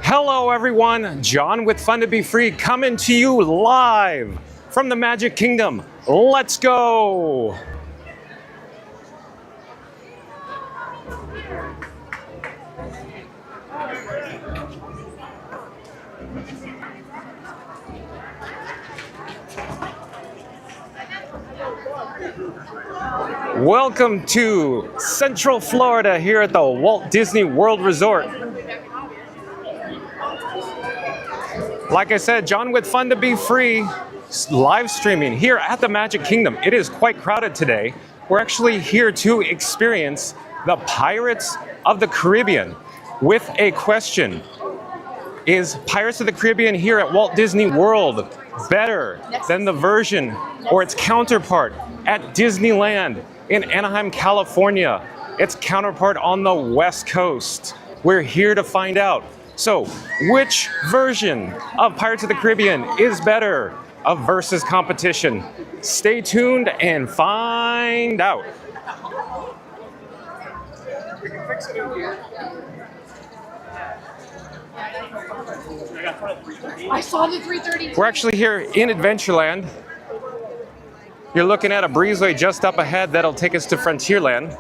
Hello everyone, John with Fun to Be Free coming to you live from the Magic Kingdom. Let's go! Welcome to Central Florida here at the Walt Disney World Resort. Like I said, John with Fun to Be Free, live streaming here at the Magic Kingdom. It is quite crowded today. We're actually here to experience the Pirates of the Caribbean with a question. Is Pirates of the Caribbean here at Walt Disney World better than the version or its counterpart at Disneyland in Anaheim, California? Its counterpart on the West Coast. We're here to find out. So, which version of Pirates of the Caribbean is better? A versus competition. Stay tuned and find out. I saw the 330. We're actually here in Adventureland. You're looking at a breezeway just up ahead that'll take us to Frontierland.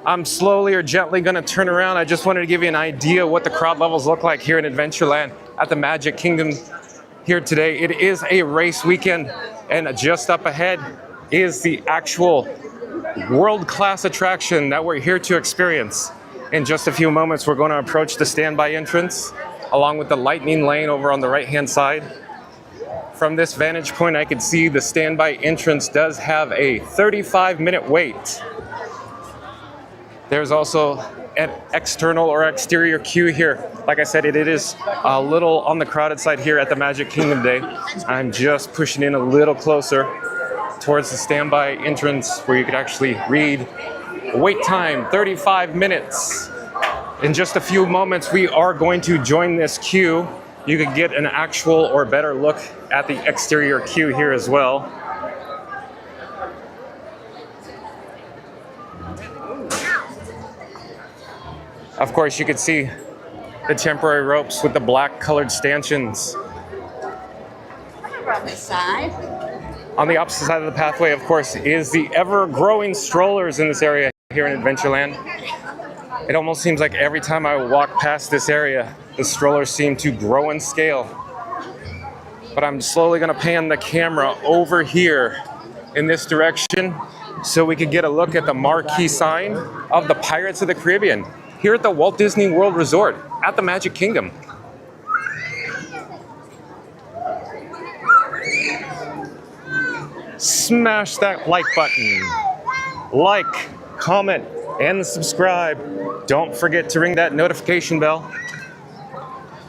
I'm slowly or gently going to turn around. I just wanted to give you an idea what the crowd levels look like here in Adventureland at the Magic Kingdom here today. It is a race weekend, and just up ahead is the actual world-class attraction that we're here to experience. In just a few moments, we're going to approach the standby entrance along with the lightning lane over on the right-hand side. From this vantage point, I can see the standby entrance does have a 35-minute wait. There's also an external or exterior queue here. Like I said, it is a little on the crowded side here at the Magic Kingdom Day. I'm just pushing in a little closer towards the standby entrance where you could actually read wait time, 35 minutes. In just a few moments, we are going to join this queue. You could get an actual or better look at the exterior queue here as well. Of course, you can see the temporary ropes with the black colored stanchions. On the opposite side of the pathway, of course, is the ever-growing strollers in this area here in Adventureland. It almost seems like every time I walk past this area, the strollers seem to grow in scale. But I'm slowly going to pan the camera over here in this direction so we can get a look at the marquee sign of the Pirates of the Caribbean here at the Walt Disney World Resort at the Magic Kingdom. Smash that like button. Like, comment, and subscribe. Don't forget to ring that notification bell.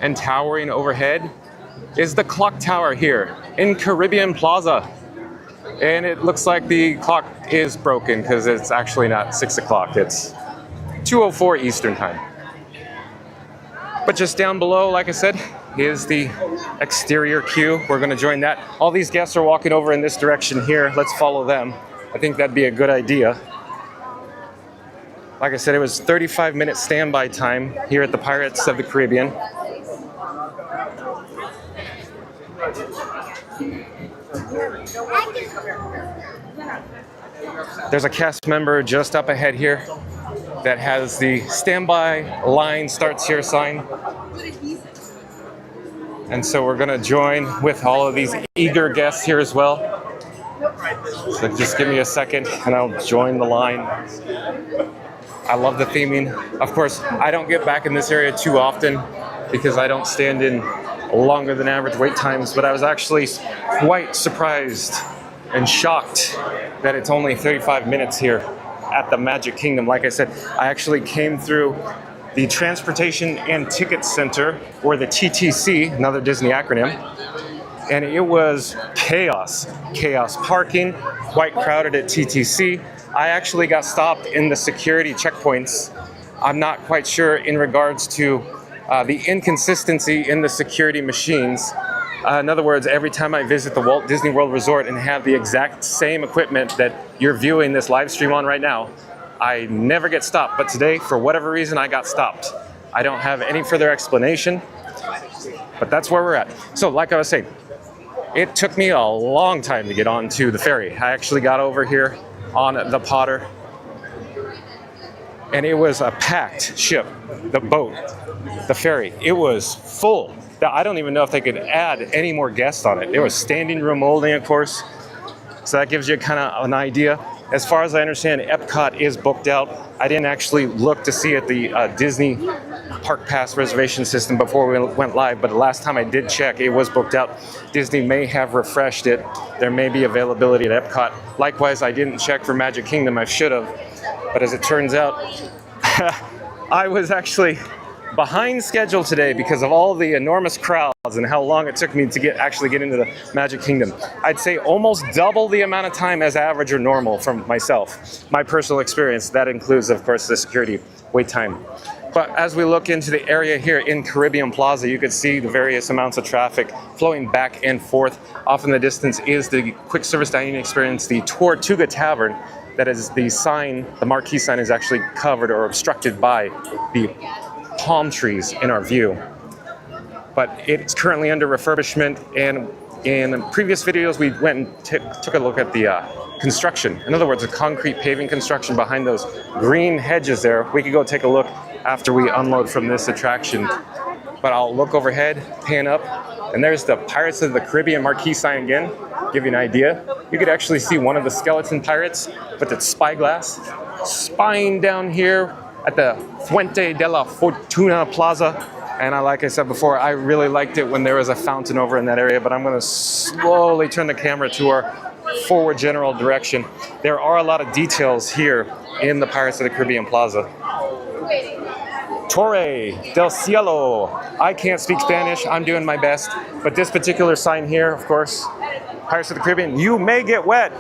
And towering overhead is the clock tower here in Caribbean Plaza. And it looks like the clock is broken because it's actually not 6 o'clock. It's 2:04 Eastern Time. But just down below, like I said, is the exterior queue. We're going to join that. All these guests are walking over in this direction here. Let's follow them. I think that'd be a good idea. Like I said, it was 35-minute standby time here at the Pirates of the Caribbean. There's a cast member just up ahead here that has the standby line starts here sign. And so we're going to join with all of these eager guests here as well. So just give me a second and I'll join the line. I love the theming. Of course, I don't get back in this area too often because I don't stand in longer than average wait times, but I was actually quite surprised and shocked that it's only 35 minutes here at the Magic Kingdom. Like I said, I actually came through the Transportation and Ticket Center, or the TTC, another Disney acronym, and it was chaos. Chaos parking, quite crowded at TTC. I actually got stopped in the security checkpoints. I'm not quite sure in regards to the inconsistency in the security machines. In other words, every time I visit the Walt Disney World Resort and have the exact same equipment that you're viewing this live stream on right now, I never get stopped, but today, for whatever reason, I got stopped. I don't have any further explanation, but that's where we're at. So like I was saying, it took me a long time to get onto the ferry. I actually got over here on the Potter, and it was a packed ship, the boat, the ferry. It was full. I don't even know if they could add any more guests on it. There was standing room only, of course. So that gives you kind of an idea. As far as I understand, Epcot is booked out. I didn't actually look to see at the Disney Park Pass reservation system before we went live, but the last time I did check, it was booked out. Disney may have refreshed it. There may be availability at Epcot. Likewise, I didn't check for Magic Kingdom. I should have. But as it turns out, I was actually behind schedule today because of all the enormous crowds and how long it took me to actually get into the Magic Kingdom. I'd say almost double the amount of time as average or normal from myself. My personal experience, that includes, of course, the security wait time. But as we look into the area here in Caribbean Plaza, you could see the various amounts of traffic flowing back and forth. Off in the distance is the quick service dining experience, the Tortuga Tavern. That is the sign, the marquee sign is actually covered or obstructed by the palm trees in our view. But it's currently under refurbishment, and in previous videos we went and took a look at the construction. In other words, the concrete paving construction behind those green hedges there. We could go take a look after we unload from this attraction. But I'll look overhead, pan up, and there's the Pirates of the Caribbean marquee sign again. Give you an idea. You could actually see one of the skeleton pirates with its spyglass spying down here at the Fuente de la Fortuna Plaza. And like I said before, I really liked it when there was a fountain over in that area, but I'm gonna slowly turn the camera to our forward general direction. There are a lot of details here in the Pirates of the Caribbean Plaza. Torre del Cielo. I can't speak Spanish, I'm doing my best, but this particular sign here, of course, Pirates of the Caribbean, you may get wet.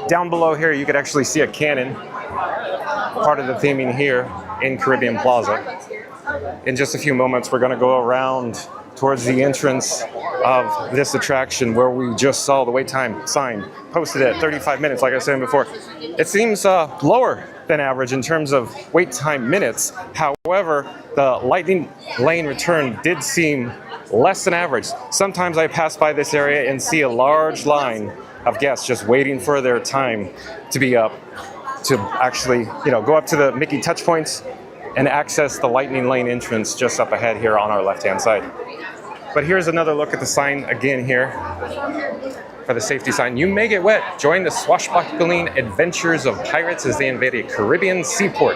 Down below here, you could actually see a cannon, part of the theming here in Caribbean Plaza. In just a few moments, we're gonna go around towards the entrance of this attraction where we just saw the wait time sign posted at 35 minutes, like I said before. It seems lower than average in terms of wait time minutes. However, the Lightning Lane return did seem less than average. Sometimes I pass by this area and see a large line of guests just waiting for their time to be up, to actually, go up to the Mickey touch points and access the Lightning Lane entrance just up ahead here on our left-hand side. But here's another look at the sign again here for the safety sign. You may get wet. Join the swashbuckling adventures of pirates as they invade a Caribbean seaport.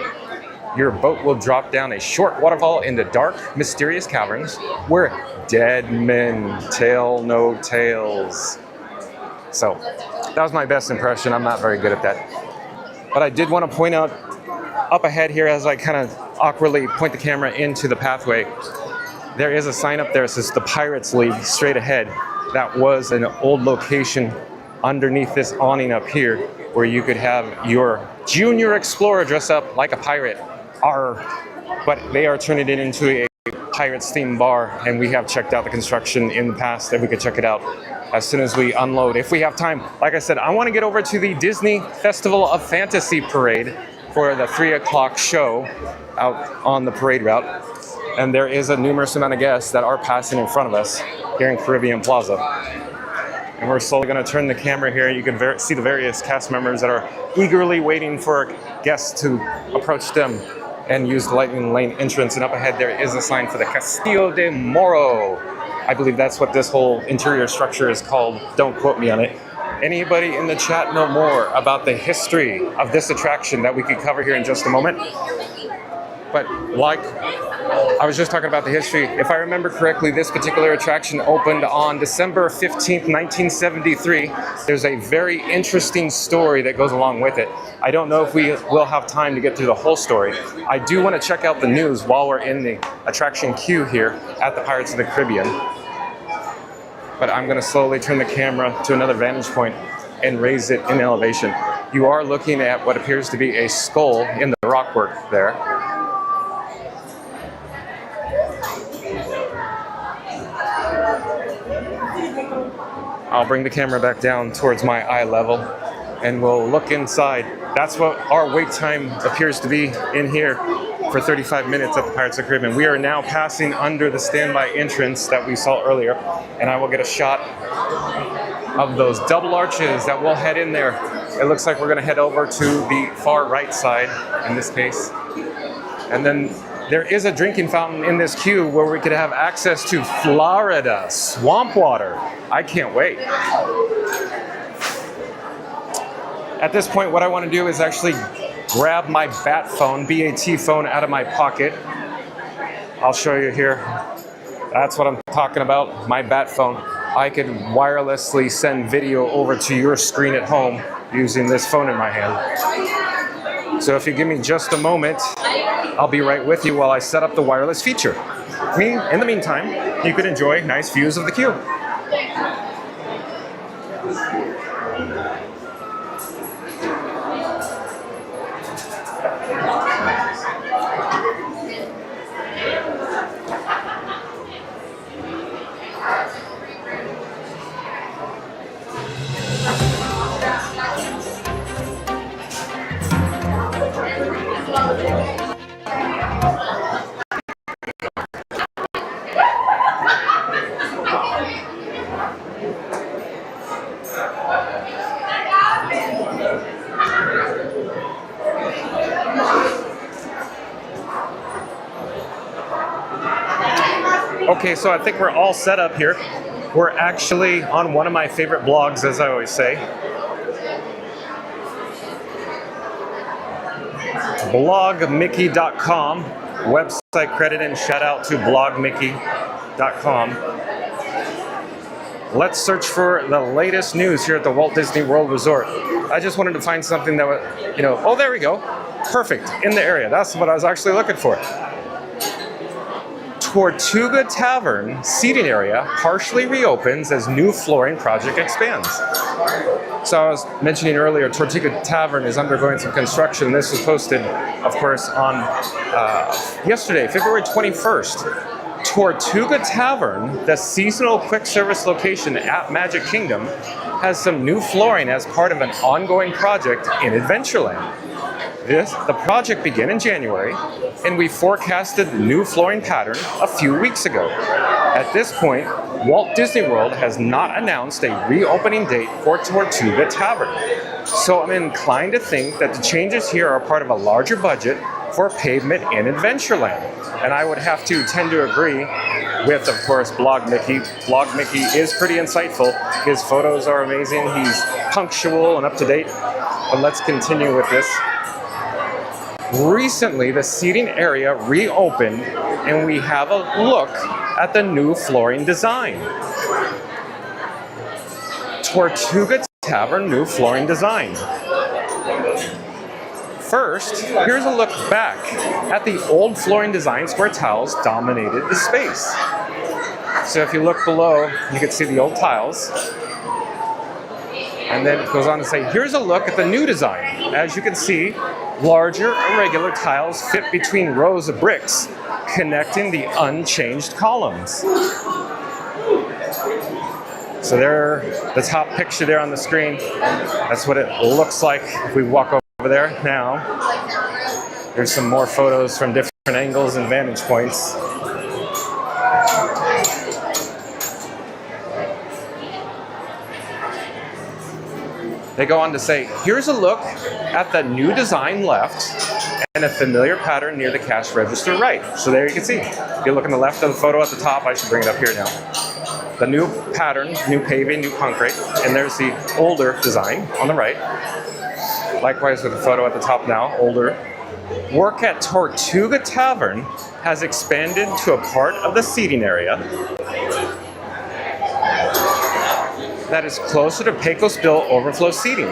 Your boat will drop down a short waterfall into dark, mysterious caverns where dead men tell no tales. So that was my best impression. I'm not very good at that. But I did want to point out up ahead here as I kind of awkwardly point the camera into the pathway, there is a sign up there that says the Pirates League straight ahead. That was an old location underneath this awning up here where you could have your junior explorer dress up like a pirate. But they are turning it into a Pirates themed bar, and we have checked out the construction in the past, and we could check it out as soon as we unload, if we have time. Like I said, I want to get over to the Disney Festival of Fantasy Parade for the 3 o'clock show out on the parade route. And there is a numerous amount of guests that are passing in front of us here in Caribbean Plaza. And we're slowly going to turn the camera here. You can see the various cast members that are eagerly waiting for guests to approach them and use the Lightning Lane entrance. And up ahead there is a sign for the Castillo de Moro. I believe that's what this whole interior structure is called. Don't quote me on it. Anybody in the chat know more about the history of this attraction that we could cover here in just a moment? But like I was just talking about the history, if I remember correctly, this particular attraction opened on December 15th, 1973. There's a very interesting story that goes along with it. I don't know if we will have time to get through the whole story. I do want to check out the news while we're in the attraction queue here at the Pirates of the Caribbean. But I'm going to slowly turn the camera to another vantage point and raise it in elevation. You are looking at what appears to be a skull in the rockwork there. I'll bring the camera back down towards my eye level and we'll look inside. That's what our wait time appears to be in here for 35 minutes at the Pirates of the Caribbean. We are now passing under the standby entrance that we saw earlier, and I will get a shot of those double arches that will head in there. It looks like we're going to head over to the far right side in this case. And then there is a drinking fountain in this queue where we could have access to Florida swamp water. I can't wait. At this point, what I want to do is actually grab my BAT phone, BAT phone, out of my pocket. I'll show you here. That's what I'm talking about, my BAT phone. I could wirelessly send video over to your screen at home using this phone in my hand. So if you give me just a moment, I'll be right with you while I set up the wireless feature. In the meantime, you can enjoy nice views of the queue. Okay, so I think we're all set up here. We're actually on one of my favorite blogs, as I always say. blogmickey.com, website credit and shout out to blogmickey.com. Let's search for the latest news here at the Walt Disney World Resort. I just wanted to find something that would, oh, there we go. Perfect, in the area. That's what I was actually looking for. Tortuga Tavern seating area partially reopens as new flooring project expands. So I was mentioning earlier, Tortuga Tavern is undergoing some construction. This was posted, of course, on yesterday, February 21st. Tortuga Tavern, the seasonal quick service location at Magic Kingdom, has some new flooring as part of an ongoing project in Adventureland. The project began in January, and we forecasted new flooring pattern a few weeks ago. At this point, Walt Disney World has not announced a reopening date for Tortuga Tavern. So I'm inclined to think that the changes here are part of a larger budget for pavement in Adventureland. And I would have to tend to agree with, of course, Blog Mickey. Blog Mickey is pretty insightful. His photos are amazing. He's punctual and up to date. But let's continue with this. Recently, the seating area reopened, and we have a look at the new flooring design. Tortuga Tavern new flooring design. First, here's a look back at the old flooring designs where tiles dominated the space. So if you look below, you can see the old tiles. And then it goes on to say, here's a look at the new design. As you can see, larger irregular tiles fit between rows of bricks, connecting the unchanged columns. So there, the top picture there on the screen, that's what it looks like if we walk over there. Now, there's some more photos from different angles and vantage points. They go on to say, here's a look at the new design left and a familiar pattern near the cash register right. So there you can see. If you look on the left of the photo at the top, I should bring it up here now. The new pattern, new paving, new concrete, and there's the older design on the right. Likewise with the photo at the top now, older. Work at Tortuga Tavern has expanded to a part of the seating area that is closer to Pecos Bill overflow seating.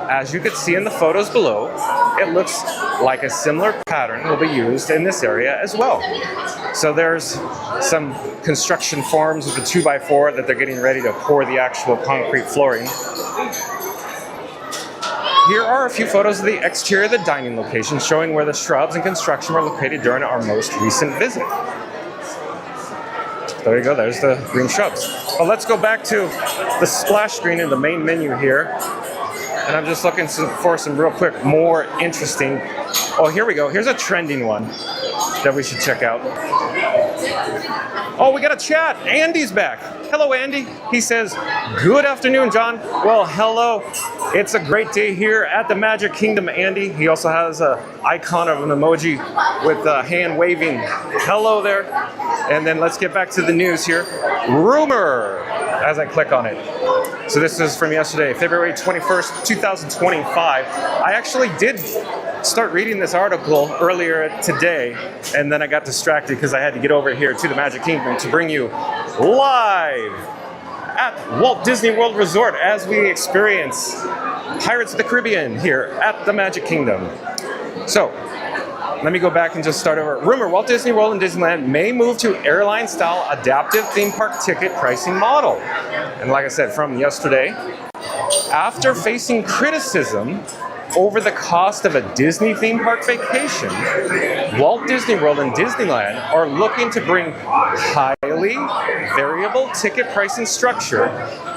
As you can see in the photos below, it looks like a similar pattern will be used in this area as well. So there's some construction forms with the 2x4 that they're getting ready to pour the actual concrete flooring. Here are a few photos of the exterior of the dining location showing where the shrubs and construction were located during our most recent visit. There you go, there's the green shrubs. Well, let's go back to the splash screen in the main menu here. And I'm just looking for some real quick, more interesting. Oh, here we go. Here's a trending one that we should check out. Oh, we got a chat. Andy's back. Hello, Andy. He says, good afternoon, John. Well, hello. It's a great day here at the Magic Kingdom, Andy. He also has an icon of an emoji with a hand waving. Hello there. And then let's get back to the news here. Rumor, as I click on it. So this is from yesterday, February 21st, 2025. I actually did start reading this article earlier today, and then I got distracted because I had to get over here to the Magic Kingdom to bring you live at Walt Disney World Resort as we experience Pirates of the Caribbean here at the Magic Kingdom. So, let me go back and just start over. Rumor, Walt Disney World and Disneyland may move to airline-style adaptive theme park ticket pricing model. And like I said, from yesterday, after facing criticism over the cost of a Disney theme park vacation, Walt Disney World and Disneyland are looking to bring highly variable ticket pricing structure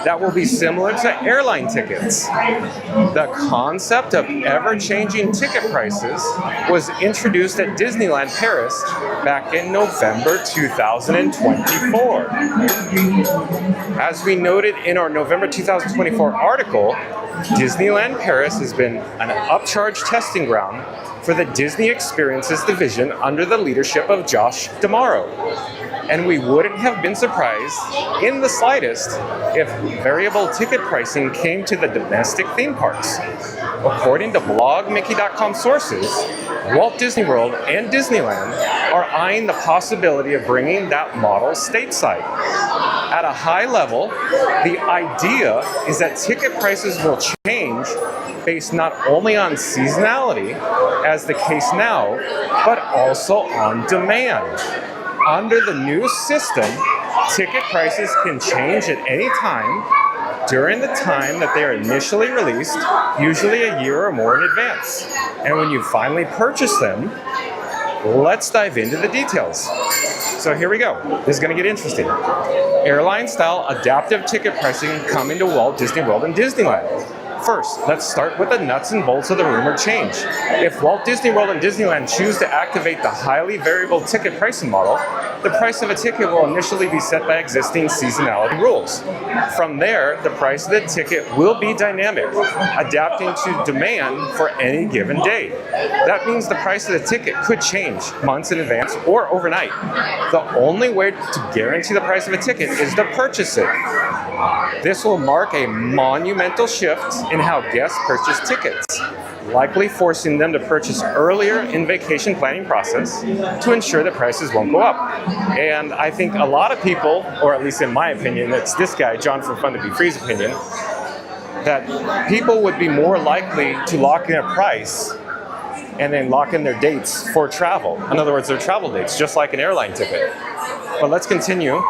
that will be similar to airline tickets. The concept of ever-changing ticket prices was introduced at Disneyland Paris back in November 2024. As we noted in our November 2024 article, Disneyland Paris has been an upcharge testing ground for the Disney Experiences division under the leadership of Josh D'Amaro. And we wouldn't have been surprised in the slightest if variable ticket pricing came to the domestic theme parks. According to blogmickey.com sources, Walt Disney World and Disneyland are eyeing the possibility of bringing that model stateside. At a high level, the idea is that ticket prices will change based not only on seasonality, as the case now, but also on demand. Under the new system, ticket prices can change at any time during the time that they are initially released, usually a year or more in advance. And when you finally purchase them, let's dive into the details. So here we go. This is going to get interesting. Airline-style adaptive ticket pricing coming to Walt Disney World and Disneyland. First, let's start with the nuts and bolts of the rumored change. If Walt Disney World and Disneyland choose to activate the highly variable ticket pricing model, the price of a ticket will initially be set by existing seasonality rules. From there, the price of the ticket will be dynamic, adapting to demand for any given day. That means the price of the ticket could change months in advance or overnight. The only way to guarantee the price of a ticket is to purchase it. This will mark a monumental shift in how guests purchase tickets, likely forcing them to purchase earlier in vacation planning process to ensure that prices won't go up. And I think a lot of people, or at least in my opinion, it's this guy, John from Fun to Be Free's opinion, that people would be more likely to lock in a price and then lock in their dates for travel. In other words, their travel dates, just like an airline ticket. But let's continue.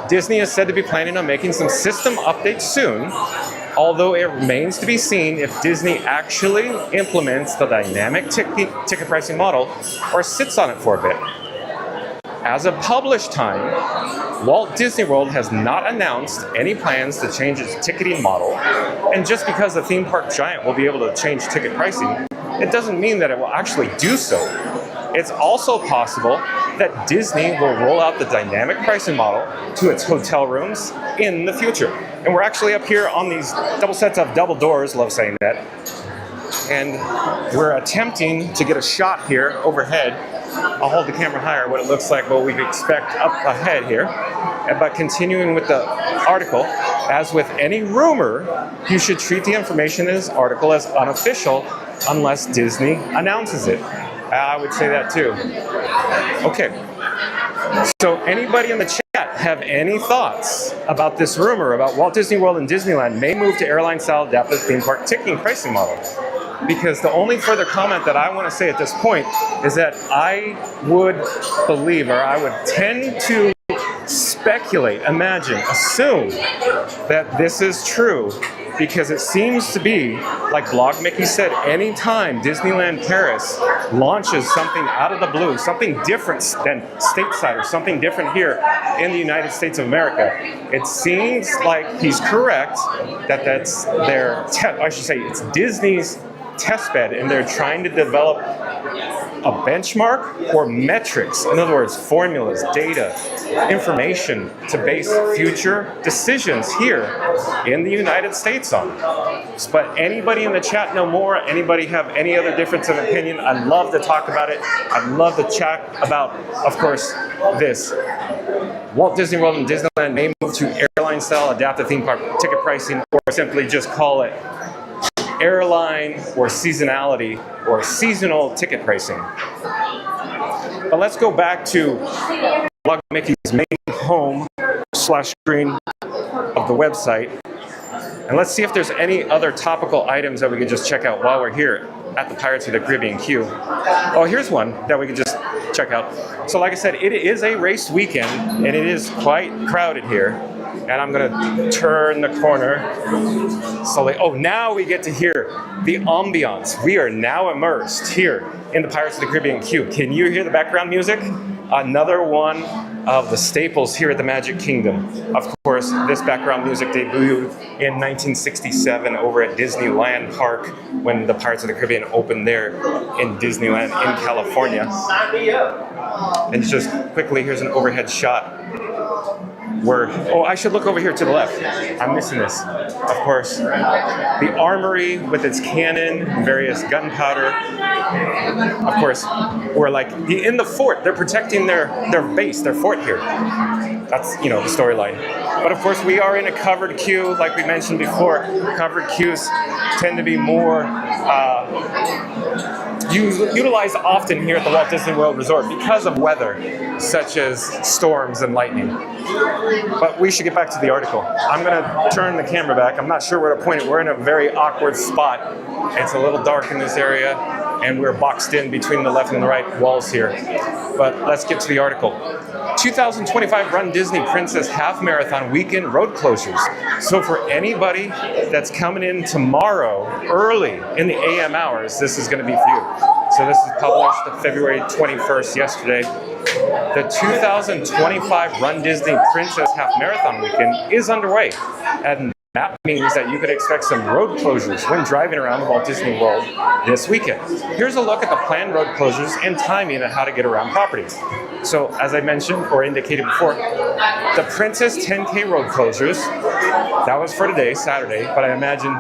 Disney is said to be planning on making some system updates soon, although it remains to be seen if Disney actually implements the dynamic ticket pricing model or sits on it for a bit. As of published time, Walt Disney World has not announced any plans to change its ticketing model, and just because the theme park giant will be able to change ticket pricing, it doesn't mean that it will actually do so. It's also possible that Disney will roll out the dynamic pricing model to its hotel rooms in the future. And we're actually up here on these double sets of double doors, love saying that. And we're attempting to get a shot here overhead. I'll hold the camera higher, what it looks like, what we expect up ahead here. But continuing with the article, as with any rumor, you should treat the information in this article as unofficial unless Disney announces it. I would say that too. Okay, so anybody in the chat have any thoughts about this rumor about Walt Disney World and Disneyland may move to airline-style adaptive theme park ticketing pricing model? Because the only further comment that I want to say at this point is that I would believe, or I would tend to speculate, imagine, assume that this is true because it seems to be, like Blog Mickey said, anytime Disneyland Paris launches something out of the blue, something different than stateside or something different here in the United States of America, it seems like he's correct that that's their, I should say, it's Disney's test bed, and they're trying to develop a benchmark or metrics, in other words, formulas, data, information to base future decisions here in the United States on. But anybody in the chat know more? Anybody have any other difference of opinion? I'd love to talk about it. I'd love to chat about, of course, this. Walt Disney World and Disneyland may move to airline style adaptive theme park ticket pricing, or simply just call it airline or seasonality or seasonal ticket pricing. But let's go back to Blog Mickey's main home slash screen of the website, and let's see if there's any other topical items that we could just check out while we're here at the Pirates of the Caribbean queue. Oh, here's one that we could just check out. So like I said, it is a race weekend and it is quite crowded here. And I'm gonna turn the corner slowly. Oh, now we get to hear the ambiance. We are now immersed here in the Pirates of the Caribbean queue. Can you hear the background music? Another one of the staples here at the Magic Kingdom. Of course, this background music debuted in 1967 over at Disneyland Park when the Pirates of the Caribbean opened there in Disneyland in California. And just quickly, here's an overhead shot. Oh, I should look over here to the left. I'm missing this. Of course, the armory with its cannon, various gunpowder. Of course, we're like in the fort. They're protecting their base, their fort here. That's, you know, the storyline. But of course, we are in a covered queue, like we mentioned before. Covered queues tend to be more utilized often here at the Walt Disney World Resort because of weather, such as storms and lightning. But we should get back to the article. I'm going to turn the camera back. I'm not sure where to point it. We're in a very awkward spot. It's a little dark in this area, and we're boxed in between the left and the right walls here. But let's get to the article. 2025 Run Disney Princess Half Marathon Weekend Road Closures. So for anybody that's coming in tomorrow early in the AM hours, this is going to be for you. So this is published February 21st, yesterday. The 2025 Run Disney Princess Half Marathon Weekend is underway, and that means that you could expect some road closures when driving around Walt Disney World this weekend. Here's a look at the planned road closures and timing on how to get around properties. So, as I mentioned or indicated before, the Princess 10K road closures, that was for today, Saturday, but I imagine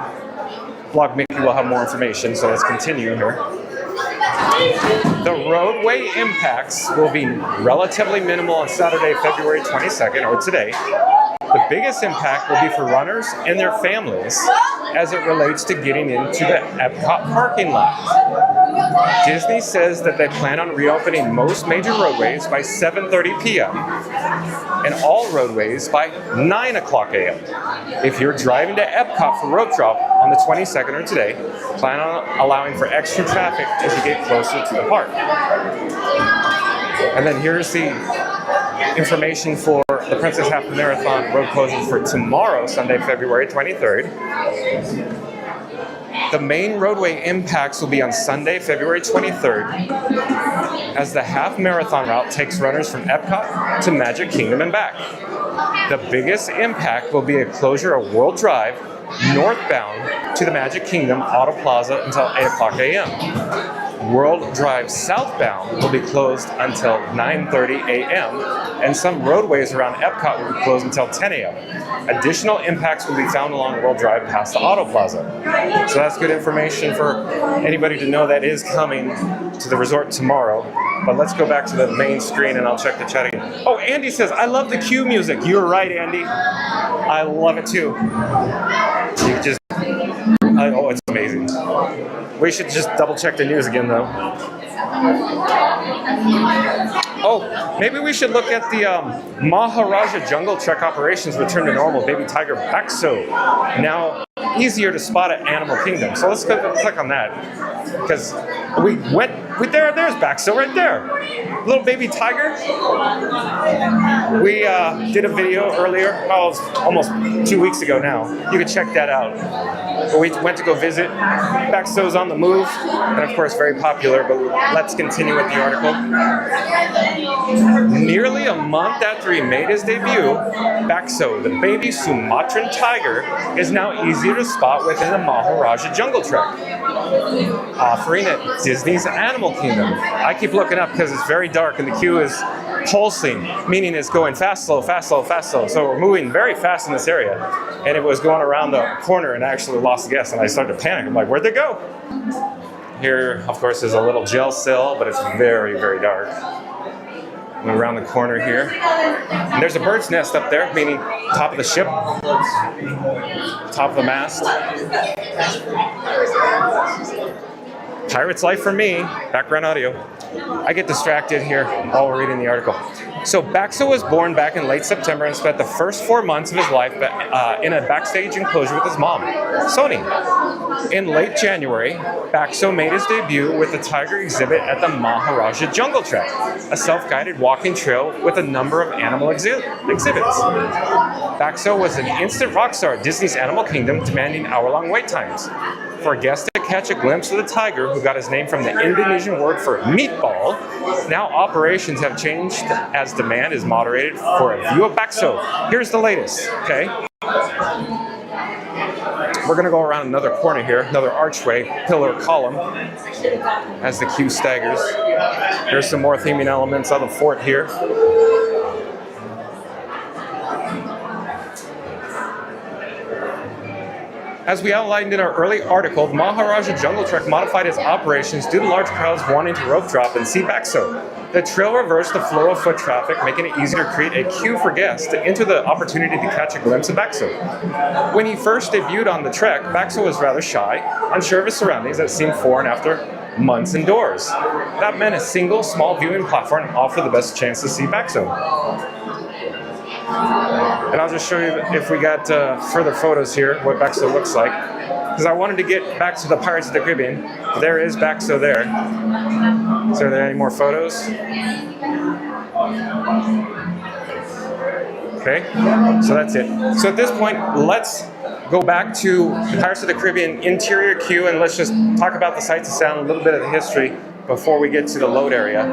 Blog Mickey will have more information, so let's continue here. The roadway impacts will be relatively minimal on Saturday, February 22nd, or today. The biggest impact will be for runners and their families as it relates to getting into the Epcot parking lot. Disney says that they plan on reopening most major roadways by 7:30 p.m. and all roadways by 9 o'clock a.m. If you're driving to Epcot for road drop on the 22nd or today, plan on allowing for extra traffic as you get closer to the park. And then here's the information for the Princess Half Marathon road closures for tomorrow, Sunday, February 23rd. The main roadway impacts will be on Sunday, February 23rd, as the half marathon route takes runners from Epcot to Magic Kingdom and back. The biggest impact will be a closure of World Drive northbound to the Magic Kingdom Auto Plaza until 8 o'clock a.m. World Drive southbound will be closed until 9:30 a.m. and some roadways around Epcot will be closed until 10 a.m. Additional impacts will be found along World Drive past the Auto Plaza. So that's good information for anybody to know that is coming to the resort tomorrow. But let's go back to the main screen and I'll check the chat again. Oh, Andy says, I love the queue music. You were right, Andy. I love it too. You just, oh, it's amazing. We should just double check the news again though. Oh, maybe we should look at the Maharaja Jungle Trek operations return to normal. Baby Tiger Baxo now easier to spot at Animal Kingdom. So let's click on that, because there's Baxo right there. Little baby tiger. We did a video earlier, well, it was almost 2 weeks ago now. You can check that out. But we went to go visit. Baxo's on the move, and of course very popular, but let's continue with the article. Nearly a month after he made his debut, Baxo, the baby Sumatran tiger, is now easier to spot within the Maharaja Jungle Trek, offering at Disney's Animal Kingdom. I keep looking up because it's very dark and the queue is pulsing, meaning it's going fast, slow, fast, slow, fast, slow. So we're moving very fast in this area, and it was going around the corner and I actually lost a guess, and I started to panic. I'm like, where'd they go? Here, of course, is a little gel cell, but it's very, very dark. And around the corner here, and there's a bird's nest up there, meaning top of the ship, top of the mast. Pirate's life for me. Background audio. I get distracted here while we're reading the article. So Baxo was born back in late September and spent the first 4 months of his life in a backstage enclosure with his mom, Sony. In late January, Baxo made his debut with the tiger exhibit at the Maharaja Jungle Trek, a self-guided walking trail with a number of animal exhibits. Baxo was an instant rock star at Disney's Animal Kingdom, demanding hour-long wait times. For guests to catch a glimpse of the tiger, who got his name from the Indonesian word for meatball, now operations have changed as demand is moderated for a view of Baxo. Here's the latest, okay? We're going to go around another corner here, another archway, pillar, column, as the queue staggers. There's some more theming elements of the fort here. As we outlined in our early article, the Maharaja Jungle Trek modified its operations due to large crowds wanting to rope drop and see Baxo. The trail reversed the flow of foot traffic, making it easier to create a queue for guests to enter the opportunity to catch a glimpse of Baxo. When he first debuted on the trek, Baxo was rather shy, unsure of his surroundings that seemed foreign after months indoors. That meant a single small viewing platform offered the best chance to see Baxo. And I'll just show you if we got further photos here, what Baxo looks like. Because I wanted to get back to the Pirates of the Caribbean. There is Baxo there. So are there any more photos? Okay, so that's it. So at this point, let's go back to the Pirates of the Caribbean interior queue, and let's just talk about the sights and sound, a little bit of the history before we get to the load area.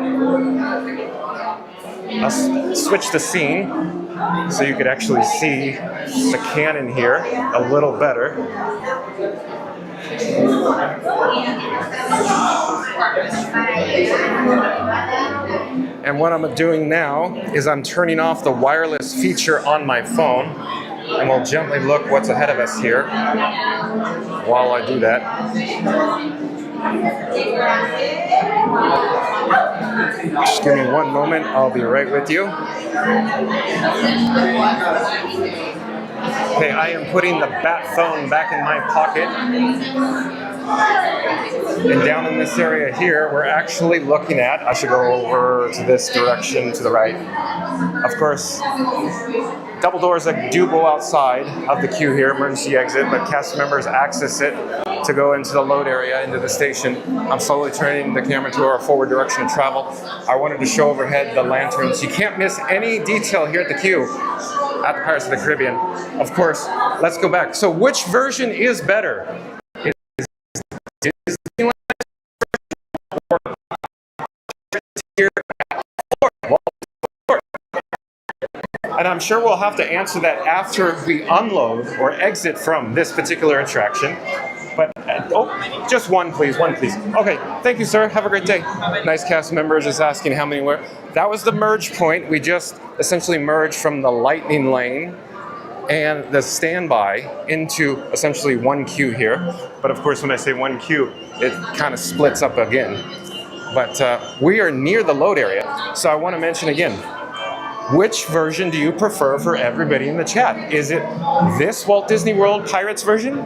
I'll switch the scene so you could actually see the cannon here a little better. And what I'm doing now is I'm turning off the wireless feature on my phone, and we'll gently look what's ahead of us here while I do that. Just give me one moment, I'll be right with you. Okay, I am putting the bat phone back in my pocket. And down in this area here, we're actually looking at, I should go over to this direction to the right. Of course, double doors that do go outside of the queue here, emergency exit, but cast members access it to go into the load area, into the station. I'm slowly turning the camera to our forward direction of travel. I wanted to show overhead the lanterns. You can't miss any detail here at the queue at the Pirates of the Caribbean. Of course, let's go back. So which version is better? Is Disneyland or here at Florida? And I'm sure we'll have to answer that after we unload or exit from this particular attraction. But, just one please, one please. Okay, thank you, sir. Have a great day. Nice cast member just asking how many were. That was the merge point. We just essentially merged from the lightning lane and the standby into essentially one queue here. But of course, when I say one queue, it kind of splits up again. But we are near the load area. So I want to mention again, which version do you prefer for everybody in the chat? Is it this Walt Disney World Pirates version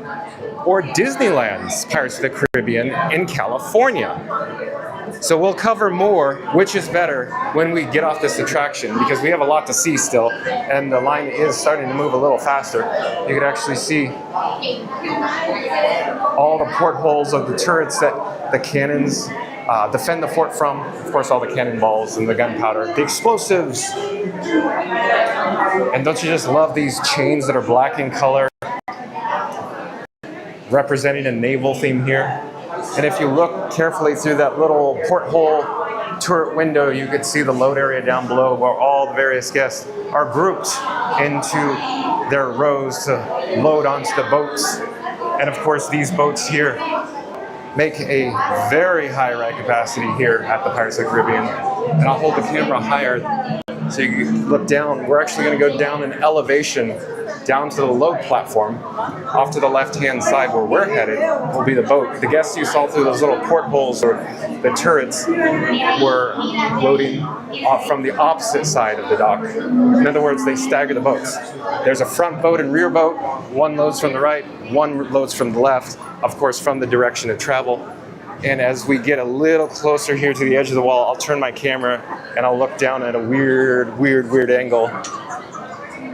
or Disneyland's Pirates of the Caribbean in California? So we'll cover more, which is better, when we get off this attraction, because we have a lot to see still, and the line is starting to move a little faster. You can actually see all the portholes of the turrets that the cannons defend the fort from. Of course, all the cannonballs and the gunpowder, the explosives. And don't you just love these chains that are black in color, representing a naval theme here? And if you look carefully through that little porthole turret window, you could see the load area down below where all the various guests are grouped into their rows to load onto the boats. And of course, these boats here make a very high ride capacity here at the Pirates of the Caribbean. And I'll hold the camera higher so you can look down. We're actually going to go down an elevation down to the load platform. Off to the left-hand side where we're headed will be the boat. The guests you saw through those little portholes or the turrets were loading off from the opposite side of the dock. In other words, they stagger the boats. There's a front boat and rear boat. One loads from the right, one loads from the left, of course from the direction of travel. And as we get a little closer here to the edge of the wall, I'll turn my camera and I'll look down at a weird angle.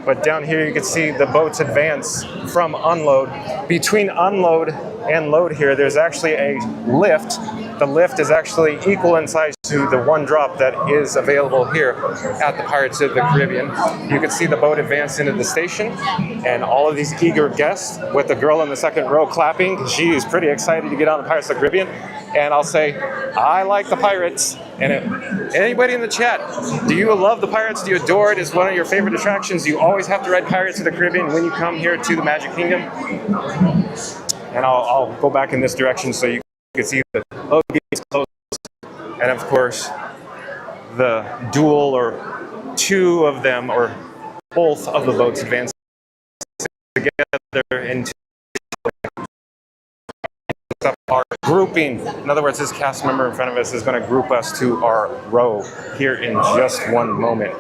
But down here you can see the boats advance from unload. Between unload and load here, there's actually a lift. The lift is actually equal in size to the one drop that is available here at the Pirates of the Caribbean. You can see the boat advance into the station, and all of these eager guests with the girl in the second row clapping, because she is pretty excited to get on the Pirates of the Caribbean. And I'll say, I like the Pirates. And anybody in the chat, do you love the Pirates? Do you adore it? Is one of your favorite attractions? Do you always have to ride Pirates of the Caribbean when you come here to the Magic Kingdom? And I'll go back in this direction so you can see the load gates closed. And of course, the dual or two of them or both of the boats advance together into our grouping. In other words, this cast member in front of us is going to group us to our row here in just one moment.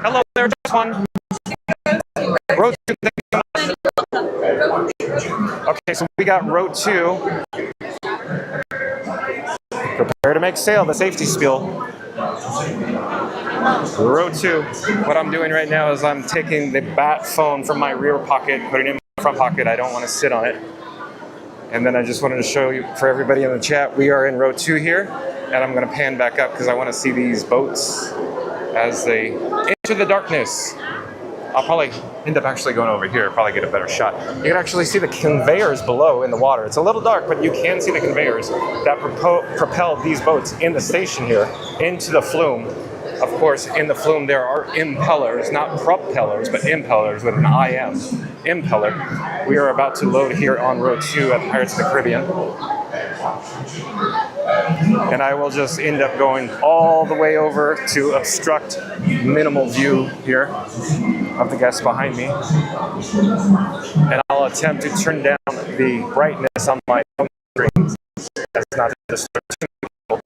Hello there, just one. Row 2. Okay, so we got row 2. Prepare to make sail, the safety spiel. Row 2. What I'm doing right now is I'm taking the bat phone from my rear pocket, putting it in my front pocket. I don't want to sit on it. And then I just wanted to show you, for everybody in the chat, we are in row 2 here. And I'm going to pan back up because I want to see these boats as they enter the darkness. I'll probably end up actually going over here, probably get a better shot. You can actually see the conveyors below in the water. It's a little dark, but you can see the conveyors that propel these boats in the station here into the flume. Of course, in the flume there are impellers, not propellers, but impellers with an IM, impeller. We are about to load here on row 2 at Pirates of the Caribbean. And I will just end up going all the way over to obstruct minimal view here of the guests behind me. And I'll attempt to turn down the brightness on my phone screen. That's not to disturb too many people.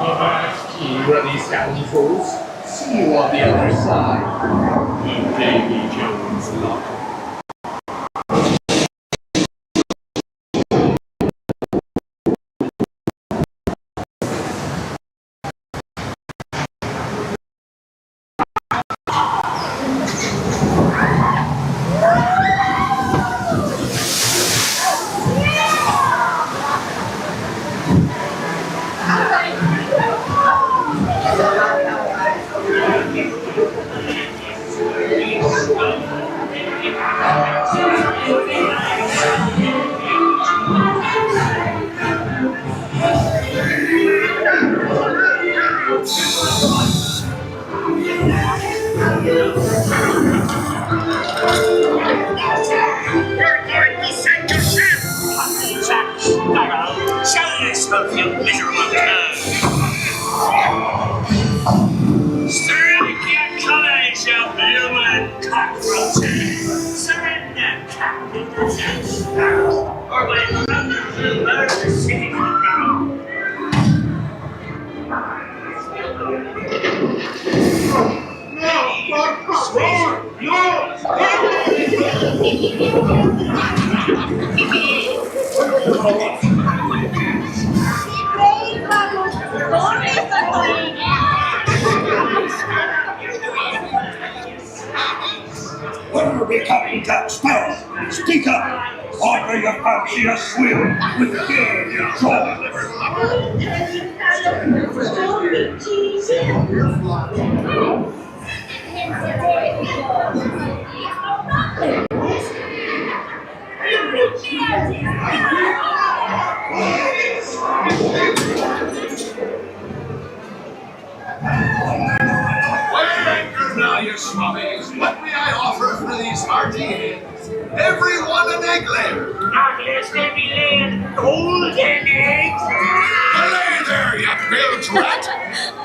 Ready, scoundrels? See you on the other side. Davy Jones locker. When you're becoming that spell, speak up! Or do you fancy a swim with gay joy? Now, you swabbies, what may I offer for these martinis? Everyone an egg layer. Unless they be laying golden eggs. Belay there, you bilge rat.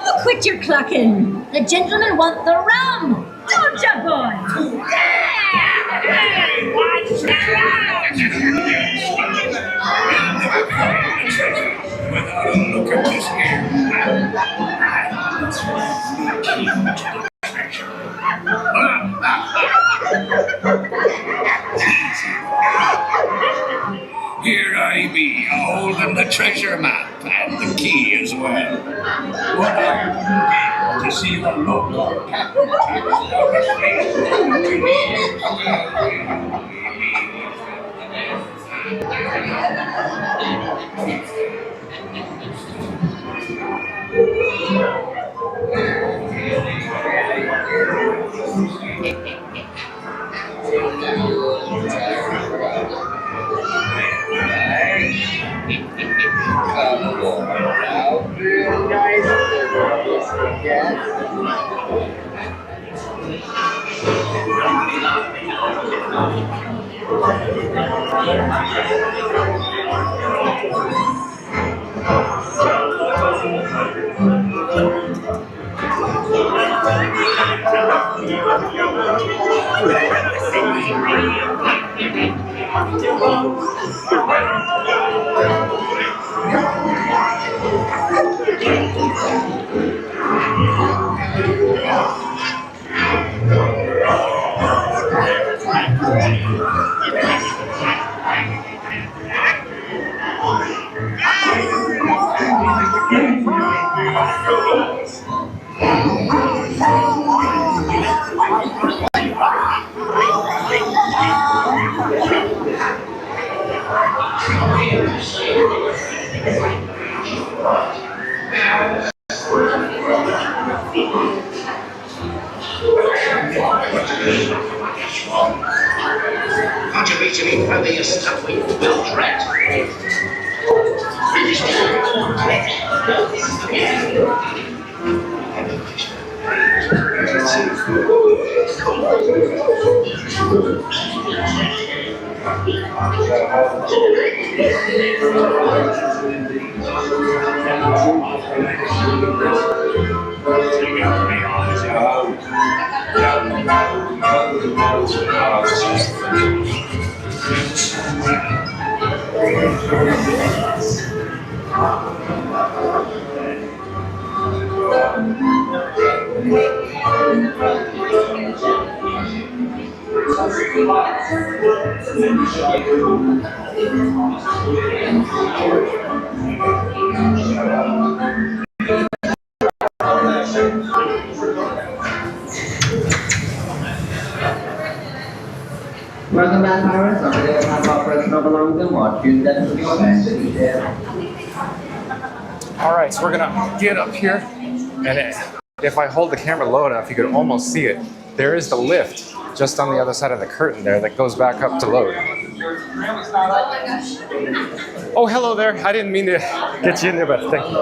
Look what you're clucking. The gentlemen want the rum. Don't ya, boy? Hey, watch Without a look at this here. Here I be, a-holding the treasure map and the key as well. What are you looking to see the local captain? Can't you reach any further, you stuffy bilge rat? Welcome back, Pirates. Over there, have Operation Overlong the Watch. Use that to your best there. All right, so we're gonna get up here, and if I hold the camera low enough, you could almost see it. There is the lift just on the other side of the curtain there that goes back up to load. Oh, hello there. I didn't mean to get you in there, but thank you.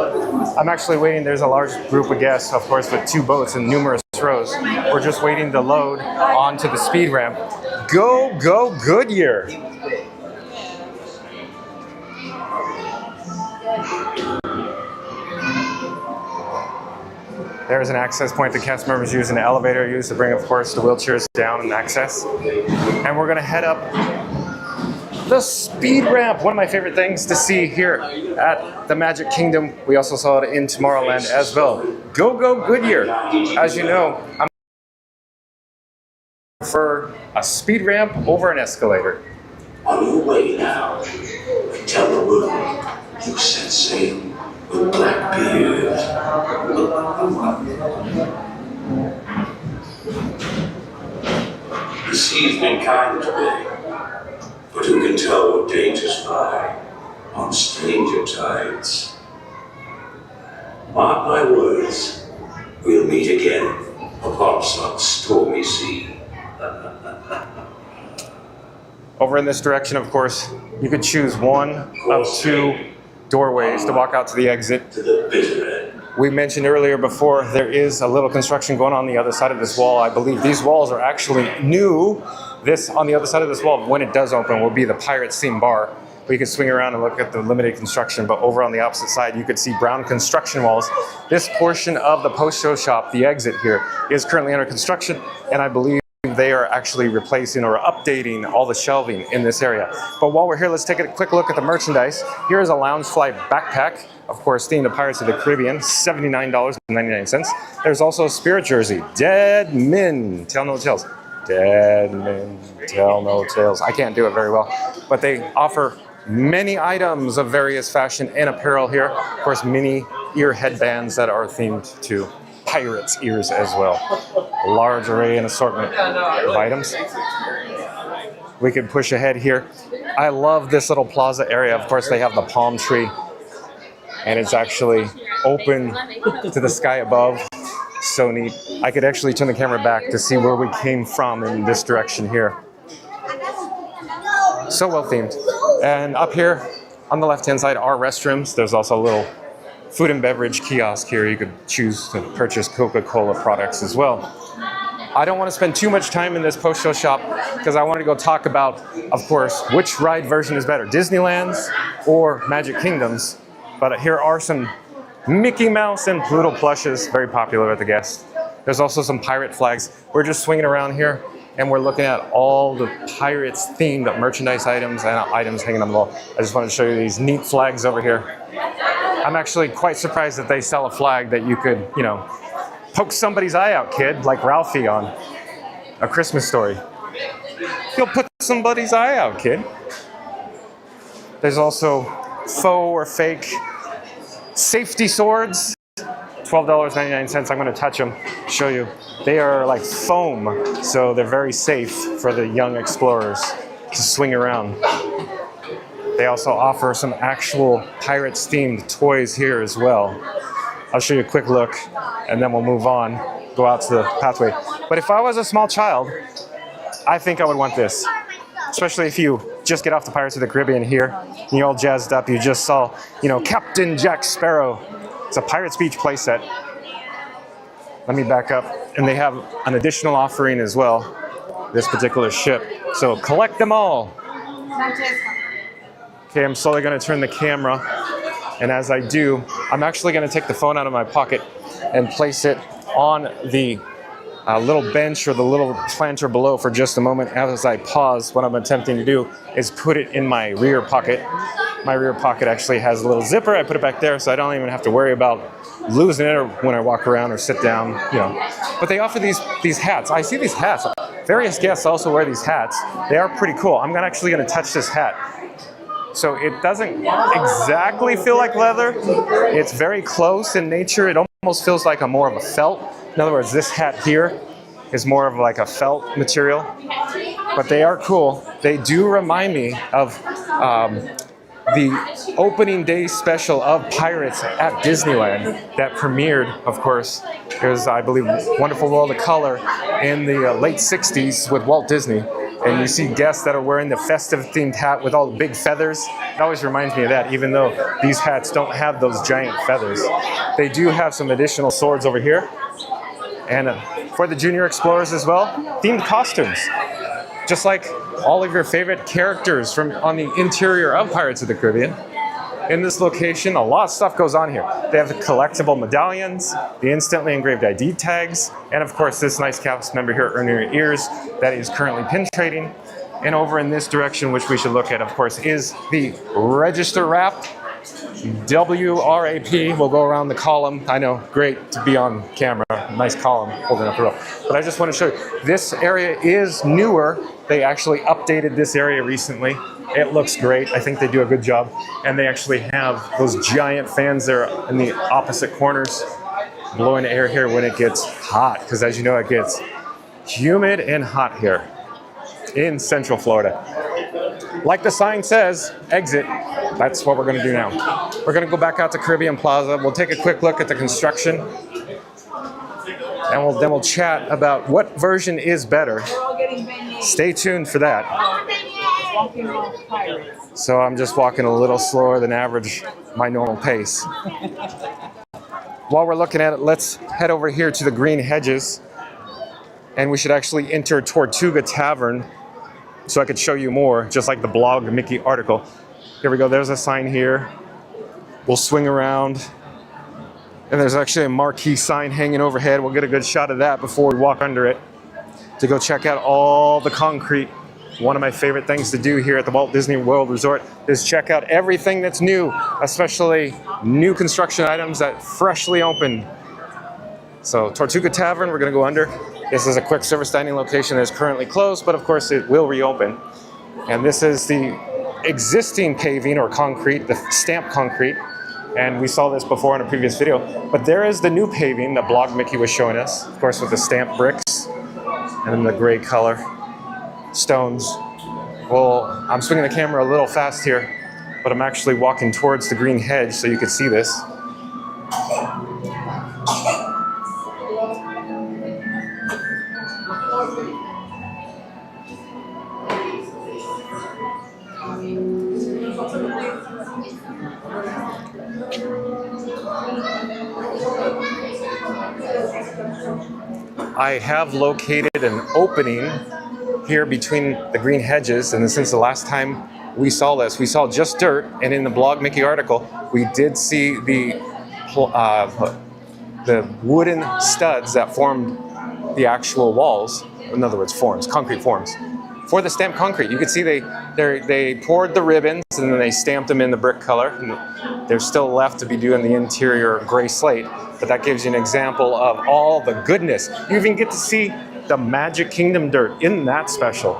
I'm actually waiting. There's a large group of guests, of course, with 2 boats and numerous rows. We're just waiting to load onto the speed ramp. Go, go, Goodyear! There's an access point that cast members use, an elevator used to bring, of course, the wheelchairs down and access. And we're gonna head up the speed ramp. One of my favorite things to see here at the Magic Kingdom. We also saw it in Tomorrowland as well. Go, go, Goodyear! As you know, I'm prefer a speed ramp over an escalator. On your way now, tell the world you set sail with Blackbeard. The sea's been kind today, but who can tell what dangers lie on stranger tides? Mark my words, we'll meet again upon some stormy sea. Over in this direction, of course, you could choose one of 2 doorways to walk out to the exit. To the bitter end. We mentioned earlier before, there is a little construction going on the other side of this wall. I believe these walls are actually new. This, on the other side of this wall, when it does open, will be the Pirates theme bar. We could swing around and look at the limited construction, but over on the opposite side, you could see brown construction walls. This portion of the post-show shop, the exit here, is currently under construction, and I believe they are actually replacing or updating all the shelving in this area. But while we're here, let's take a quick look at the merchandise. Here is a Loungefly backpack, of course, themed to Pirates of the Caribbean, $79.99. There's also a Spirit jersey, Dead Men Tell No Tales. Dead Men Tell No Tales. I can't do it very well, but they offer many items of various fashion and apparel here. Of course, mini ear headbands that are themed to Pirates ears as well. A large array and assortment of items. We can push ahead here. I love this little plaza area. Of course, they have the palm tree, and it's actually open to the sky above. So neat. I could actually turn the camera back to see where we came from in this direction here. So well themed. And up here on the left-hand side are restrooms. There's also a little food and beverage kiosk here. You could choose to purchase Coca-Cola products as well. I don't want to spend too much time in this post-show shop because I want to go talk about, of course, which ride version is better, Disneyland's or Magic Kingdom's. But here are some Mickey Mouse and Pluto plushes, very popular with the guests. There's also some pirate flags. We're just swinging around here and we're looking at all the Pirates themed merchandise items and items hanging on the wall. I just wanted to show you these neat flags over here. I'm actually quite surprised that they sell a flag that you could, you know, poke somebody's eye out, kid, like Ralphie on A Christmas Story. You'll put somebody's eye out, kid. There's also faux or fake safety swords, $12.99. I'm going to touch them, show you. They are like foam, so they're very safe for the young explorers to swing around. They also offer some actual Pirates themed toys here as well. I'll show you a quick look and then we'll move on, go out to the pathway. But if I was a small child, I think I would want this. Especially if you just get off the Pirates of the Caribbean here and you're all jazzed up, you just saw, you know, Captain Jack Sparrow. It's a Pirates Beach playset. Let me back up. And they have an additional offering as well, this particular ship. So collect them all. Okay, I'm slowly going to turn the camera, and as I do, I'm actually going to take the phone out of my pocket and place it on the little bench or the little planter below for just a moment. As I pause, what I'm attempting to do is put it in my rear pocket. My rear pocket actually has a little zipper. I put it back there so I don't even have to worry about losing it or when I walk around or sit down, you know. But they offer these hats. I see these hats various guests also wear these hats. They are pretty cool. I'm actually going to touch this hat. So it doesn't exactly feel like leather. It's very close in nature. It almost feels like more of a felt. In other words, this hat here is more of like a felt material. But they are cool. They do remind me of the opening day special of Pirates at Disneyland that premiered, of course. It was, I believe, Wonderful World of Color in the late 60s with Walt Disney. And you see guests that are wearing the festive themed hat with all the big feathers. It always reminds me of that, even though these hats don't have those giant feathers. They do have some additional swords over here. And for the junior explorers as well, themed costumes. Just like all of your favorite characters from on the interior of Pirates of the Caribbean. In this location, a lot of stuff goes on here. They have the collectible medallions, the instantly engraved ID tags, and of course this nice cast member here, Earn Your Ears, that is currently pin trading. And over in this direction, which we should look at, of course, is the register wrap. WRAP will go around the column. I know, great to be on camera. Nice column holding up the rope. But I just want to show you, this area is newer. They actually updated this area recently. It looks great. I think they do a good job. And they actually have those giant fans there in the opposite corners, blowing air here when it gets hot. Because as you know, it gets humid and hot here in Central Florida. Like the sign says, exit. That's what we're going to do now. We're going to go back out to Caribbean Plaza. We'll take a quick look at the construction. And then we'll chat about what version is better. Stay tuned for that. So I'm just walking a little slower than average, my normal pace. While we're looking at it, let's head over here to the Green Hedges. And we should actually enter Tortuga Tavern so I could show you more, just like the Blog Mickey article. Here we go, there's a sign here. We'll swing around. And there's actually a marquee sign hanging overhead. We'll get a good shot of that before we walk under it to go check out all the concrete. One of my favorite things to do here at the Walt Disney World Resort is check out everything that's new, especially new construction items that freshly opened. So Tortuga Tavern, we're gonna go under. This is a quick service dining location that is currently closed, but of course it will reopen. And this is the existing paving or concrete, the stamped concrete. And we saw this before in a previous video, but there is the new paving that Blog Mickey was showing us, of course with the stamped bricks and then the gray color stones. Well, I'm swinging the camera a little fast here, but I'm actually walking towards the green hedge so you can see this. I have located an opening here between the green hedges, and since the last time we saw this, we saw just dirt, and in the Blog Mickey article, we did see the wooden studs that formed the actual walls, in other words, forms, concrete forms. For the stamped concrete, you can see they poured the ribbons and then they stamped them in the brick color. And they're still left to be doing the interior gray slate, but that gives you an example of all the goodness. You even get to see the Magic Kingdom dirt. Isn't that special?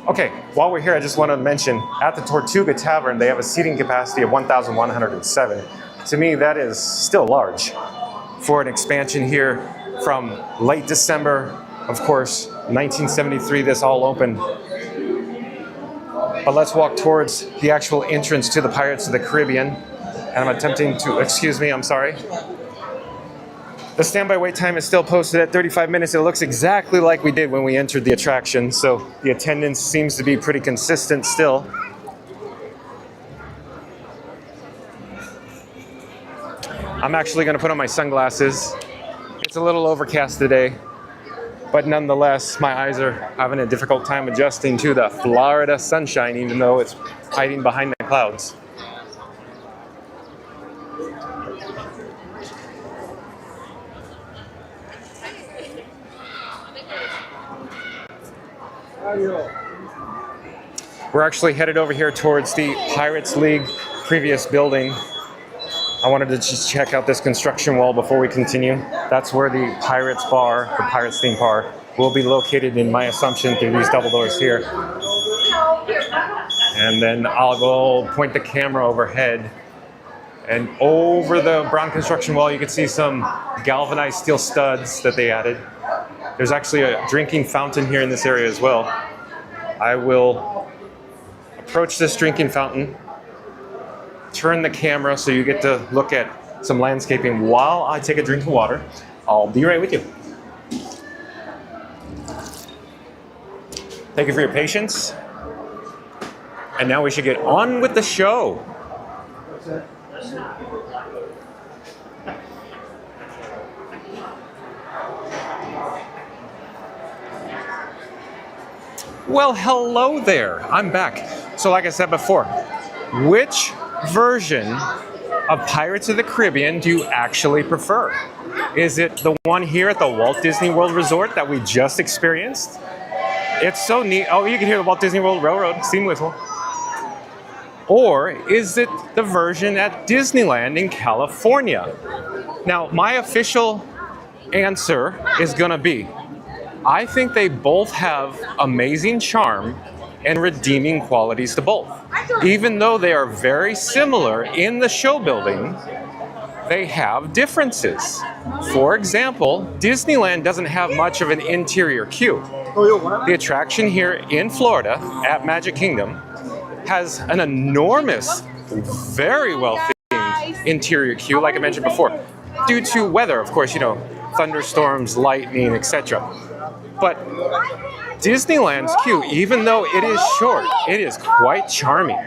Okay, while we're here, I just want to mention at the Tortuga Tavern, they have a seating capacity of 1,107. To me, that is still large for an expansion here from late December. Of course, 1973, this all opened. But let's walk towards the actual entrance to the Pirates of the Caribbean. And I'm attempting to, excuse me, I'm sorry. The standby wait time is still posted at 35 minutes. It looks exactly like we did when we entered the attraction. So the attendance seems to be pretty consistent still. I'm actually going to put on my sunglasses. It's a little overcast today. But nonetheless, my eyes are having a difficult time adjusting to the Florida sunshine, even though it's hiding behind the clouds. We're actually headed over here towards the Pirates League previous building. I wanted to just check out this construction wall before we continue. That's where the Pirates Bar, the Pirates theme bar, will be located in my assumption through these double doors here. And then I'll go point the camera overhead. And over the brown construction wall, you can see some galvanized steel studs that they added. There's actually a drinking fountain here in this area as well. I will approach this drinking fountain, turn the camera so you get to look at some landscaping while I take a drink of water. I'll be right with you. Thank you for your patience. And now we should get on with the show. Well, hello there. I'm back. So like I said before, which version of Pirates of the Caribbean do you actually prefer? Is it the one here at the Walt Disney World Resort that we just experienced? It's so neat. Oh, you can hear the Walt Disney World Railroad steam whistle. Or is it the version at Disneyland in California? Now, my official answer is gonna be, I think they both have amazing charm and redeeming qualities to both. Even though they are very similar in the show building, they have differences. For example, Disneyland doesn't have much of an interior queue. The attraction here in Florida at Magic Kingdom has an enormous, very well-themed interior queue, like I mentioned before, due to weather, of course, you know, thunderstorms, lightning, etc. But Disneyland's queue, even though it is short, it is quite charming.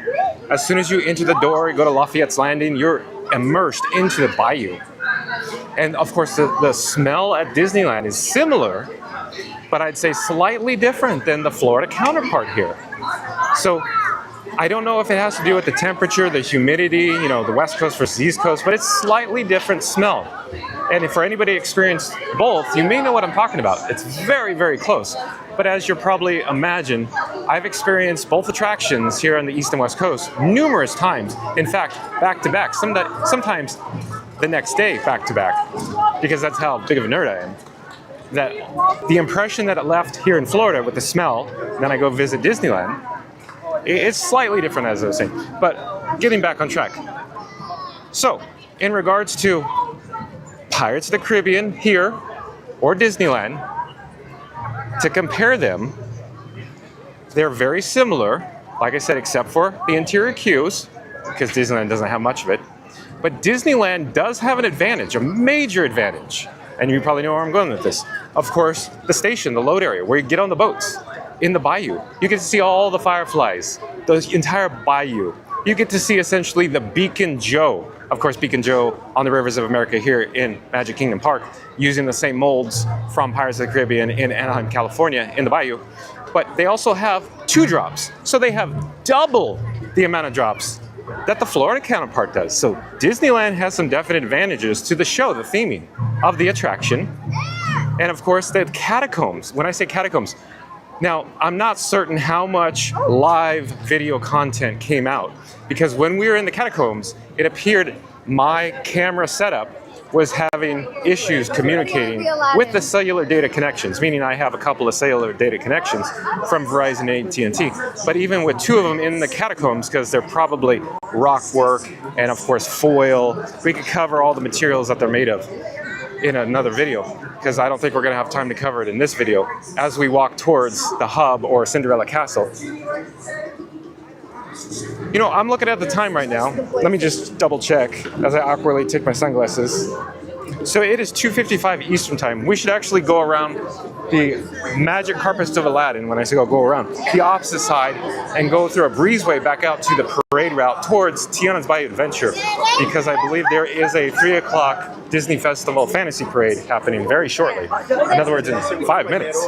As soon as you enter the door, you go to Lafayette's Landing, you're immersed into the bayou. And of course, the smell at Disneyland is similar, but I'd say slightly different than the Florida counterpart here. So I don't know if it has to do with the temperature, the humidity, you know, the West Coast versus East Coast, but it's slightly different smell. And for anybody experienced both, you may know what I'm talking about. It's very, very close. But as you'll probably imagine, I've experienced both attractions here on the East and West Coast numerous times. In fact, back to back, sometimes the next day back to back, because that's how big of a nerd I am. That the impression that it left here in Florida with the smell, then I go visit Disneyland, it's slightly different, as I was saying. But getting back on track. So, in regards to Pirates of the Caribbean here or Disneyland, to compare them, they're very similar, like I said, except for the interior queues, because Disneyland doesn't have much of it. But Disneyland does have an advantage, a major advantage. And you probably know where I'm going with this. Of course, the station, the load area, where you get on the boats in the bayou. You get to see all the fireflies, the entire bayou. You get to see essentially the Beacon Joe. Of course, Beacon Joe on the rivers of America here in Magic Kingdom Park, using the same molds from Pirates of the Caribbean in Anaheim, California, in the bayou. But they also have 2 drops. So they have double the amount of drops that the Florida counterpart does. So Disneyland has some definite advantages to the show, the theming of the attraction. And of course, the catacombs. When I say catacombs, now, I'm not certain how much live video content came out, because when we were in the catacombs, it appeared my camera setup was having issues communicating with the cellular data connections, meaning I have a couple of cellular data connections from Verizon and AT&T. But even with 2 of them in the catacombs, because they're probably rock work and of course foil, we could cover all the materials that they're made of in another video, because I don't think we're going to have time to cover it in this video as we walk towards the hub or Cinderella Castle. You know, I'm looking at the time right now. Let me just double check as I awkwardly take my sunglasses. So it is 2:55 Eastern time. We should actually go around the Magic Carpets of Aladdin, when I say go around, the opposite side, and go through a breezeway back out to the parade route towards Tiana's Bayou Adventure, because I believe there is a 3 o'clock Disney Festival Fantasy Parade happening very shortly. In other words, in 5 minutes.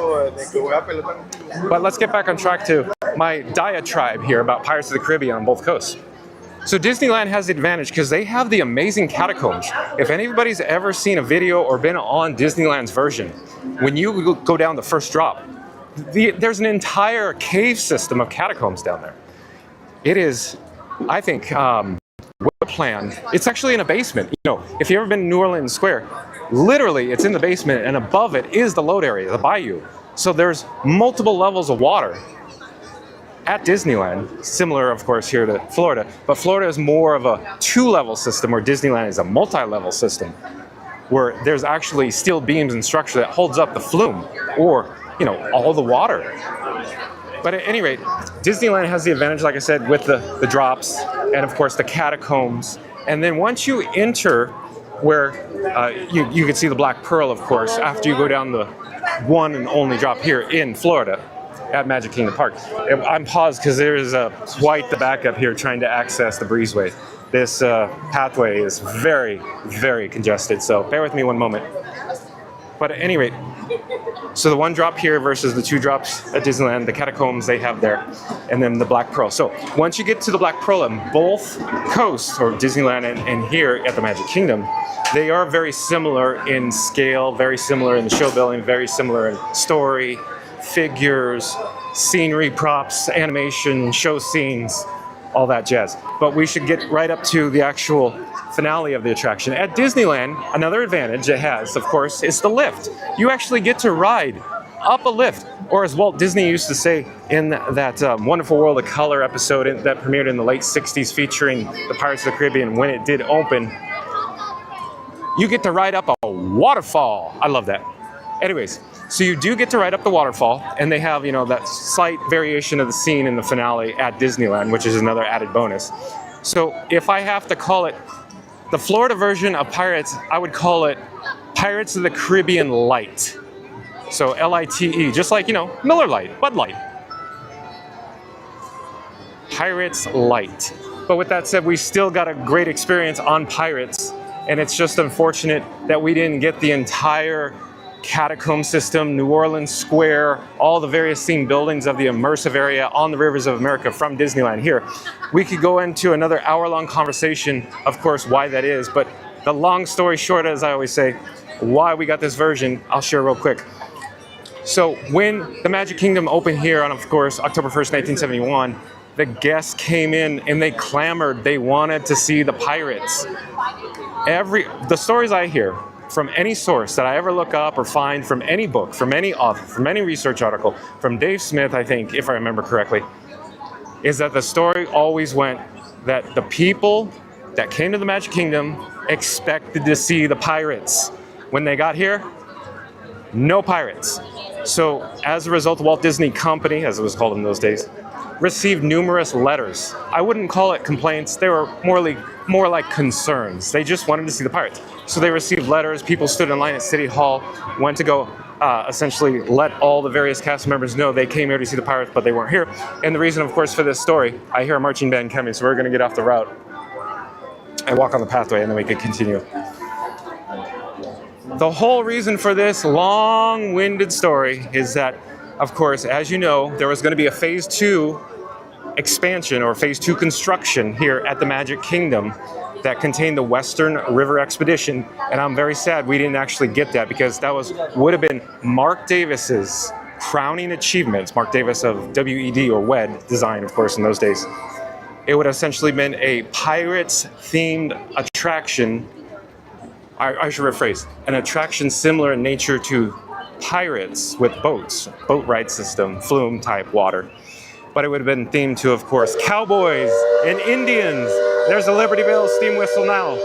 But let's get back on track to my diatribe here about Pirates of the Caribbean on both coasts. So Disneyland has the advantage because they have the amazing catacombs. If anybody's ever seen a video or been on Disneyland's version, when you go down the first drop, there's an entire cave system of catacombs down there. It is, I think, well planned. It's actually in a basement. You know, if you've ever been to New Orleans Square, literally it's in the basement, and above it is the load area, the bayou. So there's multiple levels of water at Disneyland, similar of course here to Florida, but Florida is more of a 2-level system where Disneyland is a multi-level system where there's actually steel beams and structure that holds up the flume or, you know, all the water. But at any rate, Disneyland has the advantage, like I said, with the drops and of course the catacombs. And then once you enter where you can see the Black Pearl, of course, after you go down the one and only drop here in Florida at Magic Kingdom Park. I'm paused because there is quite the backup here trying to access the breezeway. This pathway is very, very congested, so bear with me one moment. But at any rate, so the one drop here versus the 2 drops at Disneyland, the catacombs they have there, and then the Black Pearl. So once you get to the Black Pearl on both coasts, or Disneyland and here at the Magic Kingdom, they are very similar in scale, very similar in the show building, very similar in story, figures, scenery, props, animation, show scenes, all that jazz. But we should get right up to the actual finale of the attraction. At Disneyland, another advantage it has, of course, is the lift. You actually get to ride up a lift, or as Walt Disney used to say in that Wonderful World of Color episode that premiered in the late 60s featuring the Pirates of the Caribbean when it did open, you get to ride up a waterfall. I love that. Anyways, so you do get to ride up the waterfall, and they have, you know, that slight variation of the scene in the finale at Disneyland, which is another added bonus. So if I have to call it the Florida version of Pirates, I would call it Pirates of the Caribbean Light. So L-I-T-E, just like, you know, Miller Lite, Bud Light. Pirates Light. But with that said, we still got a great experience on Pirates, and it's just unfortunate that we didn't get the entire catacomb system, New Orleans Square, all the various themed buildings of the immersive area on the rivers of America from Disneyland here. We could go into another hour-long conversation, of course, why that is, but the long story short, as I always say, why we got this version, I'll share real quick. So when the Magic Kingdom opened here on, of course, October 1st, 1971, the guests came in and they clamored, they wanted to see the pirates. The stories I hear from any source that I ever look up or find, from any book, from any author, from any research article, from Dave Smith, I think, if I remember correctly, is that the story always went that the people that came to the Magic Kingdom expected to see the pirates. When they got here, no pirates. So as a result, Walt Disney Company, as it was called in those days, received numerous letters. I wouldn't call it complaints, they were more like concerns. They just wanted to see the pirates. So they received letters, people stood in line at City Hall, went to go essentially let all the various cast members know they came here to see the pirates, but they weren't here. And the reason, of course, for this story, I hear a marching band coming, so we're gonna get off the route and walk on the pathway, and then we can continue. The whole reason for this long-winded story is that, of course, as you know, there was going to be a Phase 2 expansion or Phase 2 construction here at the Magic Kingdom that contained the Western River Expedition, and I'm very sad we didn't actually get that because that would have been Mark Davis's crowning achievements. Mark Davis of WED or WED design, of course, in those days. It would have essentially been a Pirates-themed attraction. I should rephrase, an attraction similar in nature to Pirates with boats, boat ride system, flume type water. But it would have been themed to, of course, cowboys and Indians. There's the Liberty Bell steam whistle now.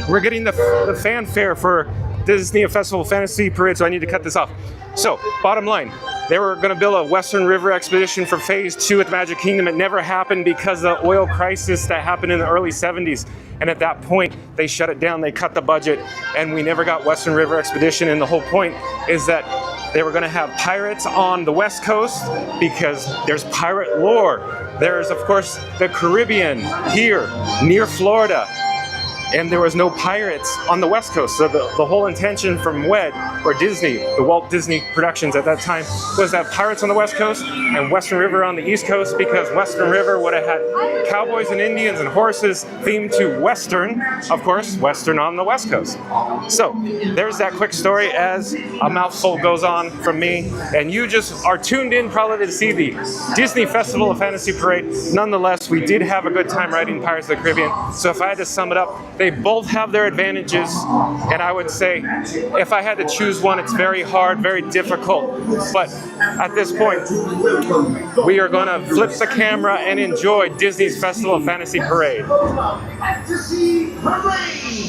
We're getting the fanfare for Disney Festival Fantasy Parade, so I need to cut this off. So, bottom line, they were going to build a Western River Expedition for Phase 2 at the Magic Kingdom. It never happened because of the oil crisis that happened in the early 70s. And at that point, they shut it down, they cut the budget, and we never got Western River Expedition. And the whole point is that they were going to have pirates on the West Coast because there's pirate lore. There's, of course, the Caribbean here near Florida. And there was no pirates on the West Coast. So the whole intention from WED, or Disney, the Walt Disney Productions at that time, was to have pirates on the West Coast and Western River on the East Coast, because Western River would have had cowboys and Indians and horses themed to Western, of course, Western on the West Coast. So there's that quick story as a mouthful goes on from me. And you just are tuned in probably to see the Disney Festival of Fantasy Parade. Nonetheless, we did have a good time riding Pirates of the Caribbean. So if I had to sum it up, They both have their advantages, and I would say if I had to choose one, it's very hard, very difficult. But at this point, we are going to flip the camera and enjoy Disney's Festival of Fantasy Parade. Fantasy Parade!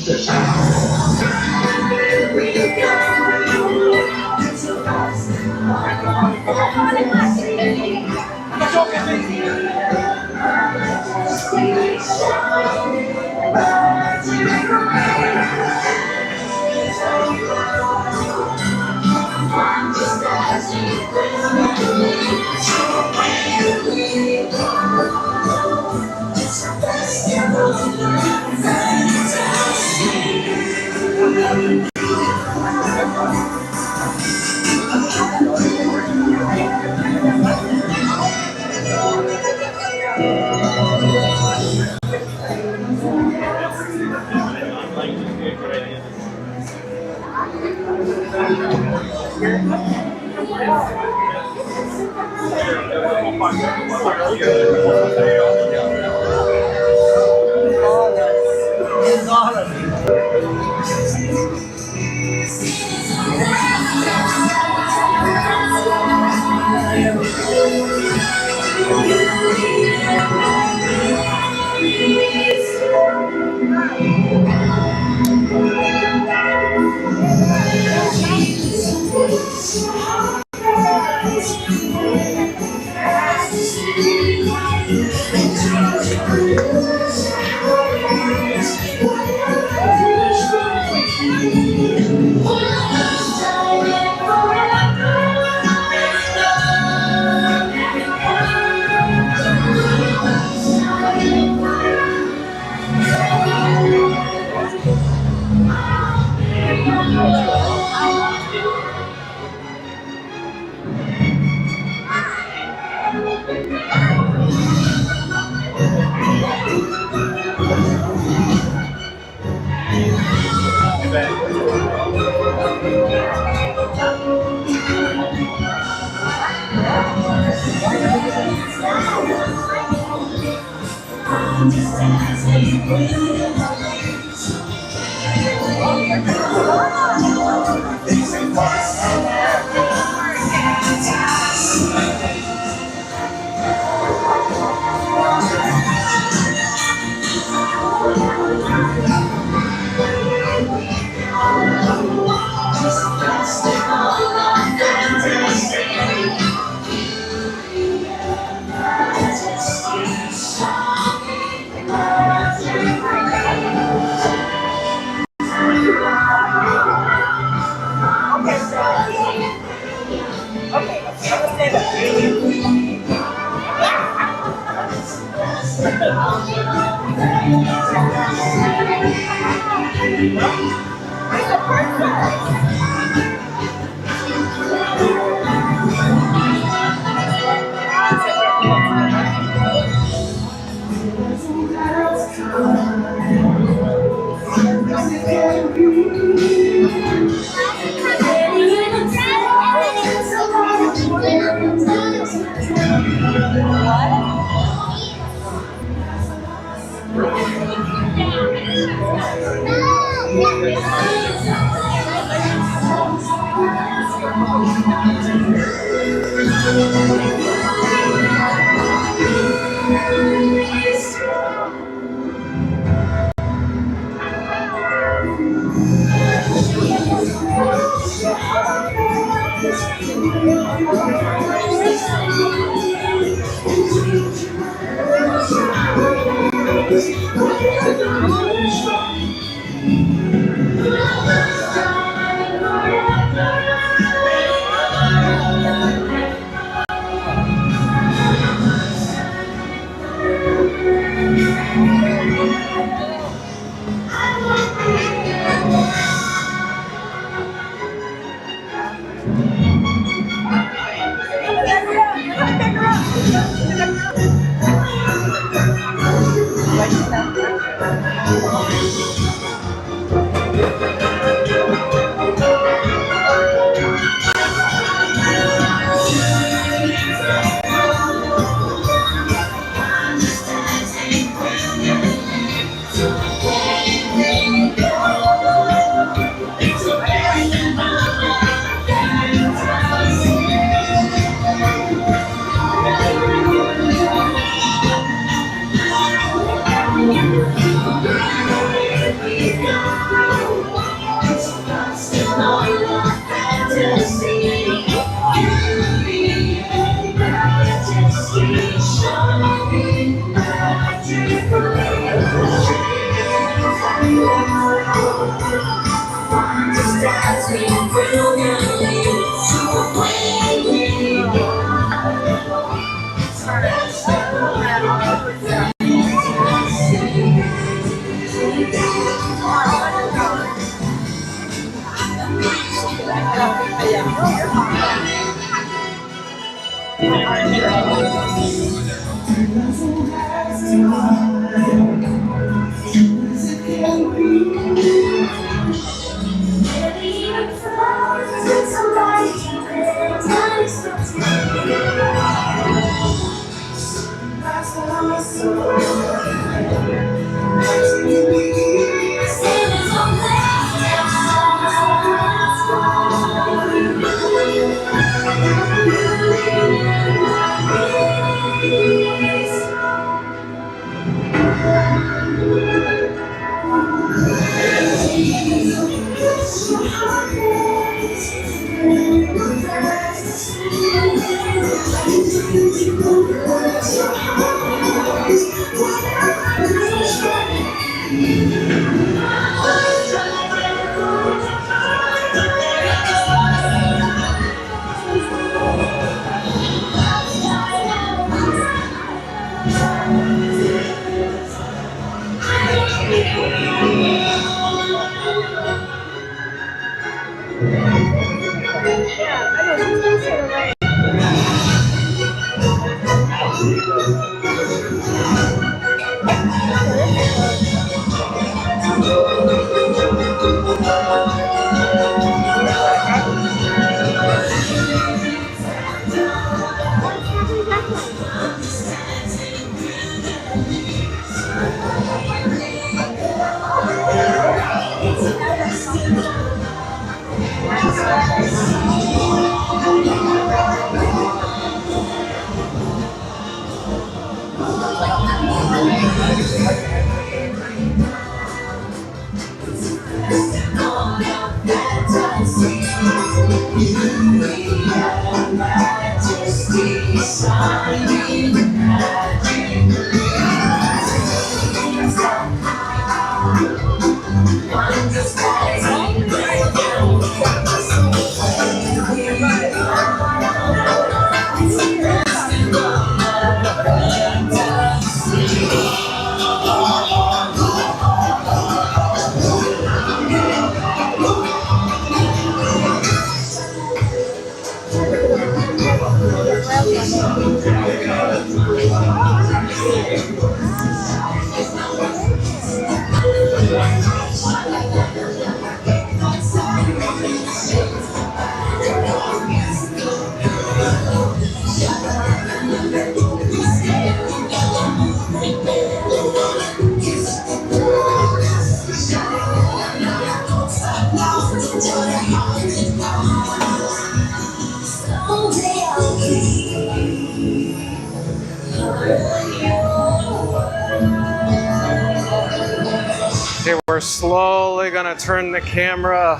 Okay, we're slowly gonna turn the camera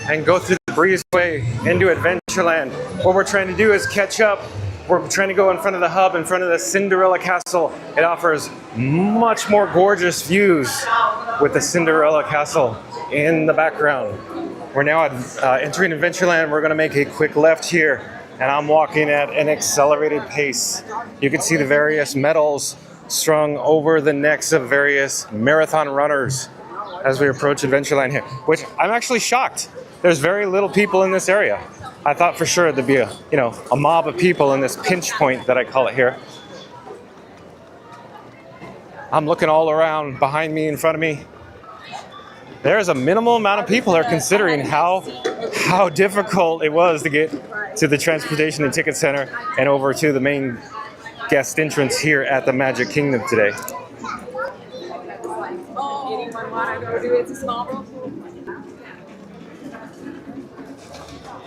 and go through the breezeway into Adventureland. What we're trying to do is catch up. We're trying to go in front of the hub, in front of the Cinderella Castle. It offers much more gorgeous views with the Cinderella Castle in the background. We're now entering Adventureland. We're gonna make a quick left here, and I'm walking at an accelerated pace. You can see the various medals strung over the necks of various marathon runners as we approach Adventureland here, which I'm actually shocked. There's very little people in this area. I thought for sure there'd be a mob of people in this pinch point that I call it here. I'm looking all around behind me, in front of me. There's a minimal amount of people are considering how difficult it was to get to the Transportation and Ticket Center and over to the main guest entrance here at the Magic Kingdom today.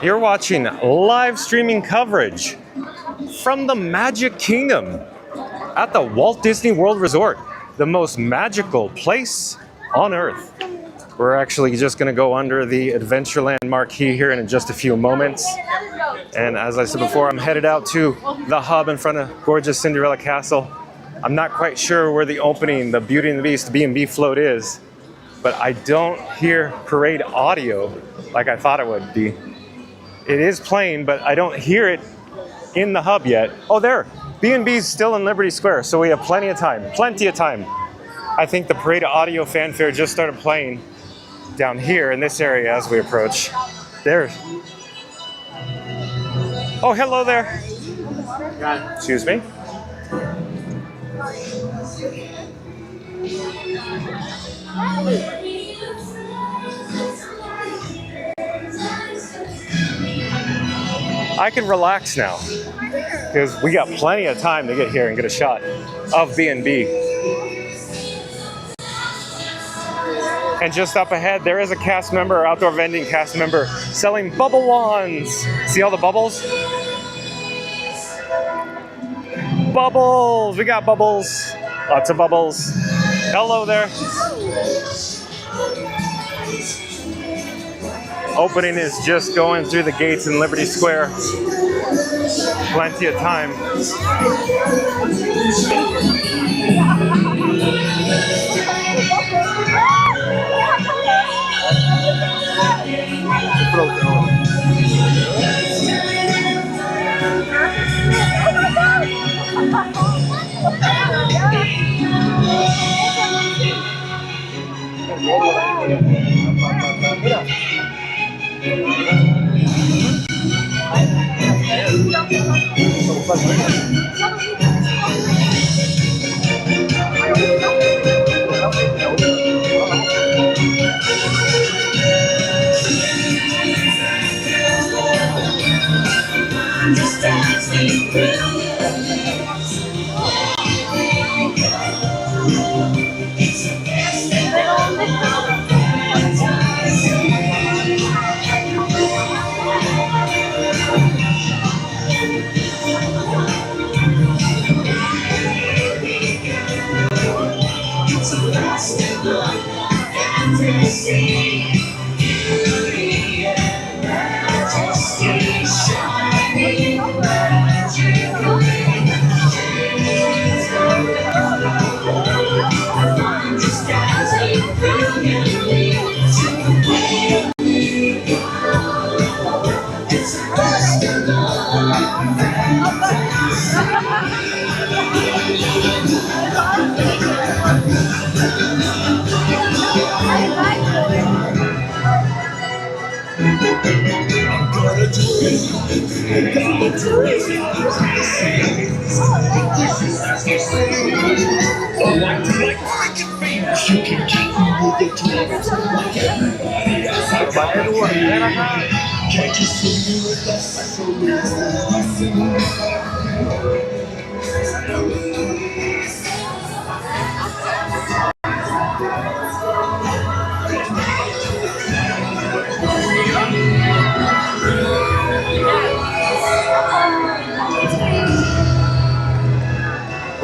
You're watching live streaming coverage from the Magic Kingdom at the Walt Disney World Resort, the most magical place on Earth. We're actually just going to go under the Adventureland marquee here in just a few moments. And as I said before, I'm headed out to the hub in front of gorgeous Cinderella Castle. I'm not quite sure where the opening, the Beauty and the Beast B&B float is, but I don't hear parade audio like I thought it would be. It is playing, but I don't hear it in the hub yet. Oh, there, B&B's still in Liberty Square, so we have plenty of time, I think the parade audio fanfare just started playing down here in this area as we approach. There. Oh, hello there. Excuse me. I can relax now because we got plenty of time to get here and get a shot of B&B. And just up ahead, there is a cast member, outdoor vending cast member, selling bubble wands. See all the bubbles? Bubbles! We got bubbles. Lots of bubbles. Hello there. Opening is just going through the gates in Liberty Square. Plenty of time.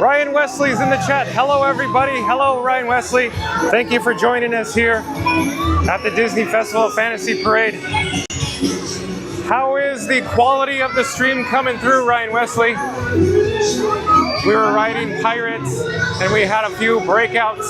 Ryan Wesley's in the chat. Hello, everybody. Hello, Ryan Wesley. Thank you for joining us here at the Disney Festival of Fantasy Parade. How is the quality of the stream coming through, Ryan Wesley? We were riding Pirates, and we had a few breakouts.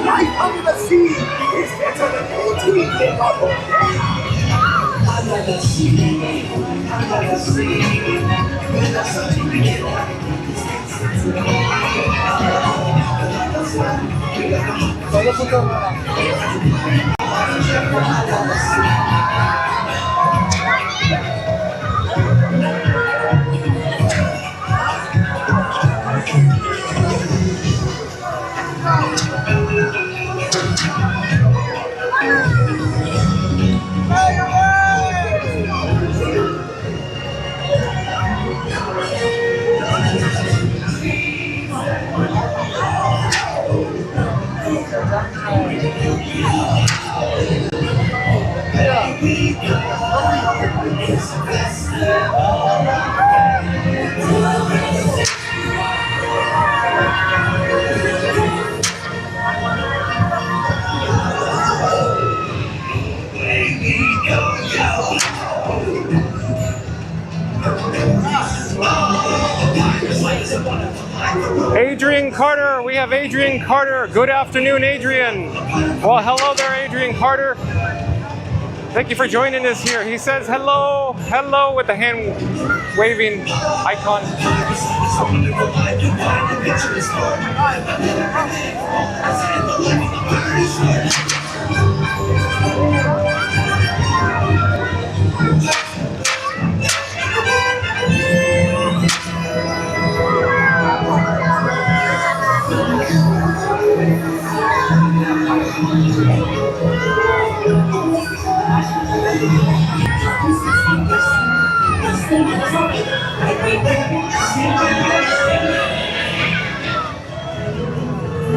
Life under the sea is better than anything on earth. Under the sea, under the sea, when the sun begins. Adrian Carter, we have Adrian Carter. Good afternoon, Adrian. Well, hello there, Adrian Carter. Thank you for joining us here. He says hello, hello with the hand waving icon.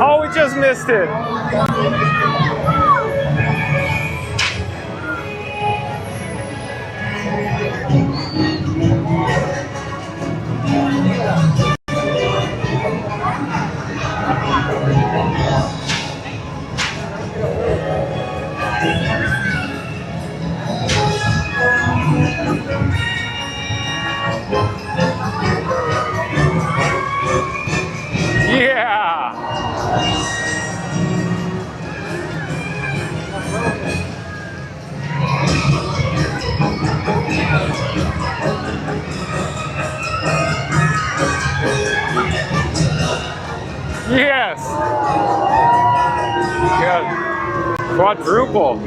Oh, we just missed it. Yeah. Yes. Yeah. Quadruple.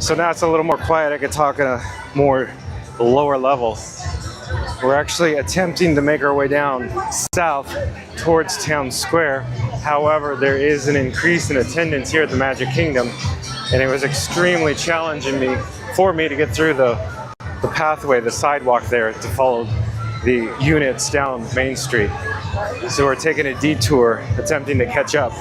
So now it's a little more quiet. I can talk at a more lower level. We're actually attempting to make our way down south towards Town Square. However, there is an increase in attendance here at the Magic Kingdom, and it was extremely challenging for me to get through the pathway, the sidewalk there, to follow the units down Main Street. So we're taking a detour, attempting to catch up.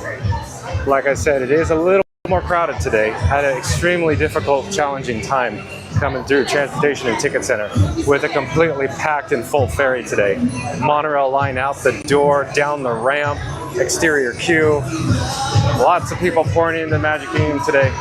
Like I said, it is a little more crowded today. Had an extremely difficult, challenging time coming through Transportation and Ticket Center with a completely packed and full ferry today. Monorail line out the door, down the ramp, exterior queue. Lots of people pouring into Magic Kingdom today.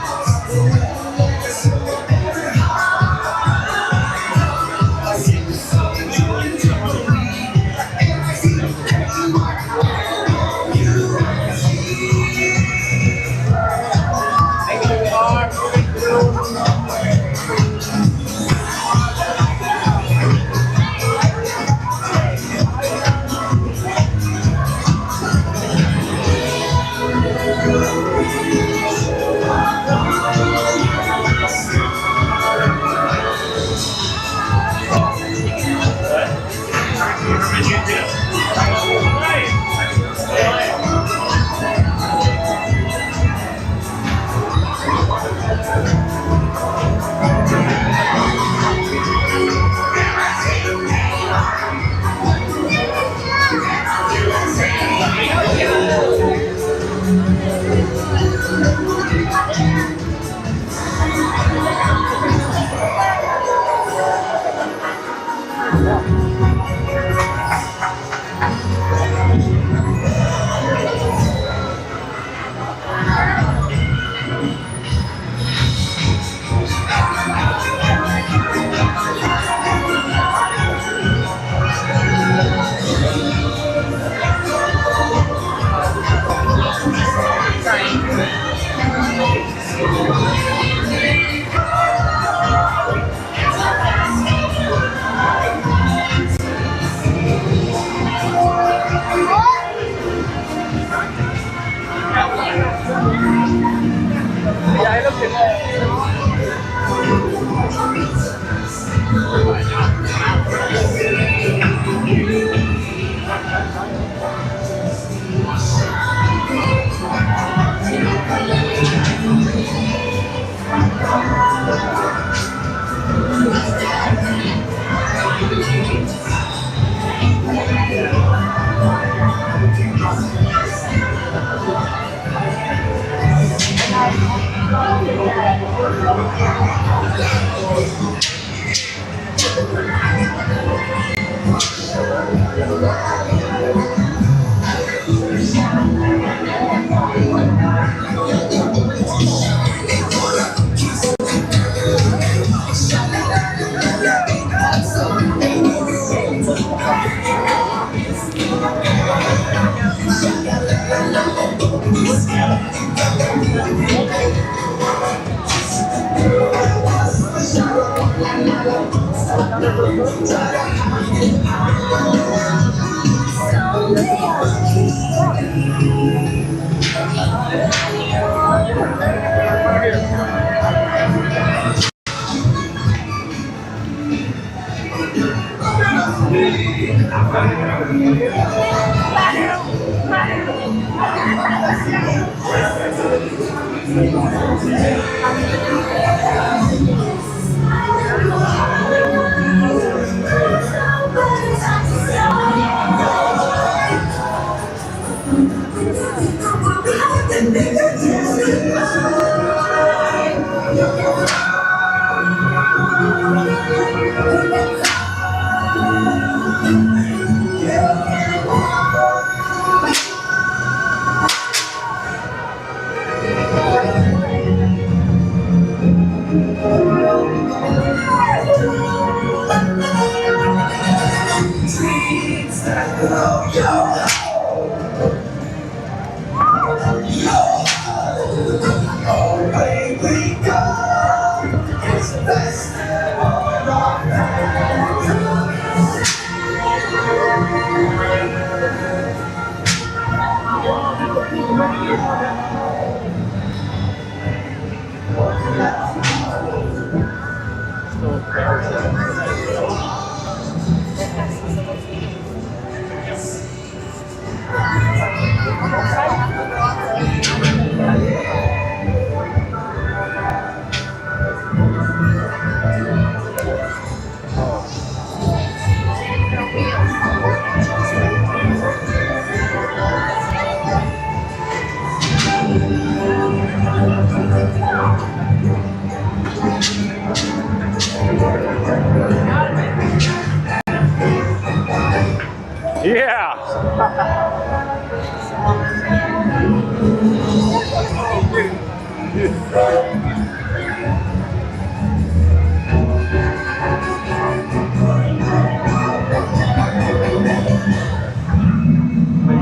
Yeah.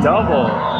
Double.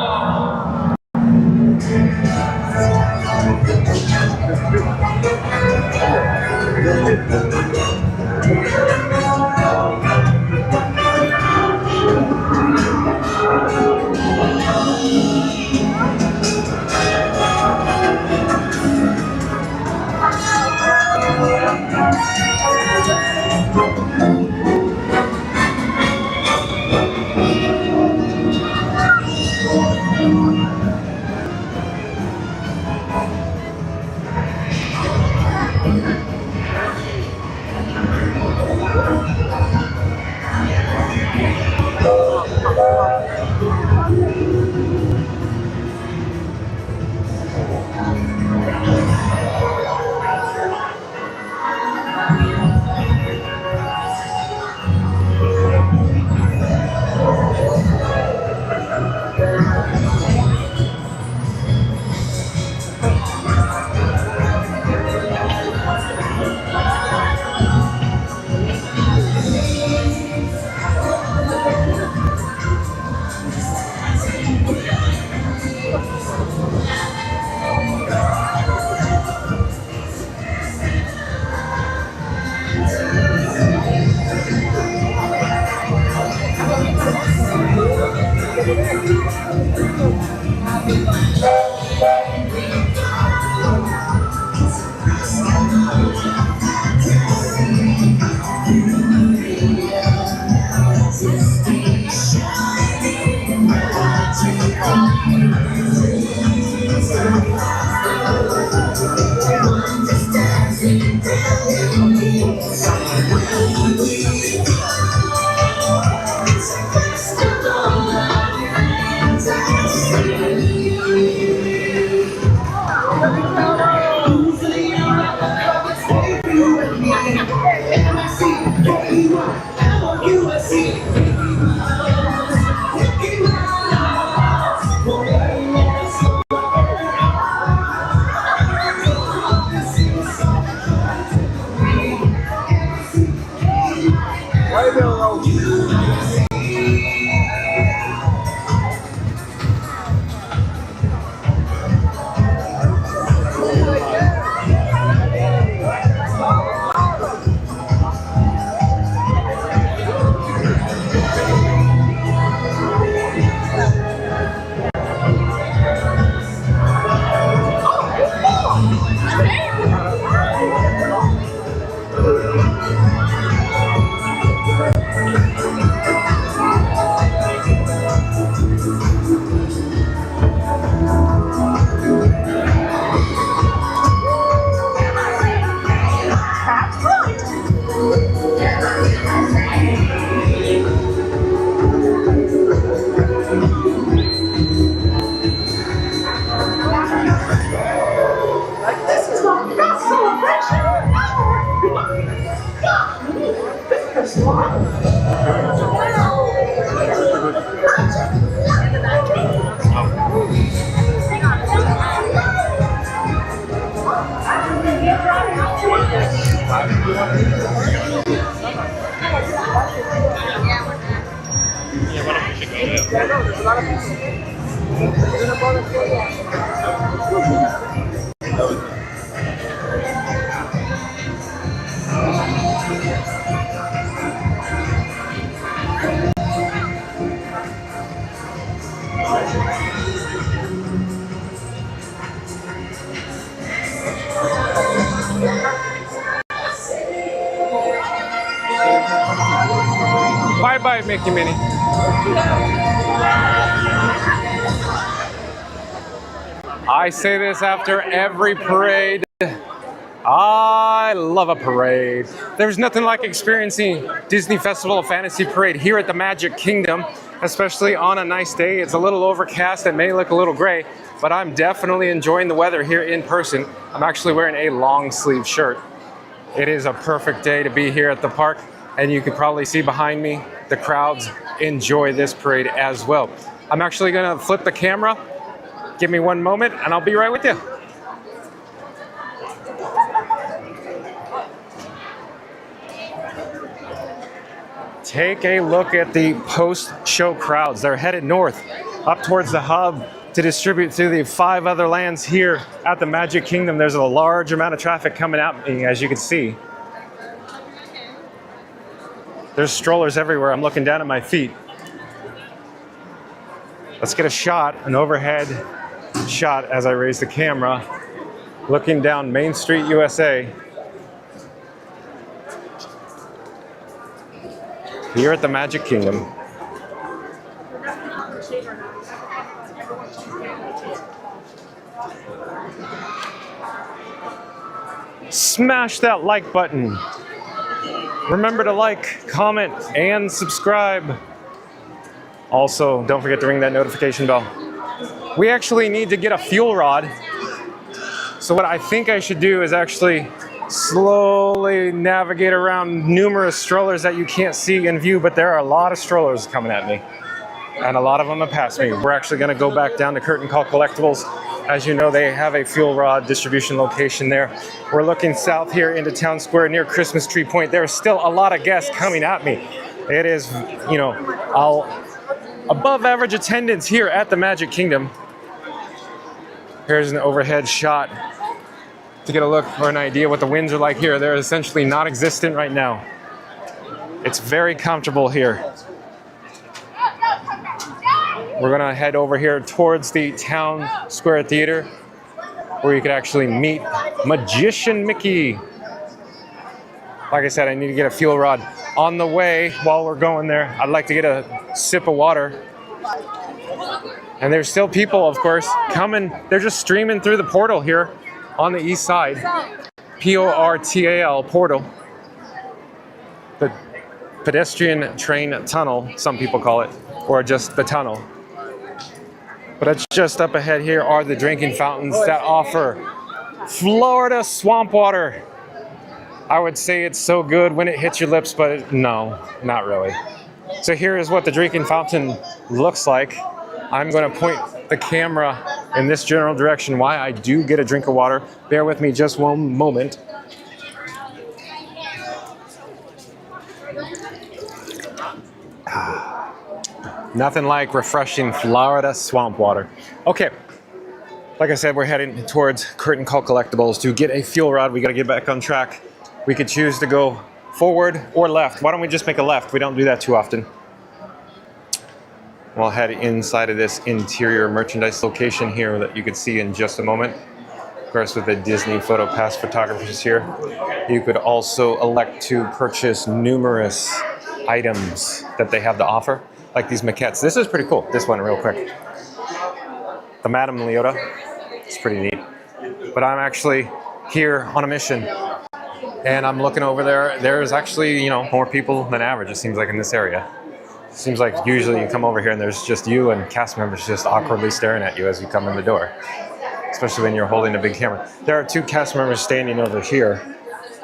Bye bye, Mickey Minnie. I say this after every parade. I love a parade. There's nothing like experiencing Disney Festival of Fantasy Parade here at the Magic Kingdom, especially on a nice day. It's a little overcast, it may look a little gray, but I'm definitely enjoying the weather here in person. I'm actually wearing a long sleeve shirt. It is a perfect day to be here at the park, and you can probably see behind me, the crowds enjoy this parade as well. I'm actually gonna flip the camera. Give me one moment and I'll be right with you. Take a look at the post-show crowds. They're headed north, up towards the hub to distribute through the 5 other lands here at the Magic Kingdom. There's a large amount of traffic coming at me, as you can see. There's strollers everywhere. I'm looking down at my feet. Let's get a shot, an overhead shot as I raise the camera, looking down Main Street, USA. Here at the Magic Kingdom. Smash that like button. Remember to like, comment, and subscribe. Also, don't forget to ring that notification bell. We actually need to get a fuel rod. So what I think I should do is actually slowly navigate around numerous strollers that you can't see in view, but there are a lot of strollers coming at me. And a lot of them have passed me. We're actually gonna go back down to Curtain Call Collectibles. As you know, they have a fuel rod distribution location there. We're looking south here into Town Square near Christmas Tree Point. There are still a lot of guests coming at me. It is, you know, above average attendance here at the Magic Kingdom. Here's an overhead shot to get a look or an idea what the winds are like here. They're essentially non-existent right now. It's very comfortable here. We're gonna head over here towards the Town Square Theater, where you could actually meet Magician Mickey. Like I said, I need to get a fuel rod. On the way, while we're going there, I'd like to get a sip of water. And there's still people, of course, coming. They're just streaming through the portal here on the east side. P-O-R-T-A-L, portal. The pedestrian train tunnel, some people call it, or just the tunnel. But it's just up ahead here are the drinking fountains that offer Florida swamp water. I would say it's so good when it hits your lips, but no, not really. So here is what the drinking fountain looks like. I'm going to point the camera in this general direction while I do get a drink of water. Bear with me just one moment. Nothing like refreshing Florida swamp water. Okay, like I said, we're heading towards Curtain Call Collectibles to get a fuel rod. We got to get back on track. We could choose to go forward or left. Why don't we just make a left? We don't do that too often. We'll head inside of this interior merchandise location here that you could see in just a moment. Of course, with the Disney Photo Pass photographers here, you could also elect to purchase numerous items that they have to offer, like these maquettes. This is pretty cool. This one real quick. The Madame Leota. It's pretty neat. But I'm actually here on a mission. And I'm looking over there. There's actually, you know, more people than average, it seems like, in this area. It seems like usually you come over here and there's just you and cast members just awkwardly staring at you as you come in the door. Especially when you're holding a big camera. There are 2 cast members standing over here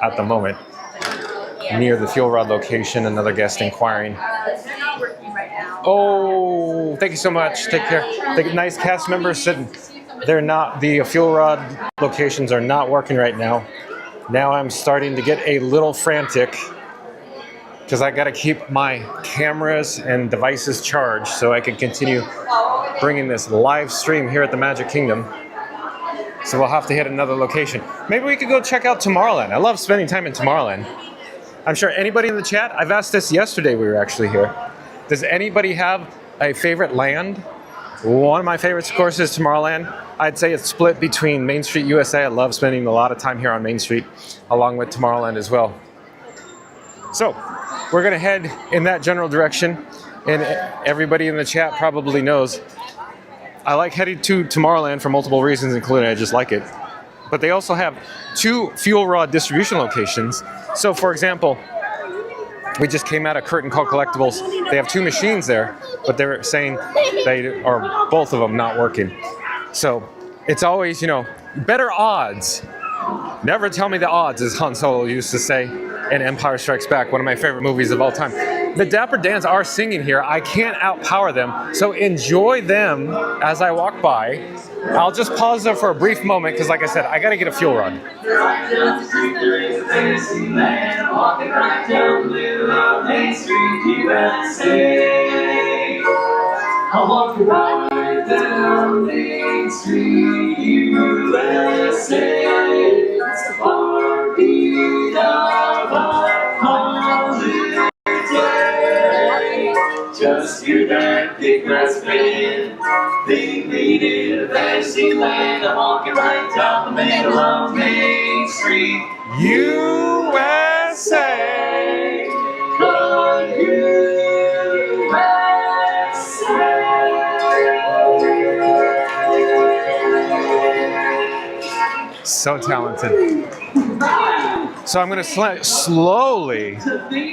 at the moment. near the fuel rod location. Another guest inquiring. Oh, thank you so much. Take care. The nice cast members sitting. They're not, the fuel rod locations are not working right now. Now I'm starting to get a little frantic because I got to keep my cameras and devices charged so I can continue bringing this live stream here at the Magic Kingdom. So we'll have to hit another location. Maybe we could go check out Tomorrowland. I love spending time in Tomorrowland. I'm sure anybody in the chat, I've asked this yesterday, we were actually here. Does anybody have a favorite land? One of my favorites, of course, is Tomorrowland. I'd say it's split between Main Street USA. I love spending a lot of time here on Main Street, along with Tomorrowland as well. So, we're gonna head in that general direction, and everybody in the chat probably knows I like heading to Tomorrowland for multiple reasons, including I just like it. But they also have 2 fuel rod distribution locations. So, for example, we just came out of Curtain Call Collectibles. They have 2 machines there, but they're saying they are both of them not working. So it's always, you know, better odds. Never tell me the odds, as Han Solo used to say in Empire Strikes Back, one of my favorite movies of all time. The Dapper Dans are singing here. I can't outpower them, so enjoy them as I walk by. I'll just pause there for a brief moment because, like I said, I got to get a fuel run. I'll walk right down Main Street, USA. It's the heartbeat of our holiday. Just hear that big brass band. They made it Adventureland. I'm walking right down the middle of Main Street, USA. Oh, So talented. So I'm going to slowly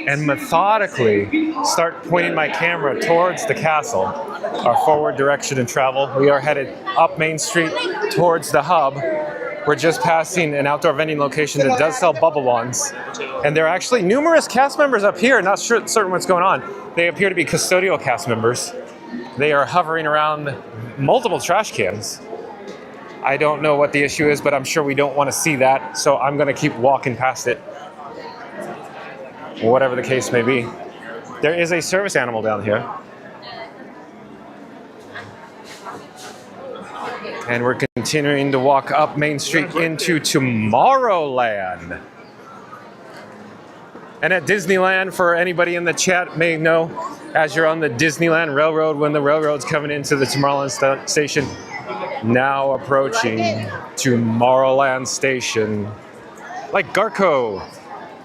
and methodically start pointing my camera towards the castle, our forward direction in travel. We are headed up Main Street towards the hub. We're just passing an outdoor vending location that does sell bubble wands. And there are actually numerous cast members up here, not sure certain what's going on. They appear to be custodial cast members. They are hovering around multiple trash cans. I don't know what the issue is, but I'm sure we don't want to see that, so I'm going to keep walking past it. Whatever the case may be. There is a service animal down here. And we're continuing to walk up Main Street into Tomorrowland. And at Disneyland, for anybody in the chat may know, as you're on the Disneyland Railroad, when the railroad's coming into the Tomorrowland station, now approaching Tomorrowland Station. Like Garco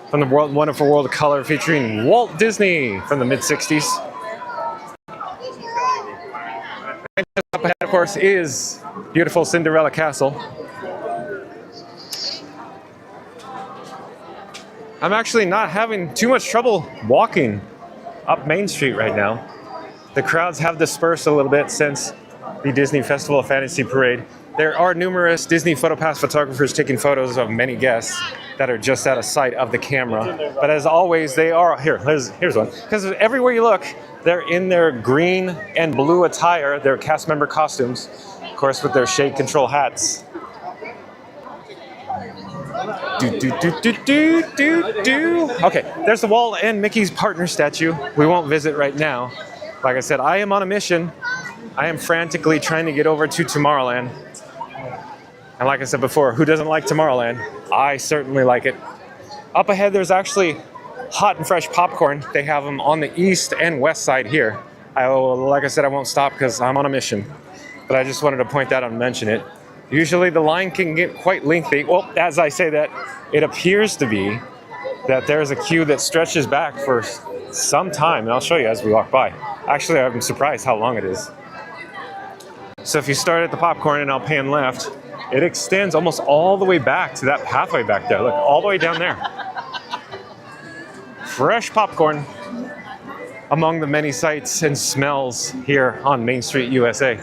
from the Wonderful World of Color, featuring Walt Disney from the mid-60s. And just up ahead, of course, is beautiful Cinderella Castle. I'm actually not having too much trouble walking up Main Street right now. The crowds have dispersed a little bit since the Disney Festival of Fantasy Parade. There are numerous Disney PhotoPass photographers taking photos of many guests that are just out of sight of the camera. But as always, they are, here's one. Because everywhere you look, they're in their green and blue attire, their cast member costumes, of course with their shade control hats. Okay, there's the Walt and Mickey's partner statue. We won't visit right now. Like I said, I am on a mission. I am frantically trying to get over to Tomorrowland. And like I said before, who doesn't like Tomorrowland? I certainly like it. Up ahead, there's actually hot and fresh popcorn. They have them on the east and west side here. Like I said, I won't stop because I'm on a mission. But I just wanted to point that out and mention it. Usually the line can get quite lengthy. Well, as I say that, it appears to be that there's a queue that stretches back for some time. And I'll show you as we walk by. Actually, I'm surprised how long it is. So if you start at the popcorn and I'll pan left, it extends almost all the way back to that pathway back there. Look, all the way down there. Fresh popcorn among the many sights and smells here on Main Street, USA.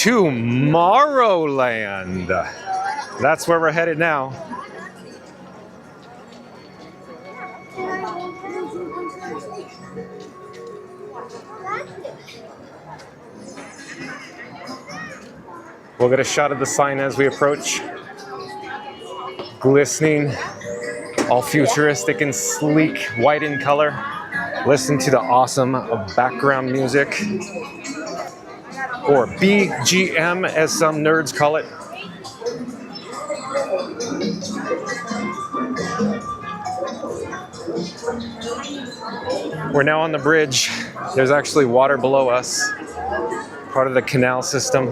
Tomorrowland. That's where we're headed now. We'll get a shot of the sign as we approach. Glistening, all futuristic and sleek, white in color. Listen to the awesome background music, or BGM as some nerds call it. We're now on the bridge. There's actually water below us, part of the canal system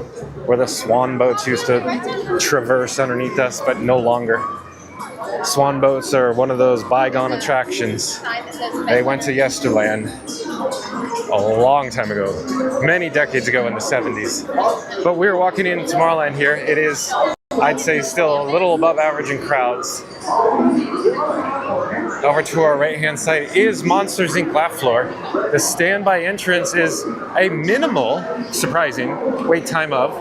where the swan boats used to traverse underneath us, but no longer. Swan boats are one of those bygone attractions. They went to Yesterland a long time ago, many decades ago in the 70s. But we're walking in Tomorrowland here. It is, I'd say, still a little above average in crowds. Over to our right-hand side is Monsters Inc. Laugh Floor. The standby entrance is a minimal, surprising, wait time of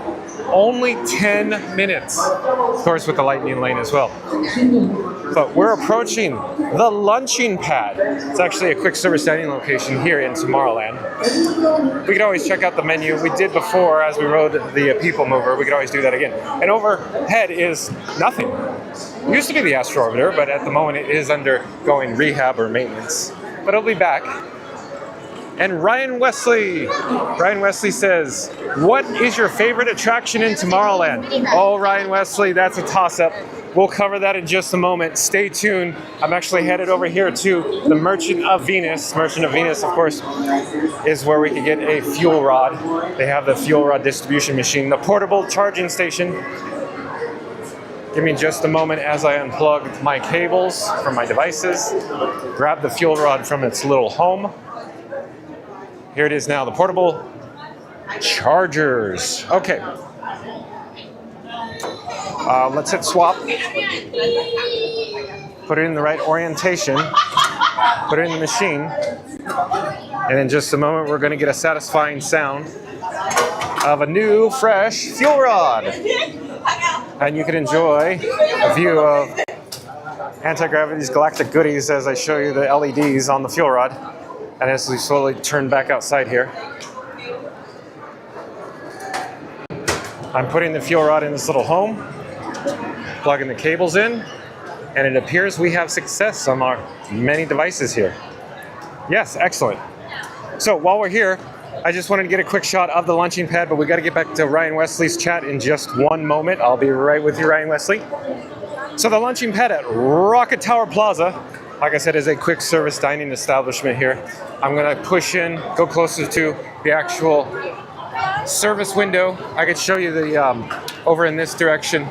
only 10 minutes. Of course, with the lightning lane as well. But we're approaching the lunching pad. It's actually a quick service dining location here in Tomorrowland. We could always check out the menu. We did before as we rode the People Mover. We could always do that again. And overhead is nothing. It used to be the Astro Orbiter, but at the moment it is undergoing rehab or maintenance. But it'll be back. And Ryan Wesley says, what is your favorite attraction in Tomorrowland? Oh, Ryan Wesley, that's a toss-up. We'll cover that in just a moment. Stay tuned. I'm actually headed over here to the Merchant of Venus. Merchant of Venus, of course, is where we can get a fuel rod. They have the fuel rod distribution machine, the portable charging station. Give me just a moment as I unplug my cables from my devices, grab the fuel rod from its little home. Here it is now, the portable chargers. Okay. Let's hit swap. Put it in the right orientation. Put it in the machine. And in just a moment, we're going to get a satisfying sound of a new, fresh fuel rod. And you can enjoy a view of Anti-Gravity's galactic goodies as I show you the LEDs on the fuel rod. And as we slowly turn back outside here, I'm putting the fuel rod in this little home, plugging the cables in, and it appears we have success on our many devices here. Yes, excellent. So while we're here, I just wanted to get a quick shot of the launching pad, but we got to get back to Ryan Wesley's chat in just one moment. I'll be right with you, Ryan Wesley. So the launching pad at Rocket Tower Plaza, like I said, is a quick service dining establishment here. I'm going to push in, go closer to the actual service window. I could show you the, over in this direction,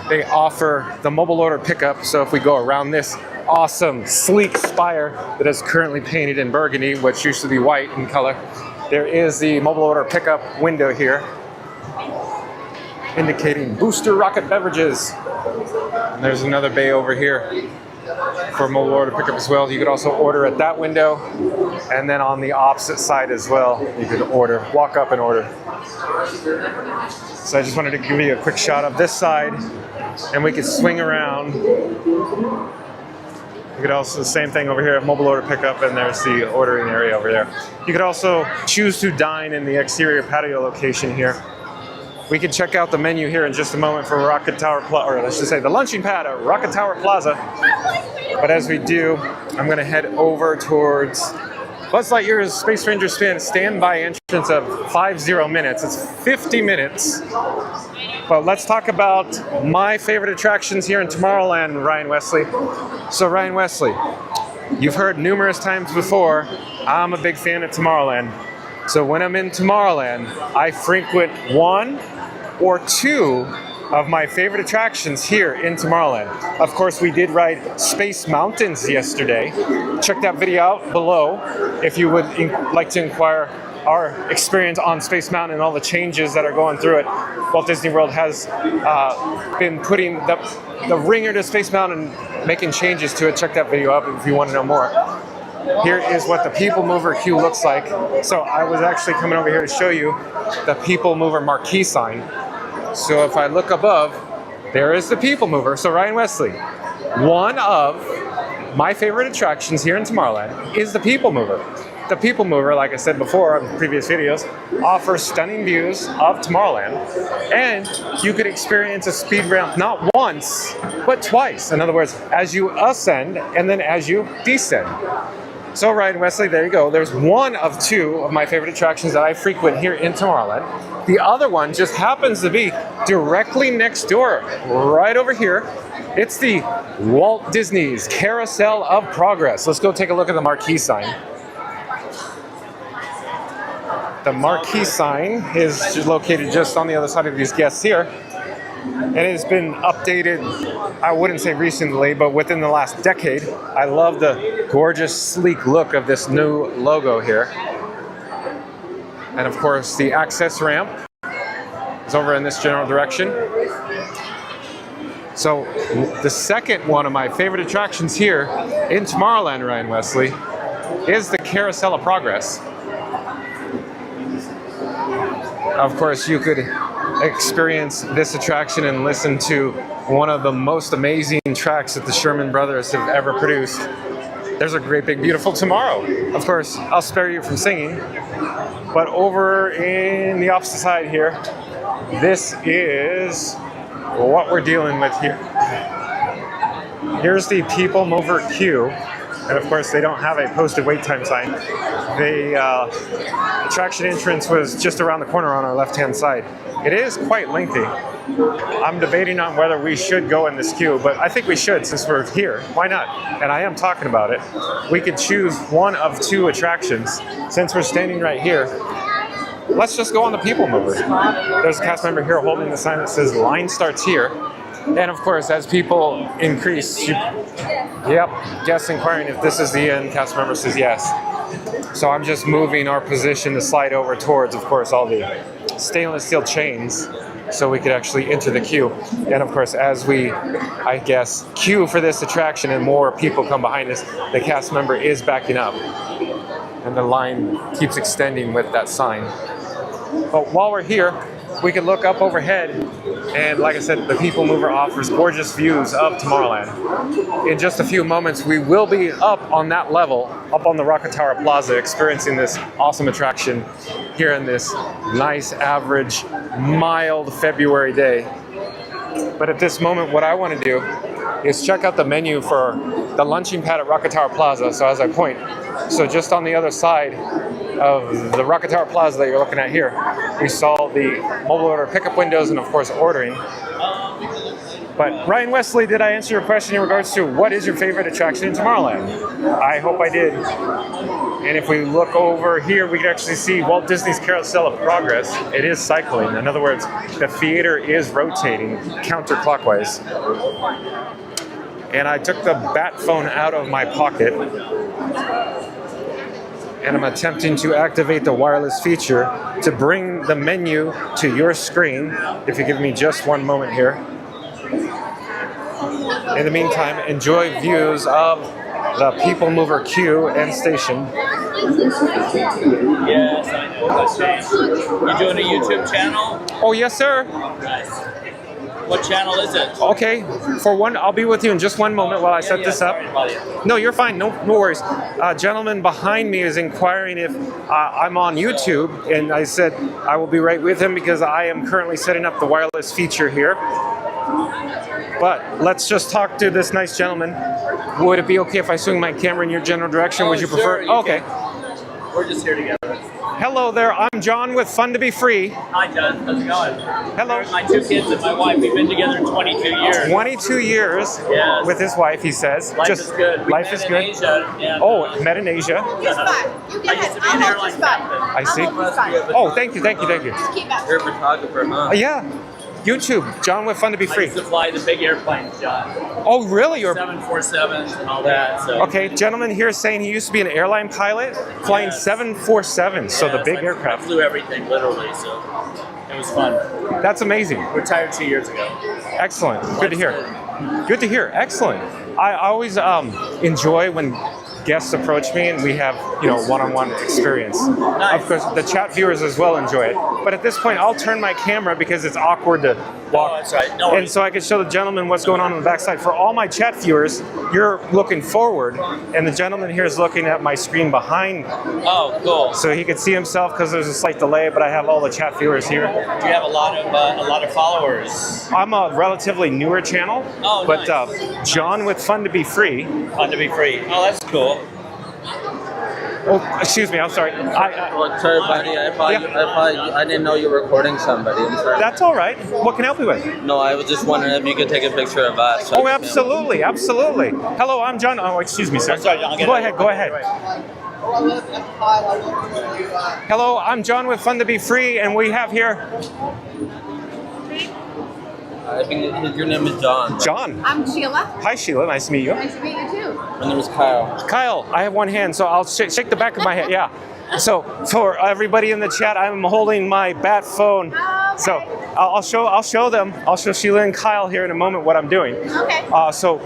they offer the mobile order pickup. So if we go around this awesome, sleek spire that is currently painted in burgundy, which used to be white in color, there is the mobile order pickup window here, indicating Booster Rocket Beverages. And there's another bay over here for mobile order pickup as well. You could also order at that window, and then on the opposite side as well, you could order, walk up and order. So I just wanted to give you a quick shot of this side, and we could swing around. You could also, the same thing over here, mobile order pickup, and there's the ordering area over there. You could also choose to dine in the exterior patio location here. We can check out the menu here in just a moment for Rocket Tower Plaza, or I should say the lunching pad at Rocket Tower Plaza. But as we do, I'm going to head over towards Buzz Lightyear's Space Ranger Spin standby entrance of 50 minutes. It's 50 minutes. But let's talk about my favorite attractions here in Tomorrowland, Ryan Wesley. So Ryan Wesley, you've heard numerous times before, I'm a big fan of Tomorrowland. So when I'm in Tomorrowland, I frequent one or two of my favorite attractions here in Tomorrowland. Of course, we did ride Space Mountains yesterday. Check that video out below if you would like to inquire our experience on Space Mountain and all the changes that are going through it. Walt Disney World has been putting the ringer to Space Mountain, making changes to it. Check that video out if you want to know more. here is what the People Mover queue looks like. So I was actually coming over here to show you the People Mover marquee sign. So if I look above, there is the People Mover. So Ryan Wesley, one of my favorite attractions here in Tomorrowland is the People Mover. The People Mover, like I said before on previous videos, offers stunning views of Tomorrowland, and you could experience a speed ramp not once, but twice. In other words, as you ascend and then as you descend. So Ryan Wesley, there you go. There's one of two of my favorite attractions that I frequent here in Tomorrowland. The other one just happens to be directly next door, right over here. It's the Walt Disney's Carousel of Progress. Let's go take a look at the marquee sign. The marquee sign is located just on the other side of these guests here. And it has been updated, I wouldn't say recently, but within the last decade. I love the gorgeous, sleek look of this new logo here. And of course, the access ramp is over in this general direction. So the second one of my favorite attractions here in Tomorrowland, Ryan Wesley, is the Carousel of Progress. Of course, you could experience this attraction and listen to one of the most amazing tracks that the Sherman Brothers have ever produced. There's a Great Big Beautiful Tomorrow. Of course, I'll spare you from singing, but over in the opposite side here, this is what we're dealing with here. Here's the People Mover queue. And of course, they don't have a posted wait time sign. The attraction entrance was just around the corner on our left-hand side. It is quite lengthy. I'm debating on whether we should go in this queue, but I think we should since we're here. Why not? And I am talking about it. We could choose one of two attractions. Since we're standing right here, let's just go on the People Mover. There's a cast member here holding the sign that says line starts here. And of course, as people increase, guests inquiring if this is the end, cast member says yes. So I'm just moving our position to slide over towards, of course, all the stainless steel chains so we could actually enter the queue. And of course, as we, I guess, queue for this attraction and more people come behind us, the cast member is backing up. And the line keeps extending with that sign. But while we're here, we can look up overhead, and like I said, the People Mover offers gorgeous views of Tomorrowland. In just a few moments, we will be up on that level, up on the Rocket Tower Plaza, experiencing this awesome attraction here in this nice, average, mild February day. But at this moment, what I want to do is check out the menu for the lunching pad at Rocket Tower Plaza. So as I point, so just on the other side of the Rocket Tower Plaza that you're looking at here, we saw the mobile order pickup windows and of course ordering. But Ryan Wesley, did I answer your question in regards to what is your favorite attraction in Tomorrowland? I hope I did. And if we look over here, we can actually see Walt Disney's Carousel of Progress. It is cycling. In other words, the theater is rotating counterclockwise. And I took the bat phone out of my pocket. And I'm attempting to activate the wireless feature to bring the menu to your screen. If you give me just one moment here. In the meantime, enjoy views of the People Mover queue and station. Yes, I know. That's changed. You doing a YouTube channel? Oh, yes, sir. Nice. What channel is it? Okay, for one, I'll be with you in just one moment while I set this up. No, you're fine. No worries. A gentleman behind me is inquiring if I'm on YouTube, and I said I will be right with him because I am currently setting up the wireless feature here. But let's just talk to this nice gentleman. Would it be okay if I swing my camera in your general direction? Would you prefer? Sure, okay. We're just here together. Hello there, I'm John with Fun to Be Free. Hi, John. How's it going? Hello. There's my 2 kids and my wife. We've been together 22 years. 22 years Yes. with his wife, he says. Life is good. Life is good. Asia, and, Oh, met in Asia. He's fine. You I get used it. to be an airline captain. I see. He's fine. Oh, thank you. Just keep up. You're a photographer, huh? Yeah, YouTube, John with Fun to Be I Free. used to fly the big airplanes, John. Oh, really? You're 747s and all that. So. okay. Gentleman here is saying he used to be an airline pilot, flying Yes. 747s, so the Yes, big I aircraft. flew everything, literally, so it was fun. That's amazing. Retired 2 years ago. Excellent. Good to hear. Good to hear. Excellent. I always enjoy when guests approach me and we have, you know, one-on-one experience. Of course, the chat viewers as well enjoy it. But at this point, I'll turn my camera because it's awkward to walk. Oh, that's right. No and worries. so I can show the gentleman what's going on the backside. For all my chat viewers, you're looking forward, and the gentleman here is looking at my screen behind. Oh, cool. So he can see himself because there's a slight delay, but I have all the chat viewers here. Do you have a lot of followers? I'm a relatively newer channel, Oh, but nice. John with Fun to Be Free. Fun to be free. Oh, that's cool. Oh, excuse me, I'm sorry. Oh, sorry, buddy. I didn't know you were recording somebody. I'm sorry. That's all right. What can I help you with? No, I was just wondering if you could take a picture of us. Oh, absolutely, absolutely. Hello, I'm John. Oh, excuse me, sir. Sorry, John, Go ahead, go ahead. Hello, I'm John with Fun to Be Free, and we have here I think your name is John. John. I'm Sheila. Hi, Sheila. Nice to meet you. Nice to meet you too. My name is Kyle. Kyle, I have one hand, so I'll shake the back of my head. Yeah. So for everybody in the chat, I'm holding my bat phone. Okay. So I'll show them. I'll show Sheila and Kyle here in a moment what I'm doing. Okay. So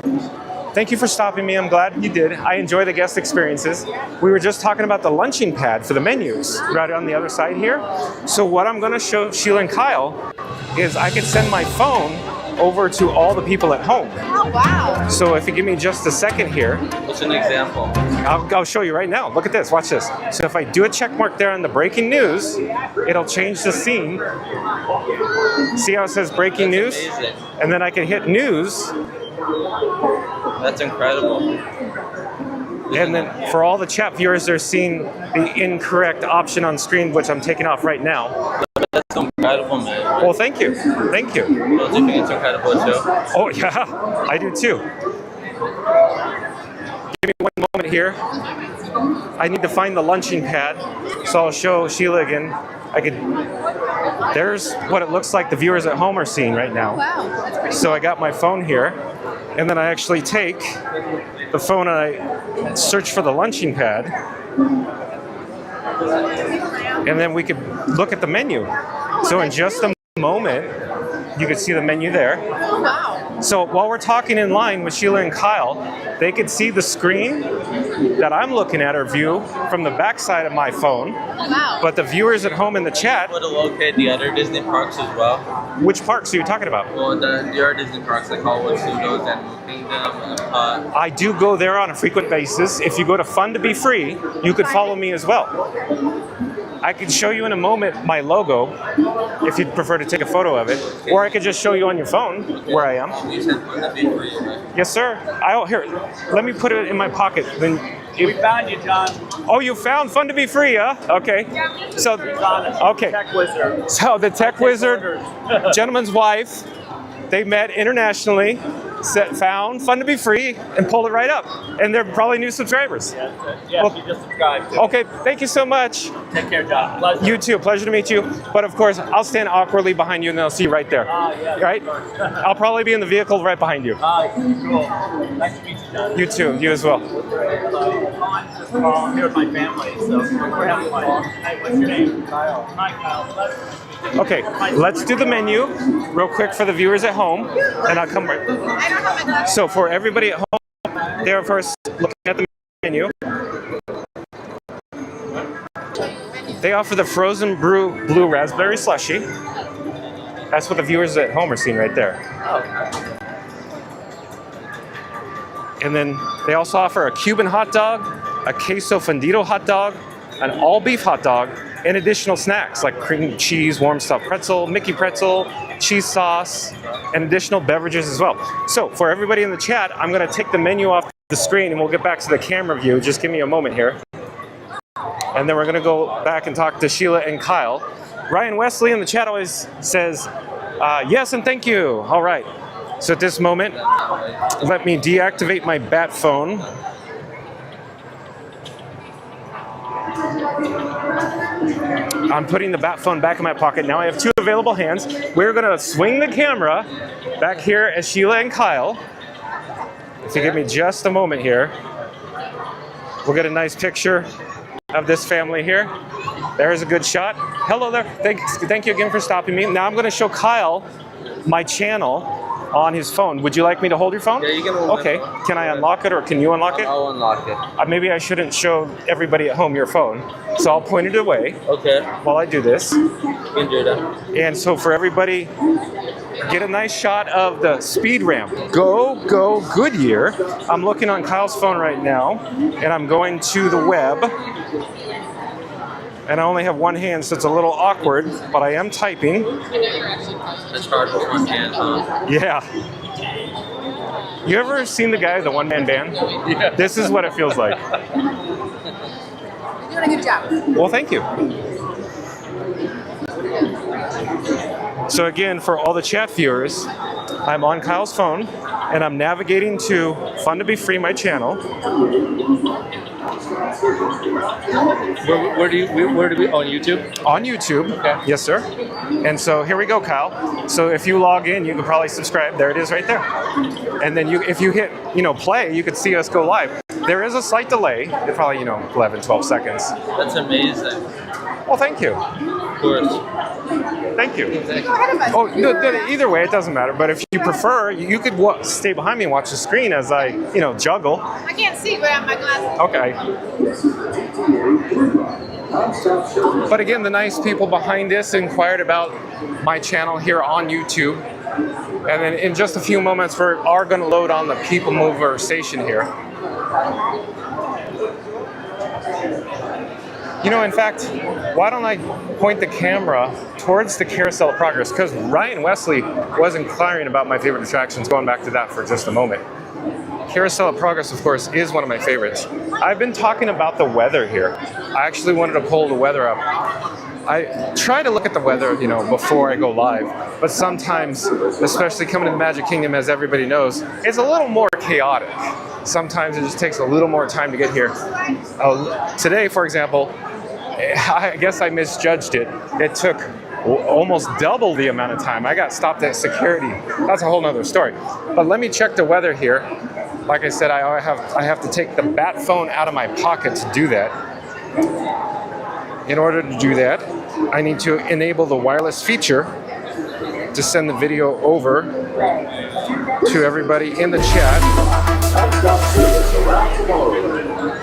thank you for stopping me. I'm glad you did. I enjoy the guest experiences. We were just talking about the lunching pad for the menus right on the other side here. So what I'm going to show Sheila and Kyle is I can send my phone over to all the people at home. Oh, wow. So if you give me just a second here, What's an example? I'll show you right now. Look at this. Watch this. So if I do a check mark there on the breaking news, it'll change the scene. See how it says breaking news? Amazing. And then I can hit news. That's incredible. And then for all the chat viewers, they're seeing the incorrect option on screen, which I'm taking off right now. That's incredible, man. Well, thank you. Thank you. Don't you think it's incredible too? Oh, yeah, I do too. Give me one moment here. I need to find the lunching pad, so I'll show Sheila again. There's what it looks like the viewers at home are seeing right now. Wow, that's pretty So I got my phone here, and then I actually take the phone and I search for the lunching pad, and then we could look at the menu. So in just a moment, you could see the menu there. Oh, wow. So while we're talking in line with Sheila and Kyle, they could see the screen that I'm looking at or view from the backside of my phone. Wow. But the viewers at home in the chat, Able to locate the other Disney parks as well. which parks are you talking about? Well, the other Disney parks like Hollywood Studios and Kingdom and I do go there on a frequent basis. If you go to Fun to Be Free, you could follow me as well. I could show you in a moment my logo, if you'd prefer to take a photo of it, or I could just show you on your phone where I am. You said Fun to Be Free, right? Yes, sir. Here, let me put it in my pocket. Then, We found you, John. oh, you found Fun to Be Free, huh? Okay. So, okay. Tech wizard. So the tech wizard, gentleman's wife, they met internationally, found Fun to Be Free, and pulled it right up. And they're probably new subscribers. Yeah, Well- you just subscribed to. Okay, thank you so much. Take care, John. Pleasure. You too, pleasure to meet you. But of course, I'll stand awkwardly behind you and I'll see you right there. Yeah. Right? I'll probably be in the vehicle right behind you. Cool. Nice to meet you, John. You too, you as well. I'm here with my family, so we're having fun. Hey, what's your name? Kyle. Hi, Kyle. Okay, let's do the menu real quick for the viewers at home, and I'll come right. I don't have my glasses. So for everybody at home, they're first looking at the menu. They offer the frozen blue raspberry slushy. That's what the viewers at home are seeing right there. And then they also offer a Cuban hot dog, a queso fundido hot dog, an all beef hot dog, and additional snacks like cream cheese, warm stuffed pretzel, Mickey pretzel, cheese sauce, and additional beverages as well. So for everybody in the chat, I'm going to take the menu off the screen and we'll get back to the camera view. Just give me a moment here. And then we're going to go back and talk to Sheila and Kyle. Ryan Wesley in the chat always says, yes and thank you. All right. So at this moment, let me deactivate my bat phone. I'm putting the bat phone back in my pocket. Now I have two available hands. We're going to swing the camera back here as Sheila and Kyle. If you give me just a moment here, we'll get a nice picture of this family here. There's a good shot. Hello there. Thank you again for stopping me. Now I'm going to show Kyle my channel. on his phone. Would you like me to hold your phone? Yeah, you can hold Okay. my phone. Can I unlock it or can you unlock it? I'll unlock it. Maybe I shouldn't show everybody at home your phone. So I'll point it away Okay. while I do this. You can do that. And so for everybody, get a nice shot of the speed ramp. Go, go, Goodyear. I'm looking on Kyle's phone right now, and I'm going to the web. And I only have one hand, so it's a little awkward, but I am typing. It's hard with one hand, huh? Yeah. You ever seen the guy, the one-man band? Yeah. This is what it feels like. You're doing a good job. Well, thank you. So again, for all the chat viewers, I'm on Kyle's phone, and I'm navigating to Fun to Be Free, my channel. Where do we on YouTube? On YouTube. Okay. Yes, sir. And so here we go, Kyle. So if you log in, you can probably subscribe. There it is right there. And then if you hit, play, you could see us go live. There is a slight delay. It's probably, 11, 12 seconds. That's amazing. Well, thank you. Of course. Thank you. Go ahead of us. Oh, either way, it doesn't matter. But if you prefer, you could stay behind me and watch the screen as I, juggle. I can't see, but I have my glasses. Okay. But again, the nice people behind this inquired about my channel here on YouTube. And then in just a few moments, we are going to load on the People Mover station here. In fact, why don't I point the camera towards the Carousel of Progress? Because Ryan Wesley was inquiring about my favorite attractions, going back to that for just a moment. Carousel of Progress, of course, is one of my favorites. I've been talking about the weather here. I actually wanted to pull the weather up. I try to look at the weather, before I go live, but sometimes, especially coming to the Magic Kingdom, as everybody knows, it's a little more chaotic. Sometimes it just takes a little more time to get here. Today, for example, I guess I misjudged it. It took almost double the amount of time. I got stopped at security. That's a whole nother story. But let me check the weather here. Like I said, I have to take the bat phone out of my pocket to do that. In order to do that, I need to enable the wireless feature to send the video over to everybody in the chat.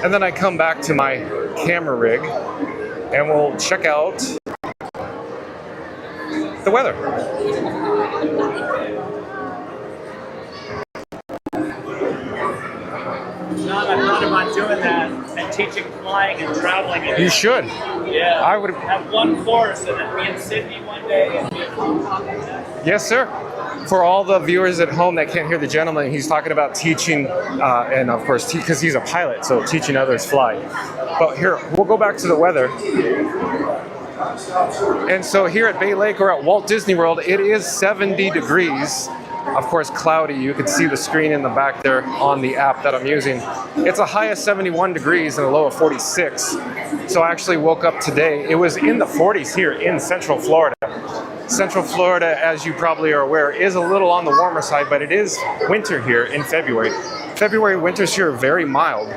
And then I come back to my camera rig and we'll check out the weather. John, I thought about doing that and teaching flying and traveling. You should. Yeah. I would have one course and then be in Sydney one day and be in Hong Kong. Yes, sir. For all the viewers at home that can't hear the gentleman, he's talking about teaching, and of course, because he's a pilot, so teaching others fly. But here, we'll go back to the weather. And so here at Bay Lake or at Walt Disney World, it is 70 degrees. Of course, cloudy. You can see the screen in the back there on the app that I'm using. It's a high of 71 degrees and a low of 46. So I actually woke up today. It was in the 40s here in Central Florida. Central Florida, as you probably are aware, is a little on the warmer side, but it is winter here in February. February winters here are very mild.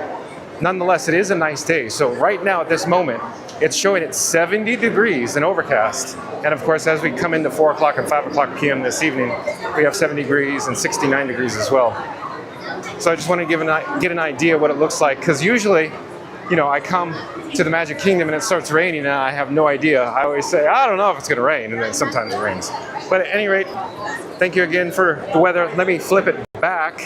Nonetheless, it is a nice day. So right now at this moment, it's showing at 70 degrees and overcast. And of course, as we come into 4 o'clock and 5 o'clock p.m. this evening, we have 70 degrees and 69 degrees as well. So I just want to get an idea what it looks like, because usually, I come to the Magic Kingdom and it starts raining and I have no idea. I always say, I don't know if it's going to rain, and then sometimes it rains. But at any rate, thank you again for the weather. Let me flip it back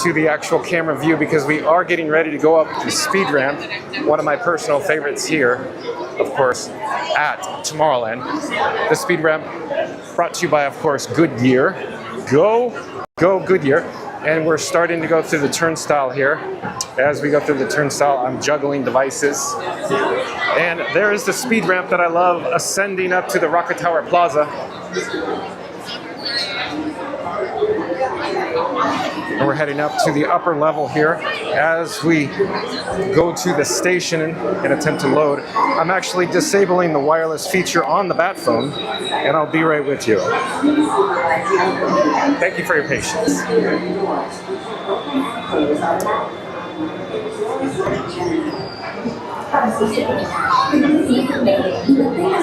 to the actual camera view because we are getting ready to go up the speed ramp, one of my personal favorites here, of course, at Tomorrowland. The speed ramp brought to you by, of course, Goodyear. Go Goodyear. And we're starting to go through the turnstile here. As we go through the turnstile, I'm juggling devices. And there is the speed ramp that I love, ascending up to the Rocket Tower Plaza. And we're heading up to the upper level here as we go to the station and attempt to load. I'm actually disabling the wireless feature on the bat phone, and I'll be right with you. Thank you for your patience.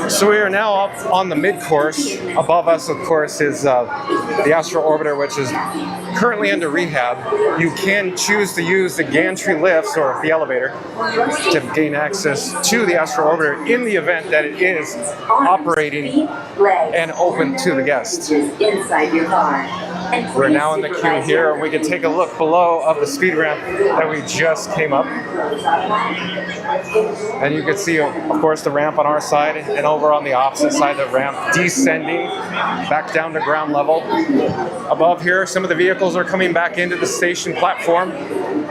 So we are now up on the mid-course. Above us, of course, is the Astro Orbiter, which is currently under rehab. You can choose to use the gantry lifts or the elevator to gain access to the Astro Orbiter in the event that it is operating and open to the guests. Inside your car. We're now in the queue here. We can take a look below of the speed ramp that we just came up. And you can see, of course, the ramp on our side, and over on the opposite side, the ramp descending back down to ground level. Above here, some of the vehicles are coming back into the station platform.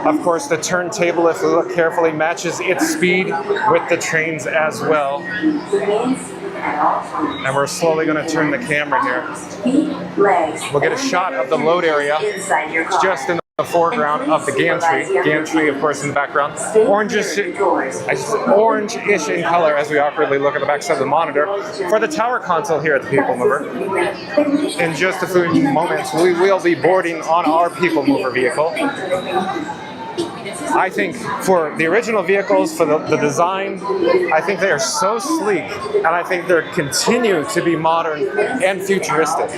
Of course, the turntable, if we look carefully, matches its speed with the trains as well. And we're slowly going to turn the camera here. We'll get a shot of the load area just in the foreground of the gantry. Gantry, of course, in the background. Orange-ish in color as we awkwardly look at the backside of the monitor. For the tower console here at the People Mover, in just a few moments, we will be boarding on our People Mover vehicle. I think for the original vehicles, for the design, I think they are so sleek, and I think they're continue to be modern and futuristic.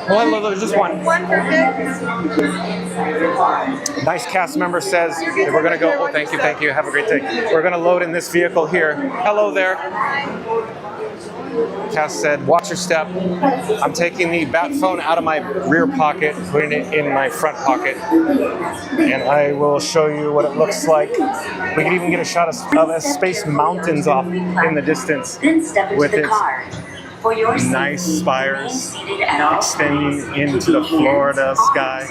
Well, there's just one. Nice cast member says that we're going to go. Oh, thank you, have a great day. We're going to load in this vehicle here. Hello there. Cass said, watch your step. I'm taking the bat phone out of my rear pocket, putting it in my front pocket, and I will show you what it looks like. We can even get a shot of Space Mountains off in the distance with its nice spires extending into the Florida sky,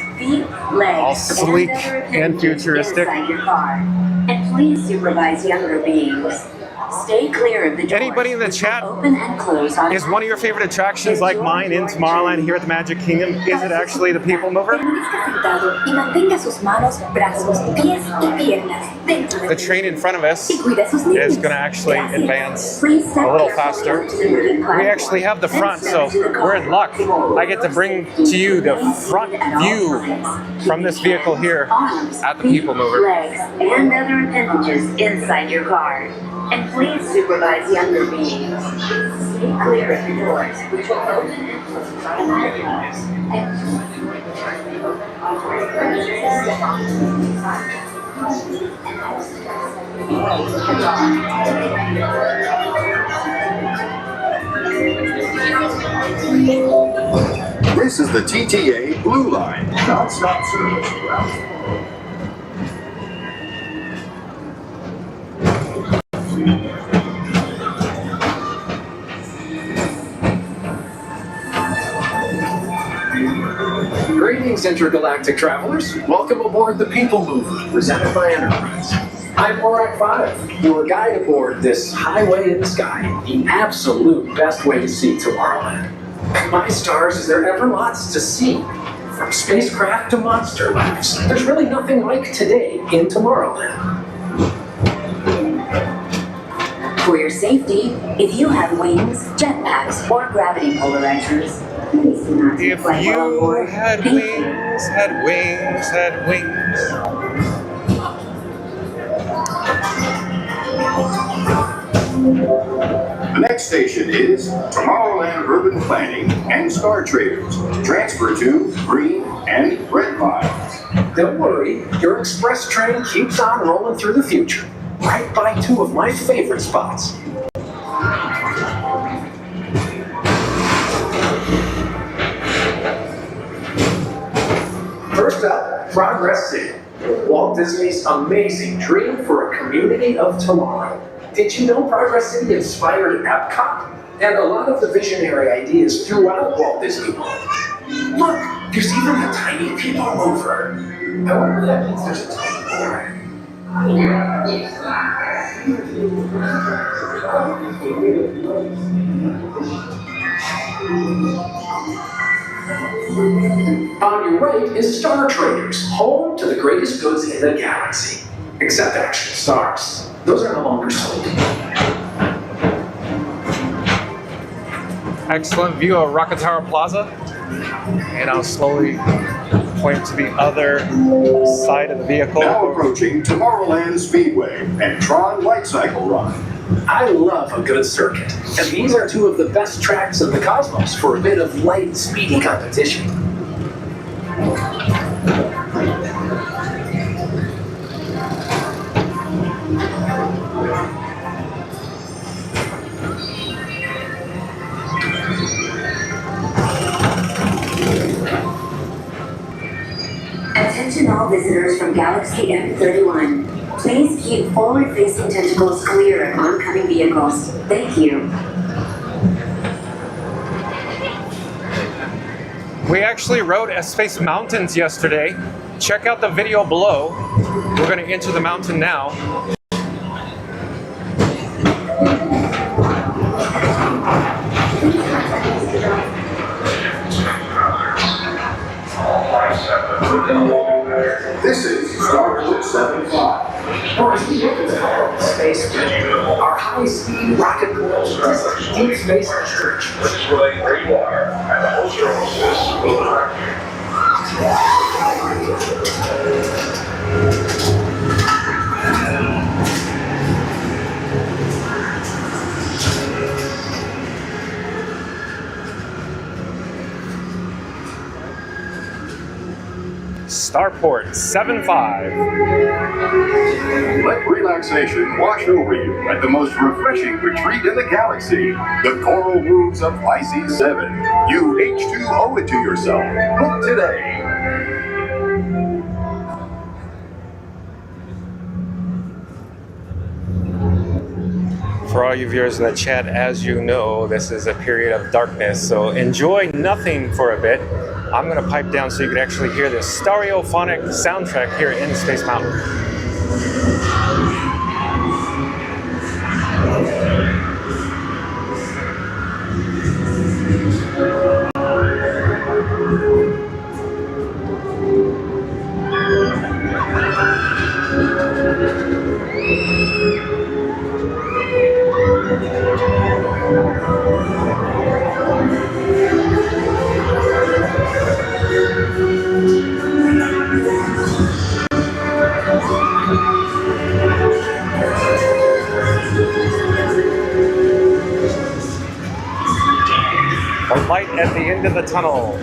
all sleek and futuristic. And please supervise younger beings. Stay clear of the doors. Anybody in the chat, open and close on is one of your favorite attractions like mine in Tomorrowland here at the Magic Kingdom? Is it actually the People Mover? The train in front of us is going to actually advance a little faster. We actually have the front, so we're in luck. I get to bring to you the front view from this vehicle here at the People Mover. Legs and other appendages inside your car. And please supervise younger beings. Stay clear of the doors, which will open and close automatically. This is the TTA Blue Line, non-stop service route. Greetings, intergalactic travelers. Welcome aboard the People Mover, presented by Enterprise. I'm Borak 5, your guide aboard this highway in the sky, the absolute best way to see Tomorrowland. My stars, is there ever lots to see? From spacecraft to monster labs, there's really nothing like today in Tomorrowland. For your safety, if you have wings, jetpacks, or gravity polarizers, please do not If fly well on you board. had wings, had wings. The next station is Tomorrowland Urban Planning and Star Traders. Transfer to green and red lines. Don't worry, your express train keeps on rolling through the future, right by two of my favorite spots. First up, Progress City, Walt Disney's amazing dream for a community of tomorrow. Did you know Progress City inspired Epcot? And a lot of the visionary ideas throughout Walt Disney World. Look, there's even a tiny People Mover. I wonder if that means there's a tiny board. On your right is Star Traders, home to the greatest goods in the galaxy. Except actual stars. Those are no longer sold. Excellent view of Rocket Tower Plaza. And I'll slowly point to the other side of the vehicle. Now approaching Tomorrowland Speedway and Tron Light Cycle Run. I love a good circuit, and these are two of the best tracks in the cosmos for a bit of light, speedy competition. Attention all visitors from Galaxy M31. Please keep forward-facing tentacles clear of oncoming vehicles. Thank you. We actually rode at Space Mountains yesterday. Check out the video below. We're going to enter the mountain now. This is Starship 75. Or as we look at the power of space, our high-speed rocket goes to deep space research. Starport 75. Let relaxation wash over you at the most refreshing retreat in the galaxy, the coral groves of Pisces 7. You H2 owe it to yourself. Book today. For all you viewers in the chat, as you know, this is a period of darkness, so enjoy nothing for a bit. I'm going to pipe down so you can actually hear the stereophonic soundtrack here in Space Mountain. A light at the end of the tunnel.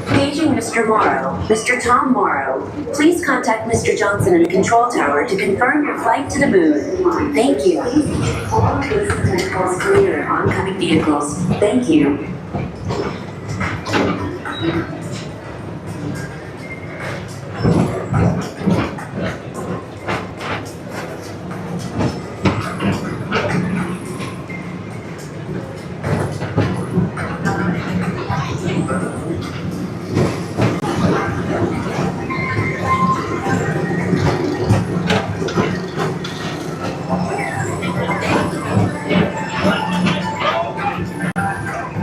Paging Mr. Morrow, Mr. Tom Morrow. Please contact Mr. Johnson in the control tower to confirm your flight to the moon. Thank you. Forward-facing tentacles clear of oncoming vehicles. Thank you.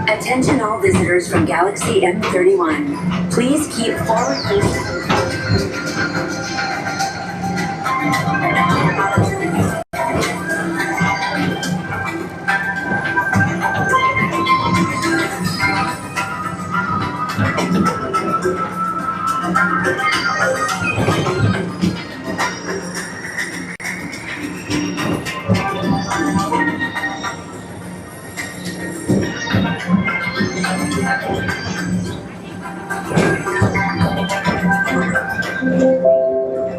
Attention all visitors from Galaxy M31. Please keep forward-facing.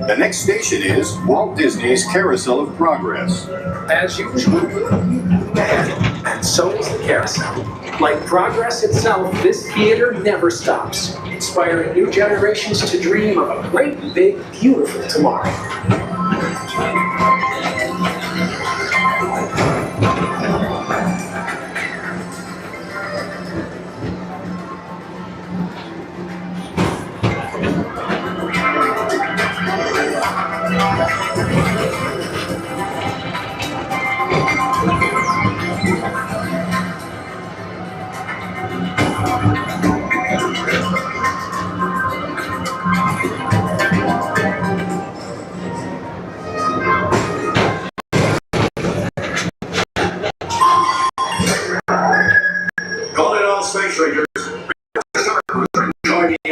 The next station is Walt Disney's Carousel of Progress. As usual, and so is the carousel. Like progress itself, this theater never stops, inspiring new generations to dream of a great, big, beautiful tomorrow.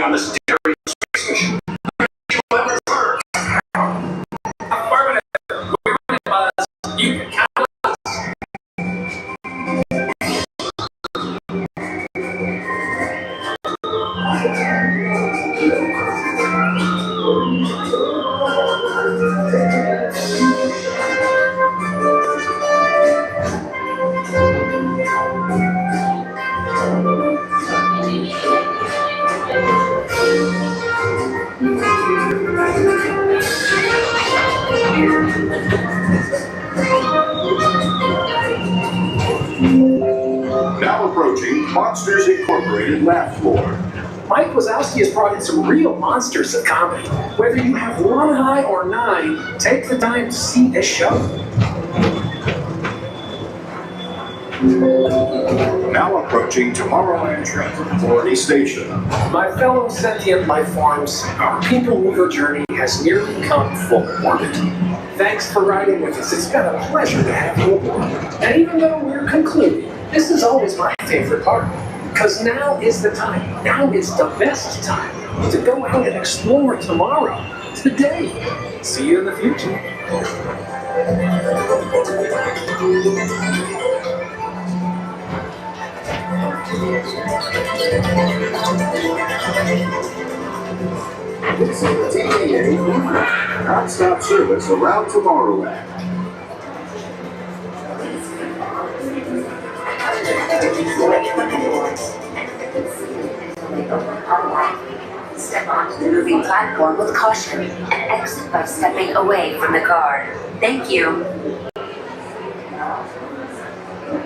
journey on this daring space mission. Affirmative. We're running buzz. You can count on us. Now approaching Monsters Incorporated laugh floor. Mike Wazowski has brought in some real monsters of comedy. Whether you have one eye or 9, take the time to see this show. Now approaching Tomorrowland Florida Station. My fellow sentient life forms, our people mover journey has nearly come full orbit. Thanks for riding with us. It's been a pleasure to have you aboard. And even though we're concluding, this is always my favorite part. Because now is the time, now is the best time to go out and explore tomorrow, today. See you in the future. This is the TAA non-stop service around Tomorrowland. Step onto the moving platform with caution and exit by stepping away from the car. Thank you.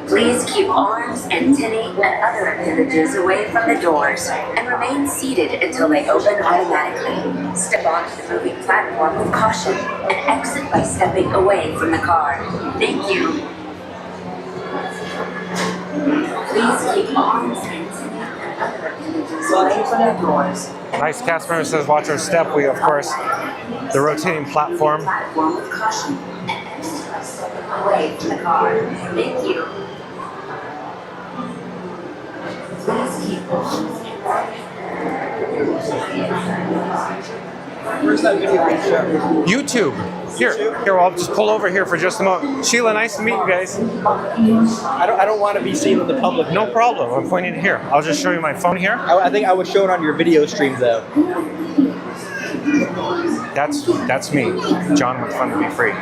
Please keep arms, antennae, and other appendages away from the doors and remain seated until they open automatically. Step onto the moving platform with caution and exit by stepping away from the car. Thank you. Please keep arms, antennae, and other appendages away from the doors. Nice cast member says watch our step. We, of course, the rotating platform. Platform with caution and exit by stepping away from the car. Thank you. Please keep arms, Where's that video being shown? YouTube. Here, I'll just pull over here for just a moment. Sheila, nice to meet you guys. I don't want to be seen in the public. No problem. I'm pointing here. I'll just show you my phone here. I think I was shown on your video stream though. That's me, John with Fun to Be Free.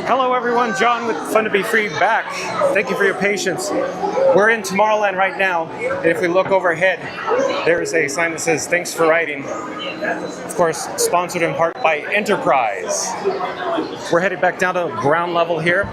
Hello everyone, John with Fun to Be Free back. Thank you for your patience. We're in Tomorrowland right now, and if we look overhead, there's a sign that says, thanks for riding. Of course, sponsored in part by Enterprise. We're headed back down to ground level here.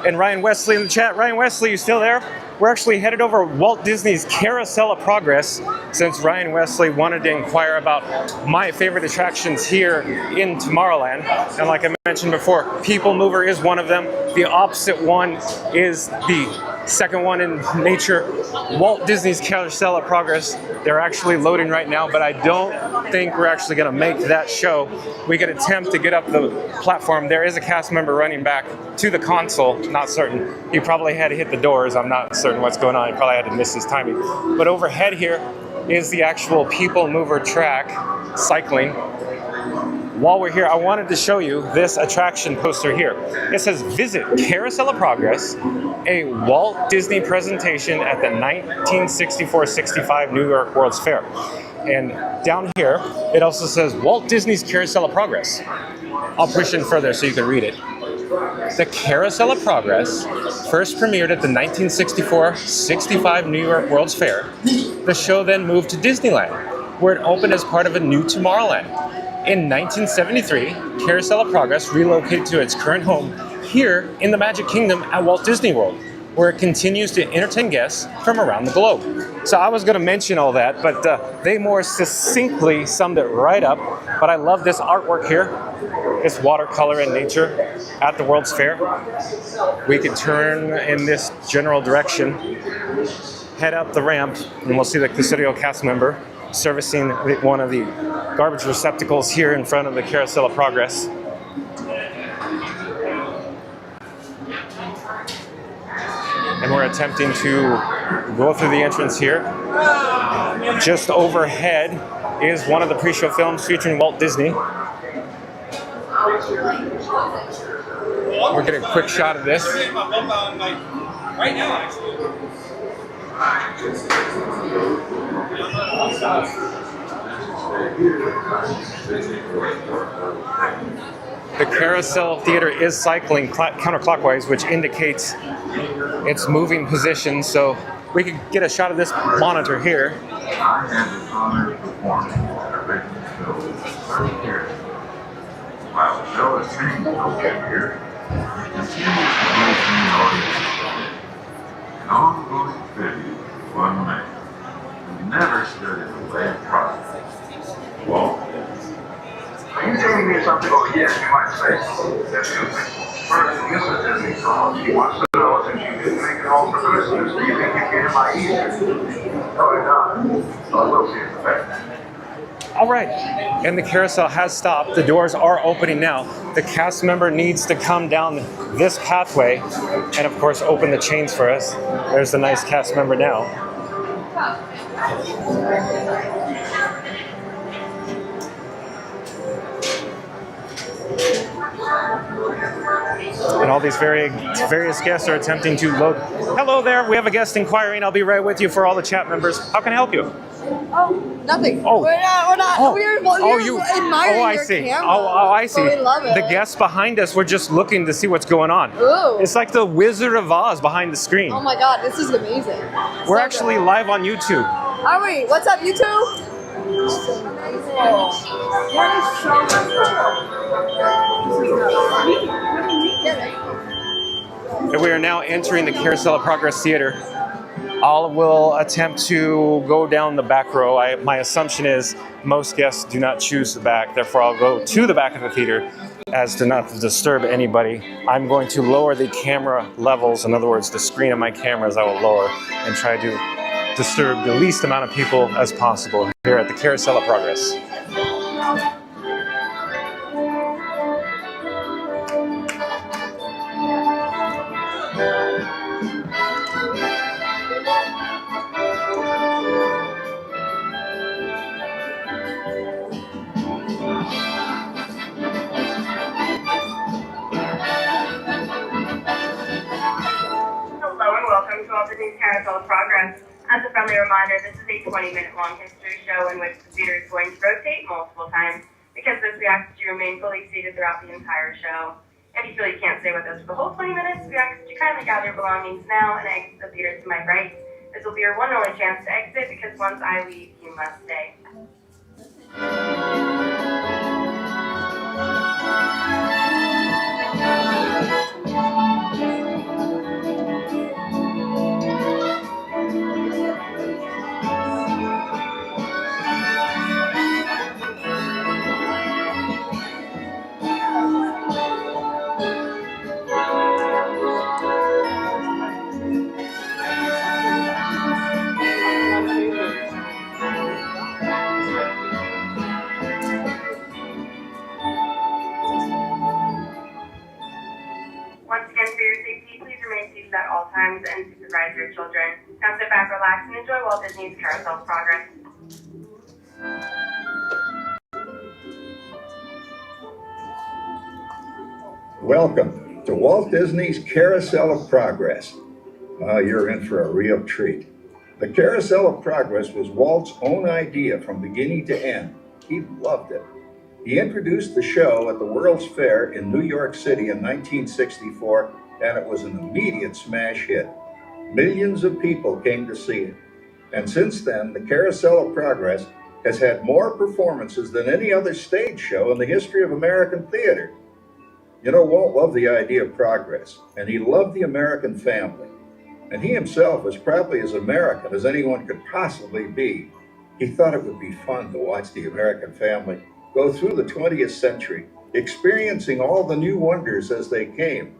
And Ryan Wesley in the chat. Ryan Wesley, you still there? We're actually headed over Walt Disney's Carousel of Progress, since Ryan Wesley wanted to inquire about my favorite attractions here in Tomorrowland. And like I mentioned before, People Mover is one of them. The opposite one is the second one in nature, Walt Disney's Carousel of Progress. They're actually loading right now, but I don't think we're actually going to make that show. We could attempt to get up the platform. There is a cast member running back to the console, not certain. He probably had to hit the doors. I'm not certain what's going on. He probably had to miss his timing. But overhead here is the actual People Mover track, cycling. while we're here, I wanted to show you this attraction poster here. It says, visit Carousel of Progress, a Walt Disney presentation at the 1964-65 New York World's Fair. And down here, it also says Walt Disney's Carousel of Progress. I'll push in further so you can read it. The Carousel of Progress first premiered at the 1964-65 New York World's Fair. The show then moved to Disneyland, where it opened as part of a new Tomorrowland. In 1973, Carousel of Progress relocated to its current home here in the Magic Kingdom at Walt Disney World, where it continues to entertain guests from around the globe. So I was going to mention all that, but they more succinctly summed it right up. But I love this artwork here. It's watercolor in nature at the World's Fair. We can turn in this general direction, head up the ramp, and we'll see the custodial cast member servicing one of the garbage receptacles here in front of the Carousel of Progress. And we're attempting to go through the entrance here. Just overhead is one of the pre-show films featuring Walt Disney. We're getting a quick shot of this. Right now, actually. The Carousel Theater is cycling counterclockwise, which indicates its moving position, so we could get a shot of this monitor here. I had the honor of performing at Adventureland for 30 years. While the show has changed over the years, it continues to maintain an audience. An ongoing tribute to one man who never stood in the way of progress. Walt Disney. Are you telling me something? Oh, yes, you might say. That's good. First, Mrs. Disney calls. She wants to know if you didn't make it home for Christmas. Do you think you can by Easter? No, it's not. So we'll see the fact. All right, and the carousel has stopped. The doors are opening now. The cast member needs to come down this pathway and, of course, open the chains for us. There's the nice cast member now. And all these various guests are attempting to load. Hello there, we have a guest inquiring. I'll be right with you for all the chat members. How can I help you? Oh, nothing. Oh. We're not. Oh. We're admiring I your see. camera. Oh, I see. So we love it. The guests behind us were just looking to see what's going on. Ooh. It's like the Wizard of Oz behind the screen. Oh my God, this is amazing. We're actually live on YouTube. Are we? What's up, YouTube? And we are now entering the Carousel of Progress Theater. All will attempt to go down the back row. My assumption is most guests do not choose the back, therefore I'll go to the back of the theater as to not to disturb anybody. I'm going to lower the camera levels, in other words, the screen of my cameras I will lower and try to disturb the least amount of people as possible here at the Carousel of Progress. Welcome to Walt Disney's Carousel of Progress. As a friendly reminder, this is a 20-minute long history show in which the theater is going to rotate multiple times. Because this, we ask that you remain fully seated throughout the entire show. If you feel you can't stay with us for the whole 20 minutes, we ask that you kindly gather your belongings now and exit the theater to my right. This will be your one and only chance to exit because once I leave, you must stay. At all times and supervise your children. Now sit back, relax, and enjoy Walt Disney's Carousel of Progress. Welcome to Walt Disney's Carousel of Progress. You're in for a real treat. The Carousel of Progress was Walt's own idea from beginning to end. He loved it. He introduced the show at the World's Fair in New York City in 1964, and it was an immediate smash hit. Millions of people came to see it. And since then, the Carousel of Progress has had more performances than any other stage show in the history of American theater. You know, Walt loved the idea of progress, and he loved the American family. And he himself was probably as American as anyone could possibly be. He thought it would be fun to watch the American family go through the 20th century, experiencing all the new wonders as they came.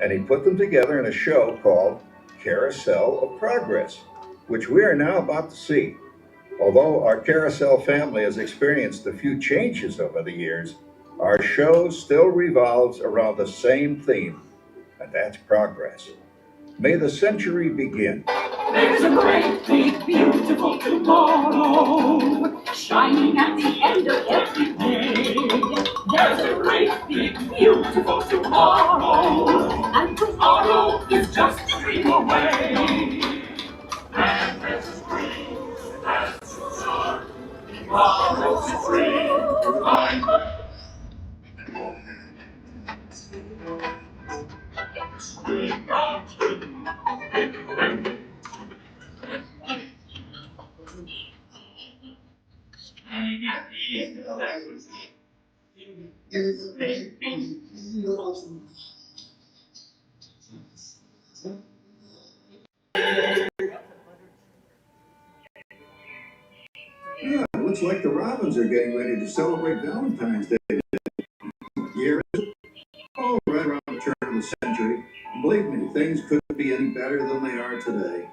And he put them together in a show called Carousel of Progress, which we are now about to see. Although our Carousel family has experienced a few changes over the years, our show still revolves around the same theme, and that's progress. May the century begin. There's a great, big, beautiful tomorrow, shining at the end of every day. There's a great, big, beautiful tomorrow, and tomorrow is just a dream away. And there's a dream that's so tomorrow's a dream. Yeah, it looks like the Robins are getting ready to celebrate Valentine's Day today. Year is it? Oh, right around the turn of the century. Believe me, things couldn't be any better than they are today.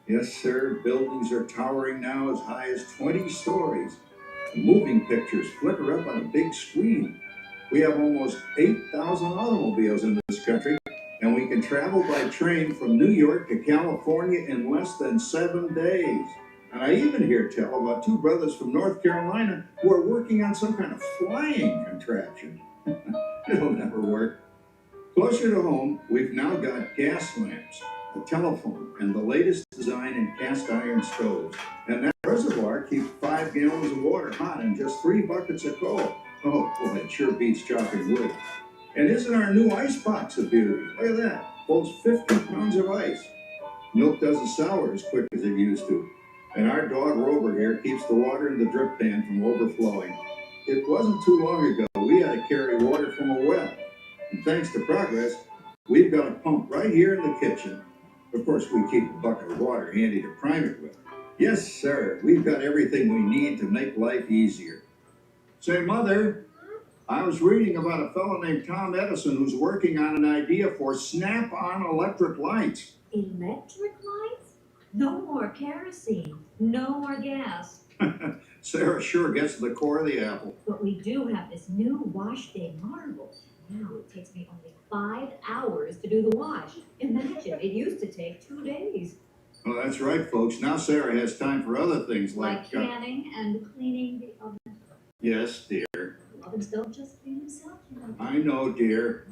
Yes, sir, buildings are towering now as high as 20 stories. And moving pictures flicker up on a big screen. We have almost 8,000 automobiles in this country, and we can travel by train from New York to California in less than 7 days. And I even hear tell about two brothers from North Carolina who are working on some kind of flying contraption. It'll never work. Closer to home, we've now got gas lamps, a telephone, and the latest design in cast iron stoves. And that reservoir keeps 5 gallons of water hot in just 3 buckets of coal. Oh, boy, it sure beats chopping wood. And isn't our new ice box a beauty? Look at that. Holds 50 pounds of ice. Milk doesn't sour as quick as it used to. And our dog Rover here keeps the water in the drip pan from overflowing. It wasn't too long ago we had to carry water from a well. And thanks to progress, we've got a pump right here in the kitchen. Of course, we keep a bucket of water handy to prime it with. Yes, sir, we've got everything we need to make life easier. Say, Mother, I was reading about a fellow named Tom Edison who's working on an idea for snap-on electric lights. Electric lights? No more kerosene. No more gas. Sarah sure gets to the core of the apple. But we do have this new wash day marvel. Now it takes me only 5 hours to do the wash. Imagine, it used to take 2 days. Well, that's right, folks. Now Sarah has time for other things Like canning and cleaning the oven. Yes, dear. Ovens don't just clean themselves, you know. I know, dear.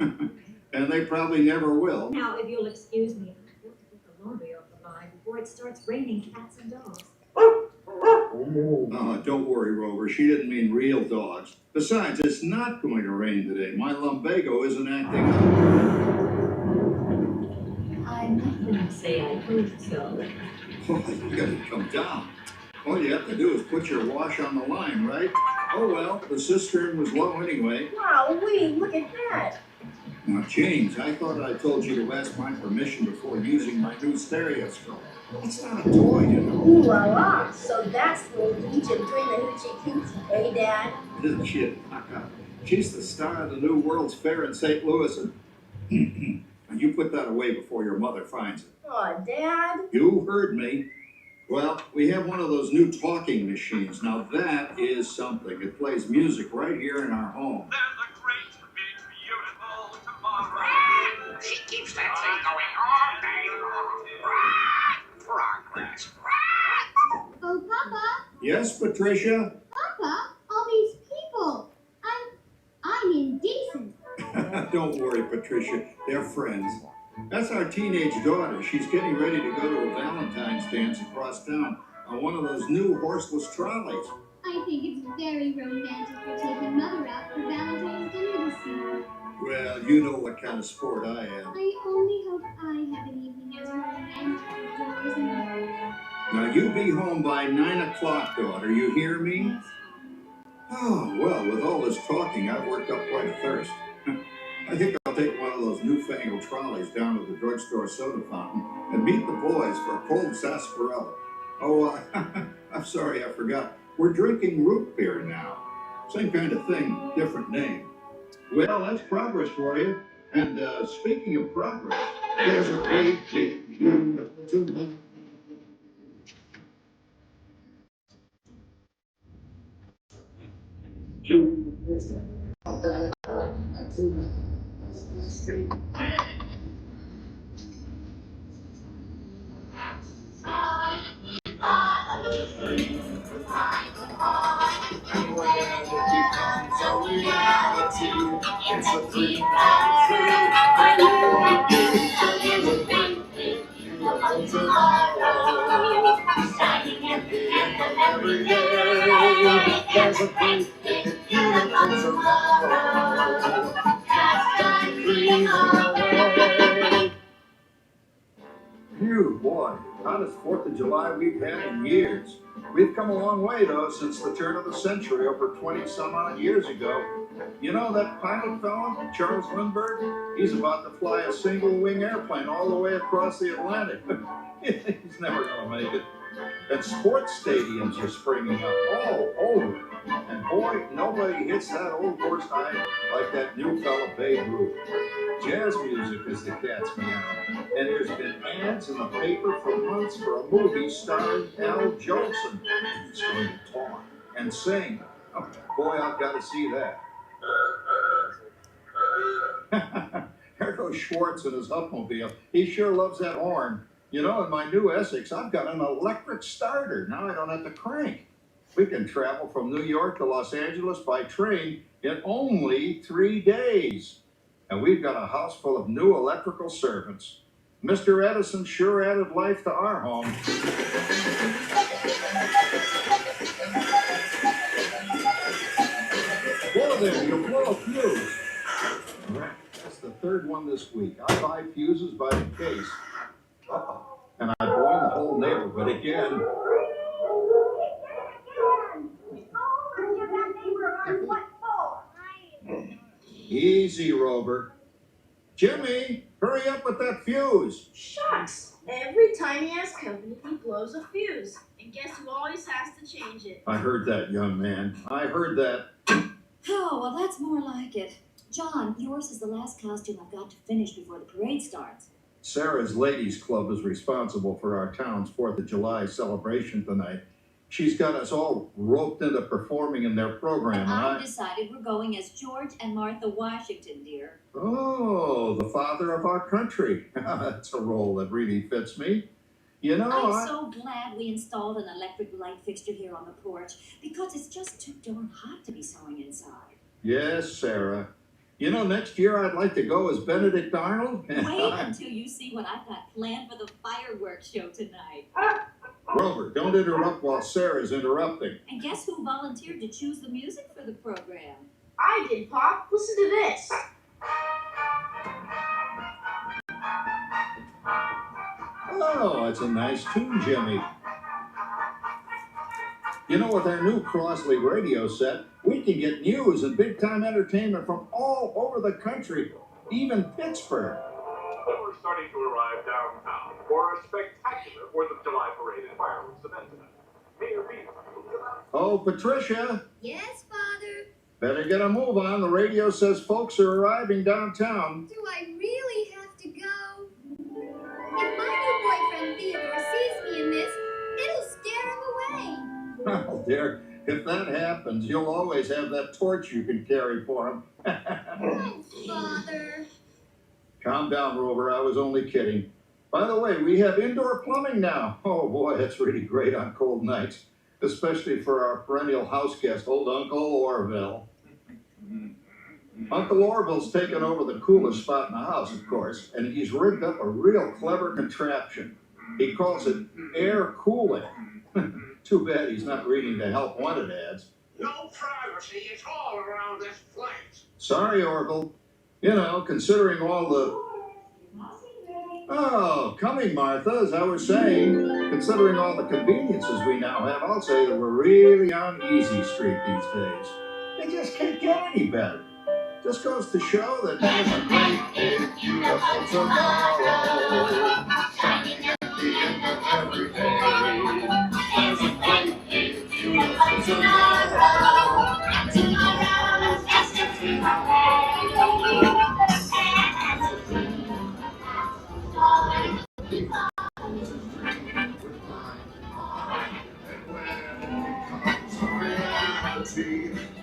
And they probably never will. Now, if you'll excuse me, I have to get the laundry off the line before it starts raining cats and dogs. Oh, don't worry, Rover. She didn't mean real dogs. Besides, it's not going to rain today. My lumbago isn't acting up. I'm not going to say I hope so. Oh, you gotta come down. All you have to do is put your wash on the line, right? Oh, well, the cistern was low anyway. Wow, look at that. Now, James, I thought I told you to ask my permission before using my new stereoscope. It's not a toy, you know. Ooh la la. So that's the Legion doing the hoochie coochie, hey, Dad? Isn't she? She's the star of the new World's Fair in St. Louis, and you put that away before your mother finds it. Oh, Dad. You heard me. Well, we have one of those new talking machines. Now that is something. It plays music right here in our home. She keeps that thing going all day long. Progress. Oh, Papa. Yes, Patricia? Papa, all these people. I'm indecent. Don't worry, Patricia. They're friends. That's our teenage daughter. She's getting ready to go to a Valentine's dance across town on one of those new horseless trolleys. I think it's very romantic for taking Mother out for Valentine's dinner this year. Well, you know what kind of sport I am. I only hope I have an evening as romantic as yours and Now, you be home by 9 o'clock, daughter. You hear me? Oh, well, with all this talking, I've worked up quite a thirst. I think I'll take one of those newfangled trolleys down to the drugstore soda fountain and meet the boys for a cold sarsaparilla. Oh, I'm sorry, I forgot. We're drinking root beer now. Same kind of thing, different name. Well, that's progress for you. And speaking of progress, there's a great big beautiful... Phew, boy, hottest 4th of July we've had in years. We've come a long way, though, since the turn of the century, over 20-some-odd years ago. You know that pilot fella, Charles Lindbergh? He's about to fly a single-wing airplane all the way across the Atlantic. He's never going to make it. And sports stadiums are springing up all over. And boy, nobody hits that old horse high like that new fella Babe Ruth. Jazz music is the cat's meow. And there's been ads in the paper for months for a movie starring Al Jolson. He's going to talk and sing. Oh, boy, I've got to see that. There goes Schwartz in his Hupmobile. He sure loves that horn. You know, in my new Essex, I've got an electric starter. Now I don't have to crank. We can travel from New York to Los Angeles by train in only 3 days. And we've got a house full of new electrical servants. Mr. Edison sure added life to our home. Whoa there, you blow a fuse. That's the 3rd one this week. I buy fuses by the case. And I blow the whole neighborhood again. Easy, Rover. Jimmy, hurry up with that fuse. Shucks! Every time he has company, he blows a fuse. And guess who always has to change it? I heard that, young man. I heard that. Oh, well, that's more like it. John, yours is the last costume I've got to finish before the parade starts. Sarah's Ladies Club is responsible for our town's 4th of July celebration tonight. She's got us all roped into performing in their program. And I've decided we're going as George and Martha Washington, dear. Oh, the father of our country. That's a role that really fits me. You know, I'm so glad we installed an electric light fixture here on the porch, because it's just too darn hot to be sewing inside. Yes, Sarah. You know, next year I'd like to go as Benedict Arnold. Wait until you see what I've got planned for the fireworks show tonight. Rover, don't interrupt while Sarah's interrupting. And guess who volunteered to choose the music for the program? I did, Pop. Listen to this. Oh, it's a nice tune, Jimmy. You know, with our new Crossley radio set, we can get news and big-time entertainment from all over the country, even Pittsburgh. We're starting to arrive downtown for a spectacular 4th of July parade and fireworks event tonight. Mayor Beaver. Oh, Patricia. Yes, Father? Better get a move on. The radio says folks are arriving downtown. Do I really have to go? If my new boyfriend Theodore sees me in this, it'll scare him away. Oh, dear. If that happens, you'll always have that torch you can carry for him. Oh, Father. Calm down, Rover. I was only kidding. By the way, we have indoor plumbing now. Oh, boy, that's really great on cold nights, especially for our perennial house guest, old Uncle Orville. Uncle Orville's taken over the coolest spot in the house, of course, and he's rigged up a real clever contraption. He calls it air cooling. Too bad he's not reading the help wanted ads. No privacy, it's all around this place. Sorry, Orville. You know, considering all the... Oh, coming, Martha, as I was saying, considering all the conveniences we now have, I'll say that we're really on easy street these days. It just can't get any better. Just goes to show that there's a great big beautiful tomorrow shining at the end of every day. There's a great big beautiful tomorrow, and tomorrow is just a dream away.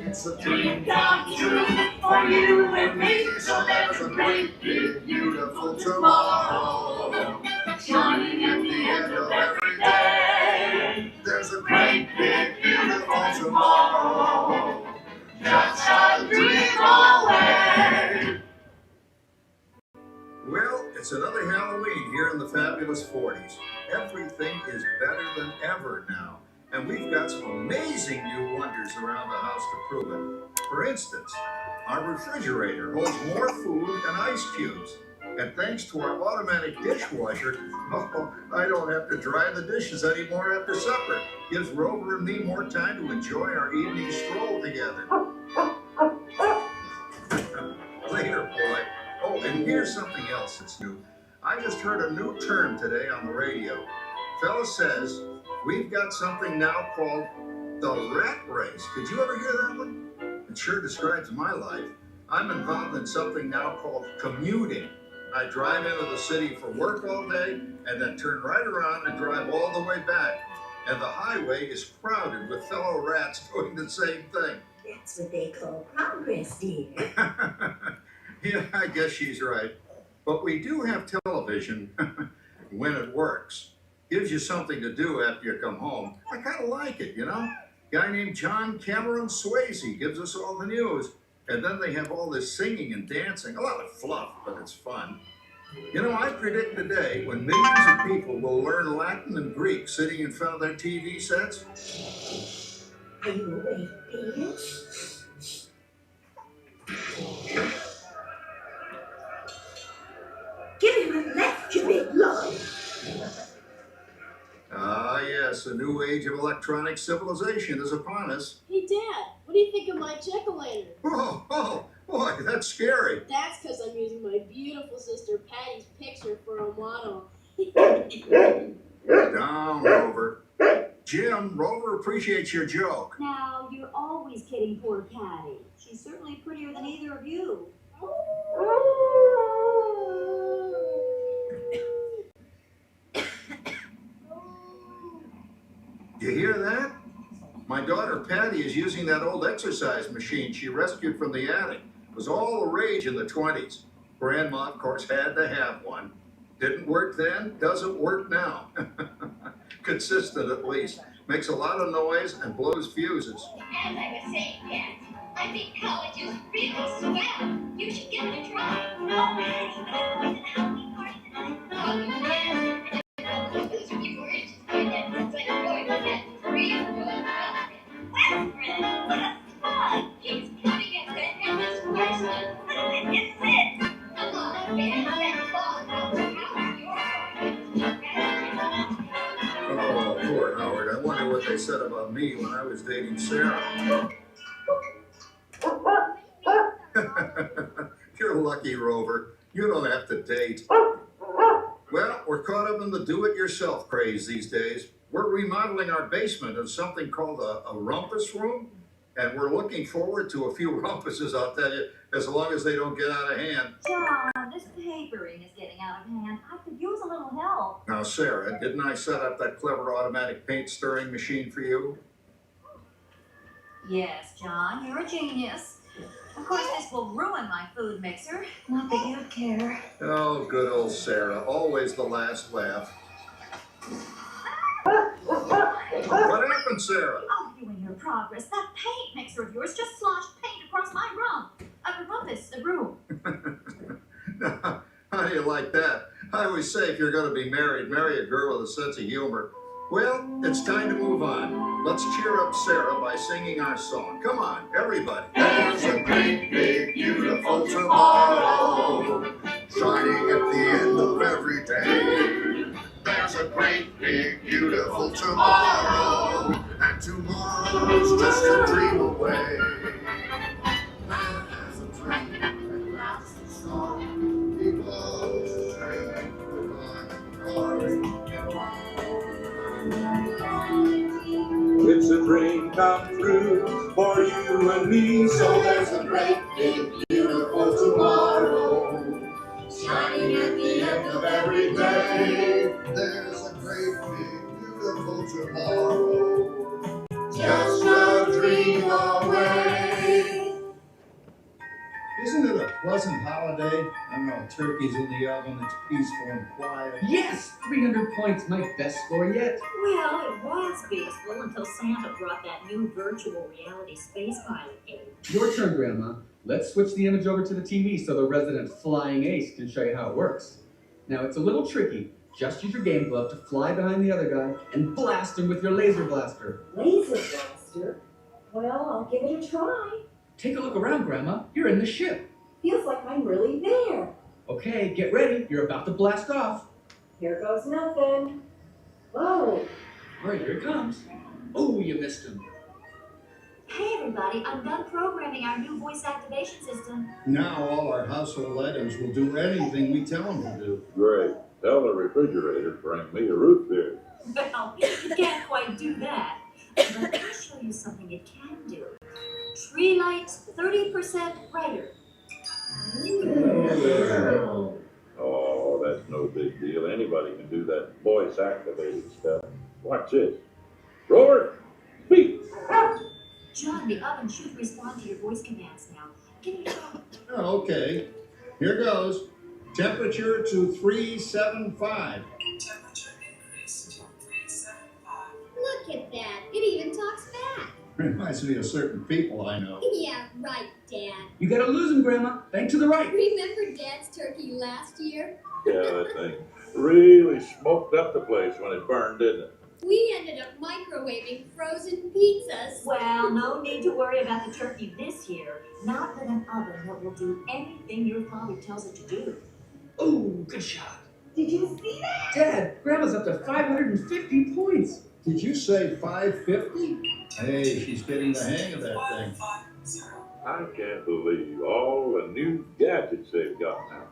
It's a dream come true for you and me. So there's a great big beautiful tomorrow shining at the end of every day. There's a great big beautiful tomorrow, just a dream away. Well, it's another Halloween here in the fabulous 40s. Everything is better than ever now. And we've got some amazing new wonders around the house to prove it. For instance, our refrigerator holds more food and ice cubes. And thanks to our automatic dishwasher, I don't have to dry the dishes anymore after supper. Gives Rover and me more time to enjoy our evening stroll together. Later, boy. Oh, and here's something else that's new. I just heard a new term today on the radio. Fella says, we've got something now called the rat race. Did you ever hear that one? It sure describes my life. I'm involved in something now called commuting. I drive into the city for work all day and then turn right around and drive all the way back. And the highway is crowded with fellow rats doing the same thing. That's what they call progress, dear. Yeah, I guess she's right. But we do have television when it works. Gives you something to do after you come home. I kind of like it, you know? Guy named John Cameron Swayze gives us all the news. And then they have all this singing and dancing. A lot of fluff, but it's fun. You know, I predict the day when millions of people will learn Latin and Greek sitting in front of their TV sets. Are you awake, dear? Give him a left, you big love. Ah, yes, a new age of electronic civilization is upon us. Hey, Dad, what do you think of my jack-o'-lantern? Oh, boy, that's scary. That's because I'm using my beautiful sister Patty's picture for a model. Down, Rover. Jim, Rover appreciates your joke. Now, you're always kidding poor Patty. She's certainly prettier than either of you. You hear that? My daughter Patty is using that old exercise machine she rescued from the attic. It was all the rage in the 20s. Grandma, of course, had to have one. Didn't work then, doesn't work now. Consistent at least. Makes a lot of noise and blows fuses. As I was saying, Dad, I think college is really swell. You should give it a try. Oh, Patty, but it wasn't Halloween party tonight. Oh, yes. And all those people were just doing that. It's like going to that free food. Westford, that's fun. He's coming in to end this question. It's it. Come on, man. That's fun. How's your Oh, poor Howard. I wonder what they said about me when I was dating Sarah. You're lucky, Rover. You don't have to date. Well, we're caught up in the do-it-yourself craze these days. We're remodeling our basement in something called a rumpus room, and we're looking forward to a few rumpuses, I'll tell you, as long as they don't get out of hand. John, this papering is getting out of hand. I could use a little help. Now, Sarah, didn't I set up that clever automatic paint stirring machine for you? Yes, John, you're a genius. Of course, this will ruin my food mixer. Not that you'd care. Oh, good old Sarah. Always the last laugh. What happened, Sarah? Oh, you and your progress. That paint mixer of yours just sloshed paint across my rump. A rumpus you like that? I always say if you're going to be married, marry a girl with a sense of humor. Well, it's time to move on. Let's cheer up Sarah by singing our song. Come on, everybody. There's a great, big, beautiful tomorrow, shining at the end of every day. There's a great, big, beautiful tomorrow, and tomorrow's just a dream away. There's a dream that lasts so long, because it's a dream come true for you and me. So there's a great, big, beautiful tomorrow, shining at the end of every day. There's a great, big, beautiful tomorrow, Just a dream away. Isn't it a pleasant holiday? I don't know, turkey's in the oven, it's peaceful and quiet. Yes! 300 points, my best score yet. Well, it was peaceful until Santa brought that new virtual reality space pilot game. Your turn, Grandma. Let's switch the image over to the TV so the resident flying ace can show you how it works. Now, it's a little tricky. Just use your game glove to fly behind the other guy and blast him with your laser blaster. Laser blaster? Well, I'll give it a try. Take a look around, Grandma. You're in the ship. Feels like I'm really there. Okay, get ready. You're about to blast off. Here goes nothing. Whoa. All right, here it comes. Oh, you missed him. Hey everybody, I'm done programming our new voice activation system. Now all our household items will do anything we tell them to do. Great. Tell the refrigerator to bring me a root beer. Well, it can't quite do that. But I'll show you something it can do. Tree lights 30% brighter. Oh, that's no big deal. Anybody can do that voice activated stuff. Watch this. Roar! Speak! John, the oven should respond to your voice commands now. Give me a try. Oh, okay. Here goes. Temperature to 375. Temperature increase to 375. Look at that. It even talks back. Reminds me of certain people I know. Yeah, right, Dad. You gotta lose him, Grandma. Bank to the right. Remember Dad's turkey last year? Yeah, that thing really smoked up the place when it burned, didn't it? We ended up microwaving frozen pizzas. Well, no need to worry about the turkey this year. Not with an oven that will do anything your father tells it to do. Oh, good shot. Did you see that? Dad, Grandma's up to 550 points. Did you say 550? Hey, she's getting the hang of that thing. I can't believe all the new gadgets they've got now.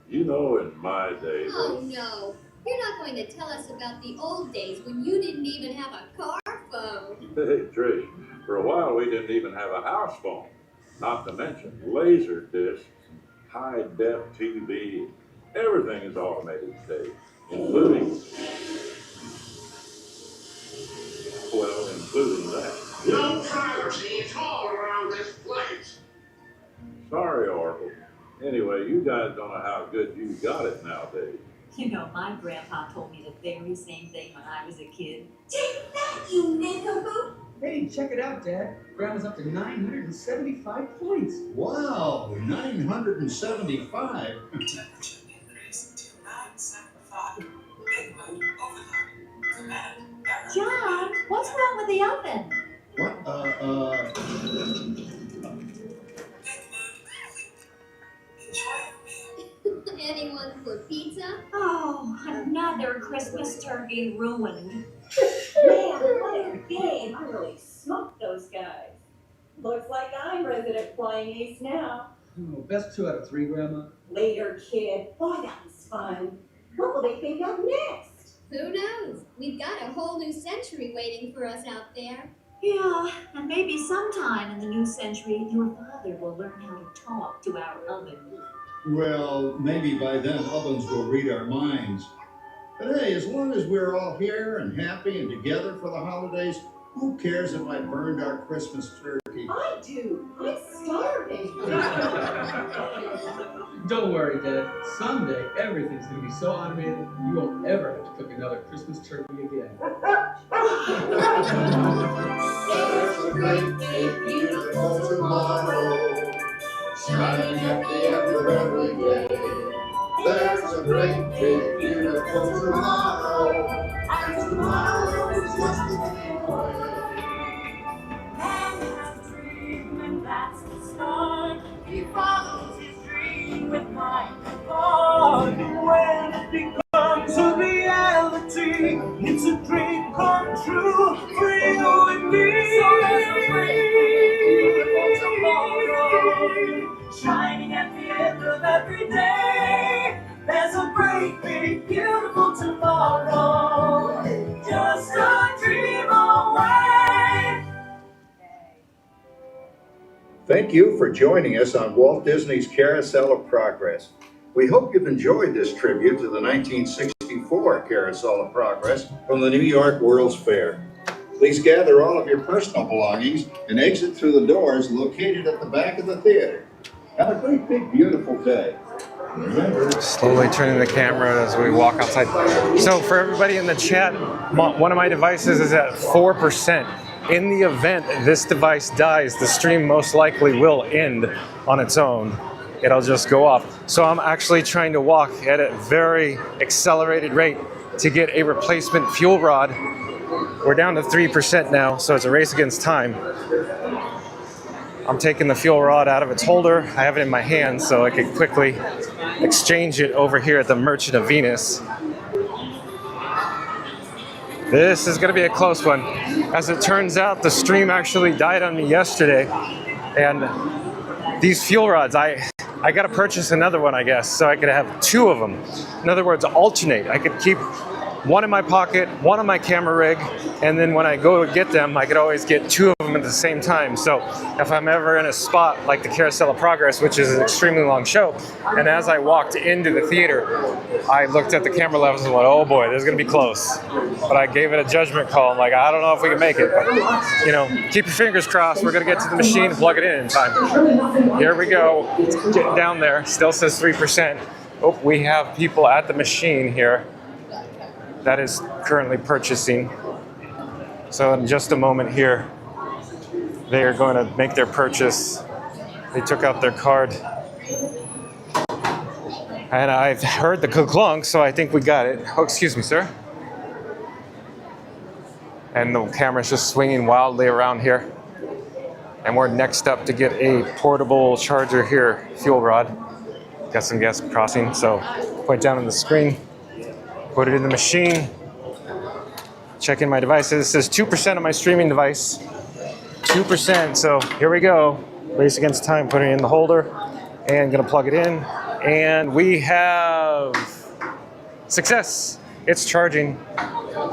You know, in my day, Oh no. You're not going to tell us about the old days when you didn't even have a car phone. hey, Trish, for a while we didn't even have a house phone. Not to mention laser discs, high-def TV. Everything is automated today, including that. No privacy at all around this place. Sorry, Oracle. Anyway, you guys don't know how good you got it nowadays. You know, my grandpa told me the very same thing when I was a kid. Take that, you nincompoop! Hey, check it out, Dad. Grandma's up to 975 points. Wow, 975. Temperature increase to 975. Big mode overload. Command error. John, what's wrong with the oven? What? Anyone for pizza? Oh, another Christmas turkey ruined. Man, what a game. I really smoked those guys. Looks like I'm resident flying ace now. Oh, best 2 out of 3, Grandma. Later, kid. Boy, that was fun. What will they think of next? Who knows? We've got a whole new century waiting for us out there. Yeah, and maybe sometime in the new century, your father will learn how to talk to our oven. Well, maybe by then ovens will read our minds. But hey, as long as we're all here and happy and together for the holidays, who cares if I burned our Christmas turkey? I do. I'm starving. Don't worry, Dad. Someday, everything's going to be so automated, you won't ever have to cook another Christmas turkey again. There's a great, big, beautiful tomorrow, shining at the end of every day. There's a great big beautiful tomorrow, and tomorrow is just a dream away. Man has a dream, and that's the start. He follows his dream with mind and heart. When it becomes a reality, it's a dream come true for you and me. So there's a great big beautiful tomorrow, shining at the end of every day. There's a great big beautiful tomorrow, just a dream away. Thank you for joining us on Walt Disney's Carousel of Progress. We hope you've enjoyed this tribute to the 1964 Carousel of Progress from the New York World's Fair. Please gather all of your personal belongings and exit through the doors located at the back of the theater. Have a great big beautiful day. Remember, Slowly turning the camera as we walk outside. So for everybody in the chat, one of my devices is at 4%. In the event this device dies, the stream most likely will end on its own. It'll just go off. So I'm actually trying to walk at a very accelerated rate to get a replacement fuel rod. We're down to 3% now, so it's a race against time. I'm taking the fuel rod out of its holder. I have it in my hand so I can quickly exchange it over here at the Merchant of Venus. This is going to be a close one. As it turns out, the stream actually died on me yesterday, and these fuel rods, I got to purchase another one, I guess, so I could have two of them. In other words, alternate. I could keep one in my pocket, one on my camera rig, and then when I go to get them, I could always get two of them at the same time. So if I'm ever in a spot like the Carousel of Progress, which is an extremely long show, and as I walked into the theater, I looked at the camera levels and went, oh boy, this is gonna be close. But I gave it a judgment call. I'm like, I don't know if we can make it, but you know, keep your fingers crossed. We're gonna get to the machine and plug it in time. Here we go, it's getting down there, still says 3%. Oh, we have people at the machine here that is currently purchasing. So in just a moment here, they are going to make their purchase. They took out their card. And I've heard the clunk, so I think we got it. Oh, excuse me, sir. And the camera's just swinging wildly around here. And we're next up to get a portable charger here, fuel rod. Got some gas crossing, so point down on the screen. Put it in the machine, check in my devices. It says 2% on my streaming device, 2%. So here we go, race against time, putting it in the holder and gonna plug it in. And we have success, it's charging.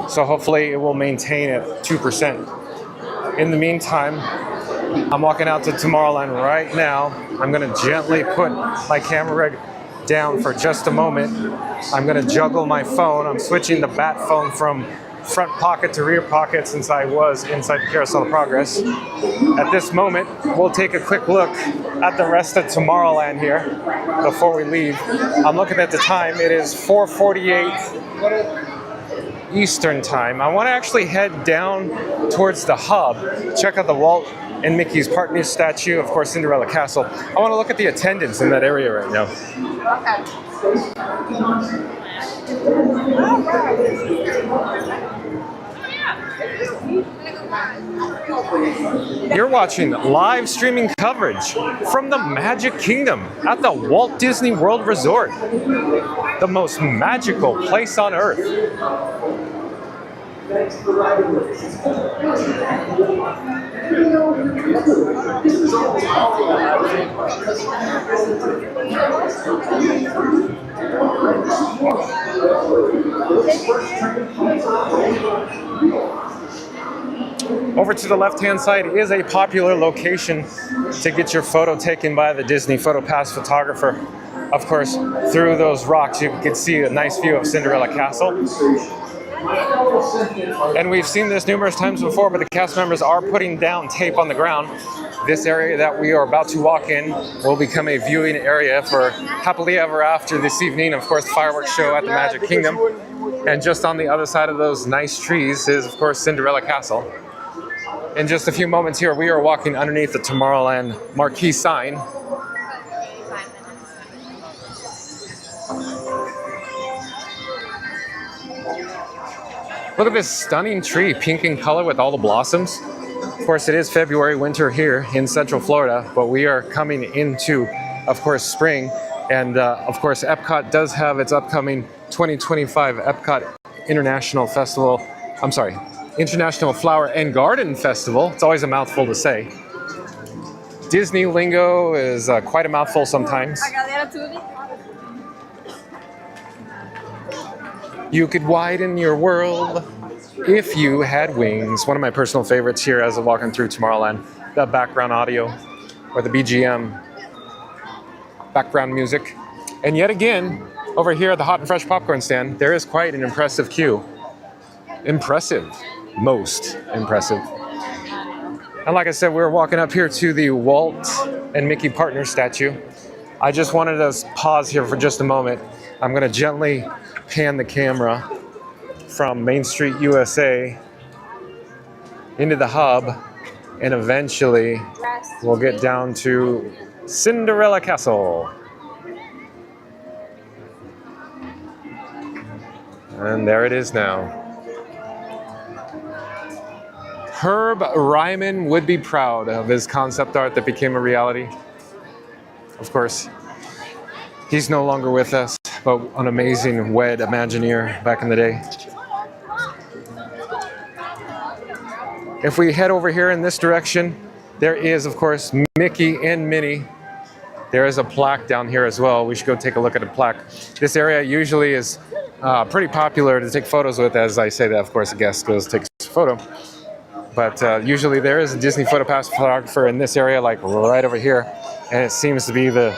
So hopefully it will maintain at 2%. In the meantime, I'm walking out to Tomorrowland right now. I'm gonna gently put my camera rig down for just a moment. I'm gonna juggle my phone. I'm switching the bat phone from front pocket to rear pocket since I was inside the Carousel of Progress. At this moment, we'll take a quick look at the rest of Tomorrowland here before we leave. I'm looking at the time. It is 4:48 Eastern time. I wanna actually head down towards the hub, check out the Walt and Mickey's Partner statue, of course, Cinderella Castle. I wanna look at the attendance in that area right now. You're watching live streaming coverage from the Magic Kingdom at the Walt Disney World Resort, the most magical place on Earth. Thanks for riding with Over to the left-hand side is a popular location to get your photo taken by the Disney PhotoPass photographer. Of course, through those rocks, you can see a nice view of Cinderella Castle. And we've seen this numerous times before, but the cast members are putting down tape on the ground. This area that we are about to walk in will become a viewing area for Happily Ever After this evening. Of course, the fireworks show at the Magic Kingdom. And just on the other side of those nice trees is, of course, Cinderella Castle. In just a few moments here, we are walking underneath the Tomorrowland marquee sign. Look at this stunning tree, pink in color with all the blossoms. Of course, it is February, winter here in Central Florida, but we are coming into, of course, spring. And of course, Epcot does have its upcoming 2025 Epcot International Festival. I'm sorry, International Flower and Garden Festival. It's always a mouthful to say. Disney lingo is quite a mouthful sometimes. You could widen your world if you had wings. One of my personal favorites here as I'm walking through Tomorrowland. The background audio or the BGM, background music. And yet again, over here at the hot and fresh popcorn stand, there is quite an impressive queue. Impressive, most impressive. And like I said, we're walking up here to the Walt and Mickey Partner statue. I just wanted to pause here for just a moment. I'm gonna gently pan the camera from Main Street, USA into the hub, and eventually we'll get down to Cinderella Castle. And there it is now. Herb Ryman would be proud of his concept art that became a reality. Of course, he's no longer with us, but an amazing wed Imagineer back in the day. If we head over here in this direction, there is, of course, Mickey and Minnie. There is a plaque down here as well. We should go take a look at the plaque. This area usually is pretty popular to take photos with. As I say that, of course, a guest goes takes a photo. But usually there is a Disney PhotoPass photographer in this area, like right over here. And it seems to be the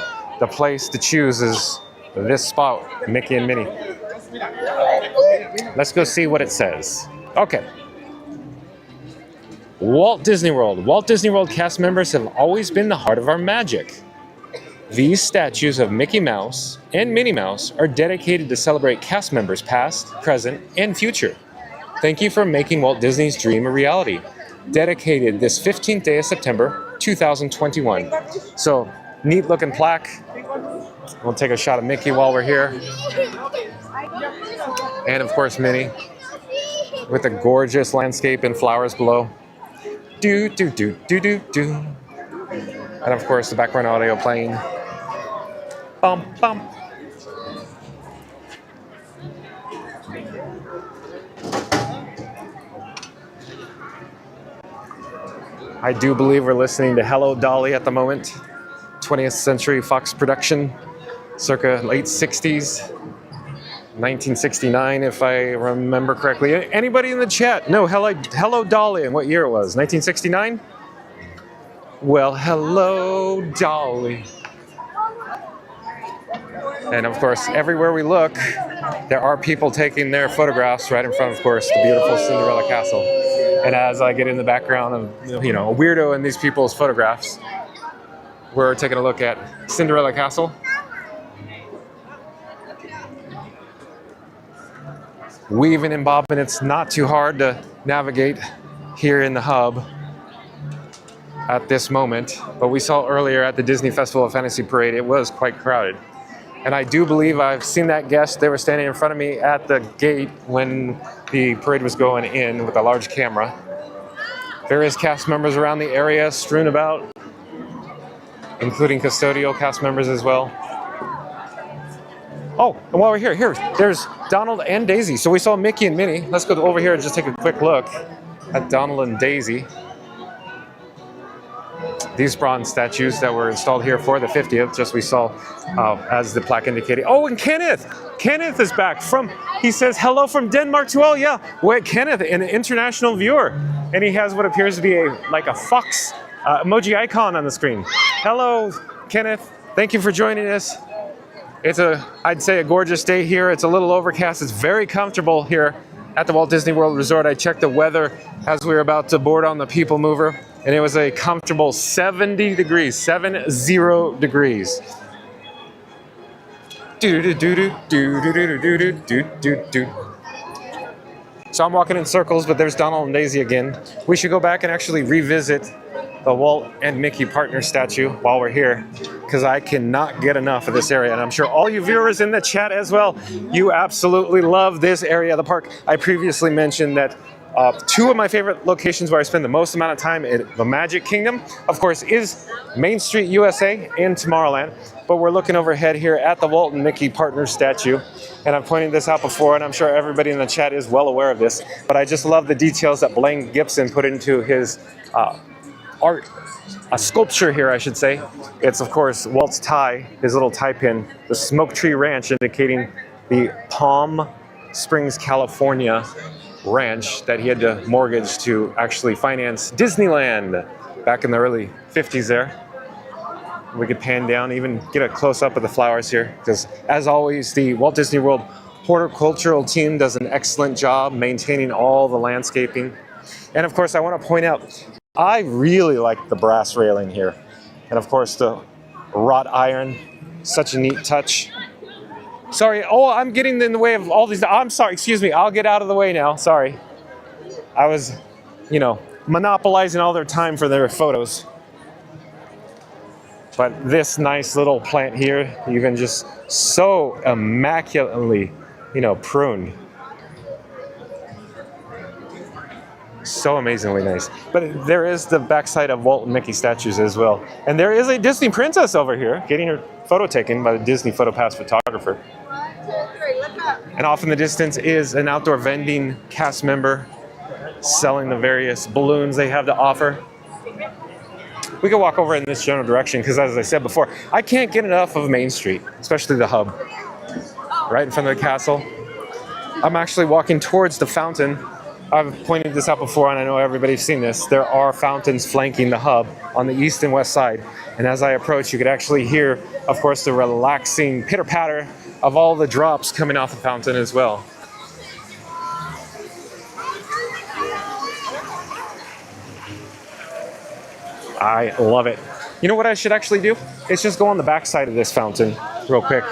place to choose is this spot, Mickey and Minnie. Let's go see what it says. Okay. Walt Disney World. Walt Disney World cast members have always been the heart of our magic. These statues of Mickey Mouse and Minnie Mouse are dedicated to celebrate cast members past, present, and future. Thank you for making Walt Disney's dream a reality. Dedicated this 15th day of September, 2021. So, neat looking plaque. We'll take a shot of Mickey while we're here. And of course, Minnie with a gorgeous landscape and flowers below. Do, do, do, do, do, do. And of course, the background audio playing. Bum, bum. I do believe we're listening to Hello Dolly at the moment. 20th Century Fox production, circa late 60s. 1969, if I remember correctly. Anybody in the chat? No, Hello Dolly, and what year it was? 1969? Well, hello, Dolly. And of course, everywhere we look, there are people taking their photographs right in front, of course, the beautiful Cinderella Castle. And as I get in the background of, you know, a weirdo in these people's photographs, we're taking a look at Cinderella Castle. Weaving and bobbing, it's not too hard to navigate here in the hub at this moment. But we saw earlier at the Disney Festival of Fantasy Parade, it was quite crowded. And I do believe I've seen that guest. They were standing in front of me at the gate when the parade was going in with a large camera. Various cast members around the area strewn about, including custodial cast members as well. Oh, and while we're here, there's Donald and Daisy. So we saw Mickey and Minnie. Let's go over here and just take a quick look at Donald and Daisy. These bronze statues that were installed here for the 50th, just we saw as the plaque indicated. Oh, and Kenneth! Kenneth is back from, he says, hello from Denmark to all. Yeah, wait, Kenneth, an international viewer. And he has what appears to be like a fox emoji icon on the screen. Hello, Kenneth. Thank you for joining us. It's I'd say a gorgeous day here. It's a little overcast. It's very comfortable here at the Walt Disney World Resort. I checked the weather as we were about to board on the People Mover, and it was a comfortable 70 degrees, 70 degrees. So I'm walking in circles, but there's Donald and Daisy again. We should go back and actually revisit the Walt and Mickey partner statue while we're here, because I cannot get enough of this area, and I'm sure all you viewers in the chat as well, you absolutely love this area of the park. I previously mentioned that two of my favorite locations where I spend the most amount of time in the Magic Kingdom, of course, is Main Street USA and Tomorrowland. But we're looking overhead here at the Walt and Mickey partner statue. And I've pointed this out before, and I'm sure everybody in the chat is well aware of this. But I just love the details that Blaine Gibson put into his art, a sculpture here, I should say. It's, of course, Walt's tie, his little tie pin, the Smoke Tree Ranch, indicating the Palm Springs, California ranch that he had to mortgage to actually finance Disneyland back in the early 50s there. We could pan down, even get a close-up of the flowers here, because as always, the Walt Disney World horticultural team does an excellent job maintaining all the landscaping. And of course, I want to point out, I really like the brass railing here. And of course, the wrought iron, such a neat touch. Sorry, oh, I'm getting in the way of all these. I'm sorry, excuse me, I'll get out of the way now, sorry. I was, you know, monopolizing all their time for their photos. But this nice little plant here, even just so immaculately, you know, pruned. So amazingly nice. But there is the backside of Walt and Mickey statues as well. And there is a Disney princess over here getting her photo taken by the Disney PhotoPass photographer. 1, 2, 3, look up. And off in the distance is an outdoor vending cast member selling the various balloons they have to offer. We can walk over in this general direction because, as I said before, I can't get enough of Main Street, especially the hub, right in front of the castle. I'm actually walking towards the fountain. I've pointed this out before, and I know everybody's seen this. There are fountains flanking the hub on the east and west side. And as I approach, you could actually hear, of course, the relaxing pitter-patter of all the drops coming off the fountain as well. I love it. You know what I should actually do? It's just go on the back side of this fountain real quick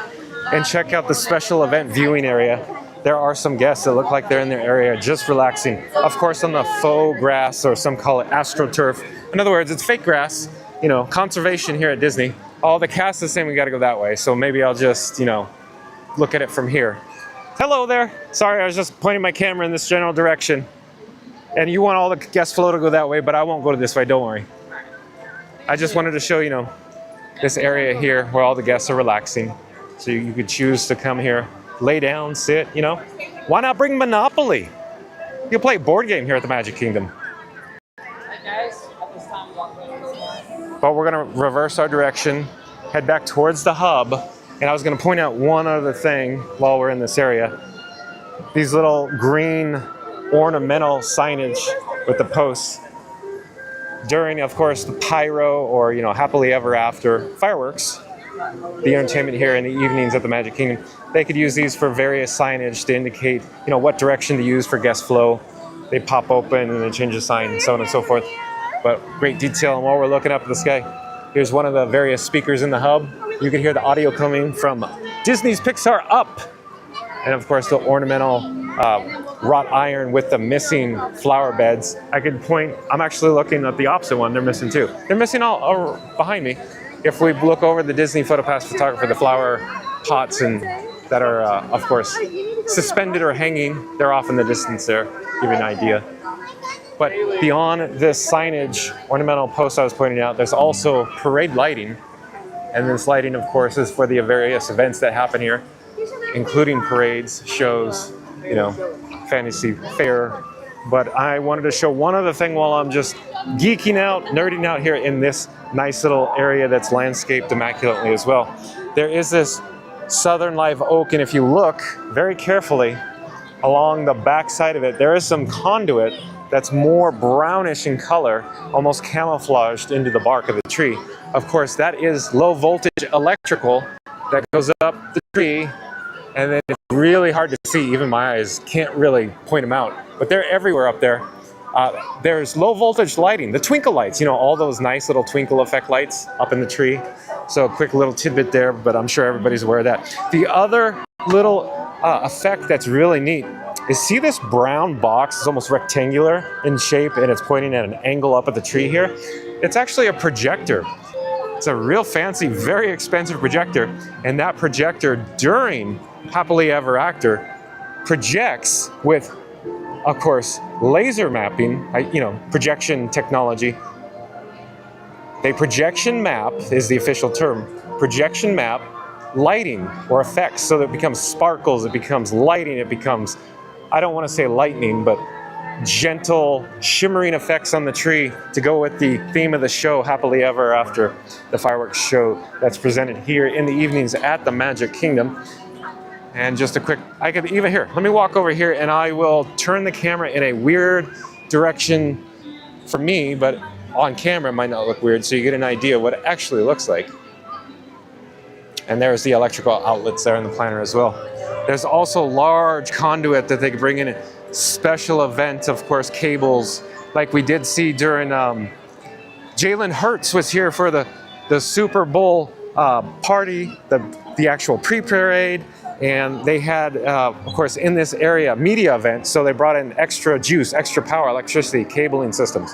and check out the special event viewing area. There are some guests that look like they're in their area just relaxing. Of course, on the faux grass, or some call it astroturf. In other words, it's fake grass, you know, conservation here at Disney. Oh, the cast is saying we gotta go that way, so maybe I'll just, you know, look at it from here. Hello there. Sorry, I was just pointing my camera in this general direction. And you want all the guest flow to go that way, but I won't go this way, don't worry. I just wanted to show, you know, this area here where all the guests are relaxing. So you could choose to come here, lay down, sit, you know. Why not bring Monopoly? You can play a board game here at the Magic Kingdom. But we're gonna reverse our direction, head back towards the hub. And I was gonna point out one other thing while we're in this area. These little green ornamental signage with the posts. During, of course, the pyro or, you know, happily ever after fireworks, the entertainment here in the evenings at the Magic Kingdom, they could use these for various signage to indicate, you know, what direction to use for guest flow. They pop open and then change the sign, so on and so forth. But great detail. And while we're looking up at the sky, here's one of the various speakers in the hub. You can hear the audio coming from Disney's Pixar Up. And of course, the ornamental wrought iron with the missing flower beds. I could point, I'm actually looking at the opposite one, they're missing too. They're missing all behind me. If we look over the Disney PhotoPass photographer, the flower pots and that are, of course, suspended or hanging, they're off in the distance there, give you an idea. But beyond this signage, ornamental post I was pointing out, there's also parade lighting. And this lighting, of course, is for the various events that happen here, including parades, shows, you know, fantasy fair. But I wanted to show one other thing while I'm just geeking out, nerding out here in this nice little area that's landscaped immaculately as well. There is this southern live oak, and if you look very carefully along the back side of it, there is some conduit that's more brownish in color, almost camouflaged into the bark of the tree. Of course, that is low voltage electrical that goes up the tree, and then it's really hard to see. Even my eyes can't really point them out, but they're everywhere up there. There's low voltage lighting, the twinkle lights, you know, all those nice little twinkle effect lights up in the tree. So a quick little tidbit there, but I'm sure everybody's aware of that. The other little effect that's really neat is, see this brown box? It's almost rectangular in shape, and it's pointing at an angle up at the tree here. It's actually a projector. It's a real fancy, very expensive projector. And that projector during Happily Ever After projects with, of course, laser mapping, projection technology. They projection map is the official term. Projection map lighting or effects, so that it becomes sparkles, it becomes lighting, it becomes, I don't want to say lightning, but gentle shimmering effects on the tree to go with the theme of the show, Happily Ever After, the fireworks show that's presented here in the evenings at the Magic Kingdom. And just a quick, I could even here, let me walk over here and I will turn the camera in a weird direction for me, but on camera it might not look weird, so you get an idea what it actually looks like. And there's the electrical outlets there in the planner as well. There's also large conduit that they can bring in, special event, of course, cables, like we did see during, Jalen Hurts was here for the Super Bowl party, the actual pre-parade, and they had, of course, in this area, media event, so they brought in extra juice, extra power, electricity, cabling systems.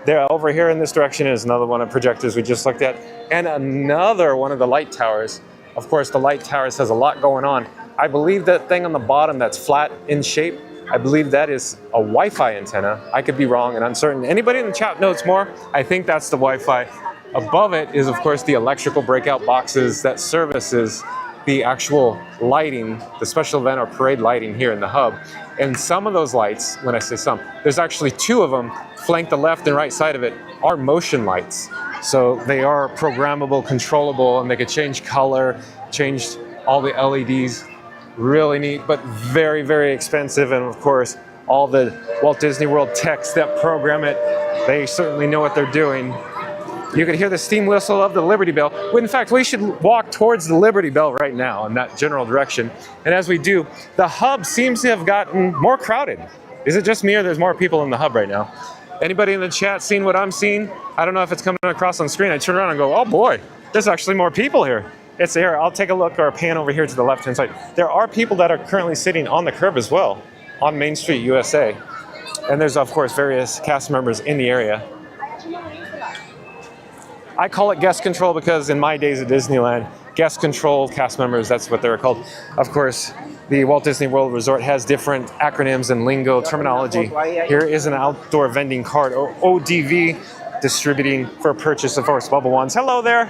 There, over here in this direction is another one of projectors we just looked at, and another one of the light towers. Of course, the light towers has a lot going on. I believe that thing on the bottom that's flat in shape, I believe that is a Wi-Fi antenna. I could be wrong and uncertain. Anybody in the chat knows more? I think that's the Wi-Fi. Above it is, of course, the electrical breakout boxes that services the actual lighting, the special event or parade lighting here in the hub. And some of those lights, when I say some, there's actually two of them, flank the left and right side of it, are motion lights. So they are programmable, controllable, and they could change color, change all the LEDs. Really neat, but very, very expensive. And of course, all the Walt Disney World techs that program it, they certainly know what they're doing. You can hear the steam whistle of the Liberty Bell. In fact, we should walk towards the Liberty Bell right now in that general direction. And as we do, the hub seems to have gotten more crowded. Is it just me or there's more people in the hub right now? Anybody in the chat seen what I'm seeing? I don't know if it's coming across on screen. I turn around and go, oh boy, there's actually more people here. It's here. I'll take a look or pan over here to the left-hand side. There are people that are currently sitting on the curb as well on Main Street, USA. And there's, of course, various cast members in the area. I call it guest control because in my days at Disneyland, guest control cast members, that's what they were called. Of course, the Walt Disney World Resort has different acronyms and lingo terminology. Here is an outdoor vending cart, or ODV, distributing for purchase of course bubble wands. Hello there.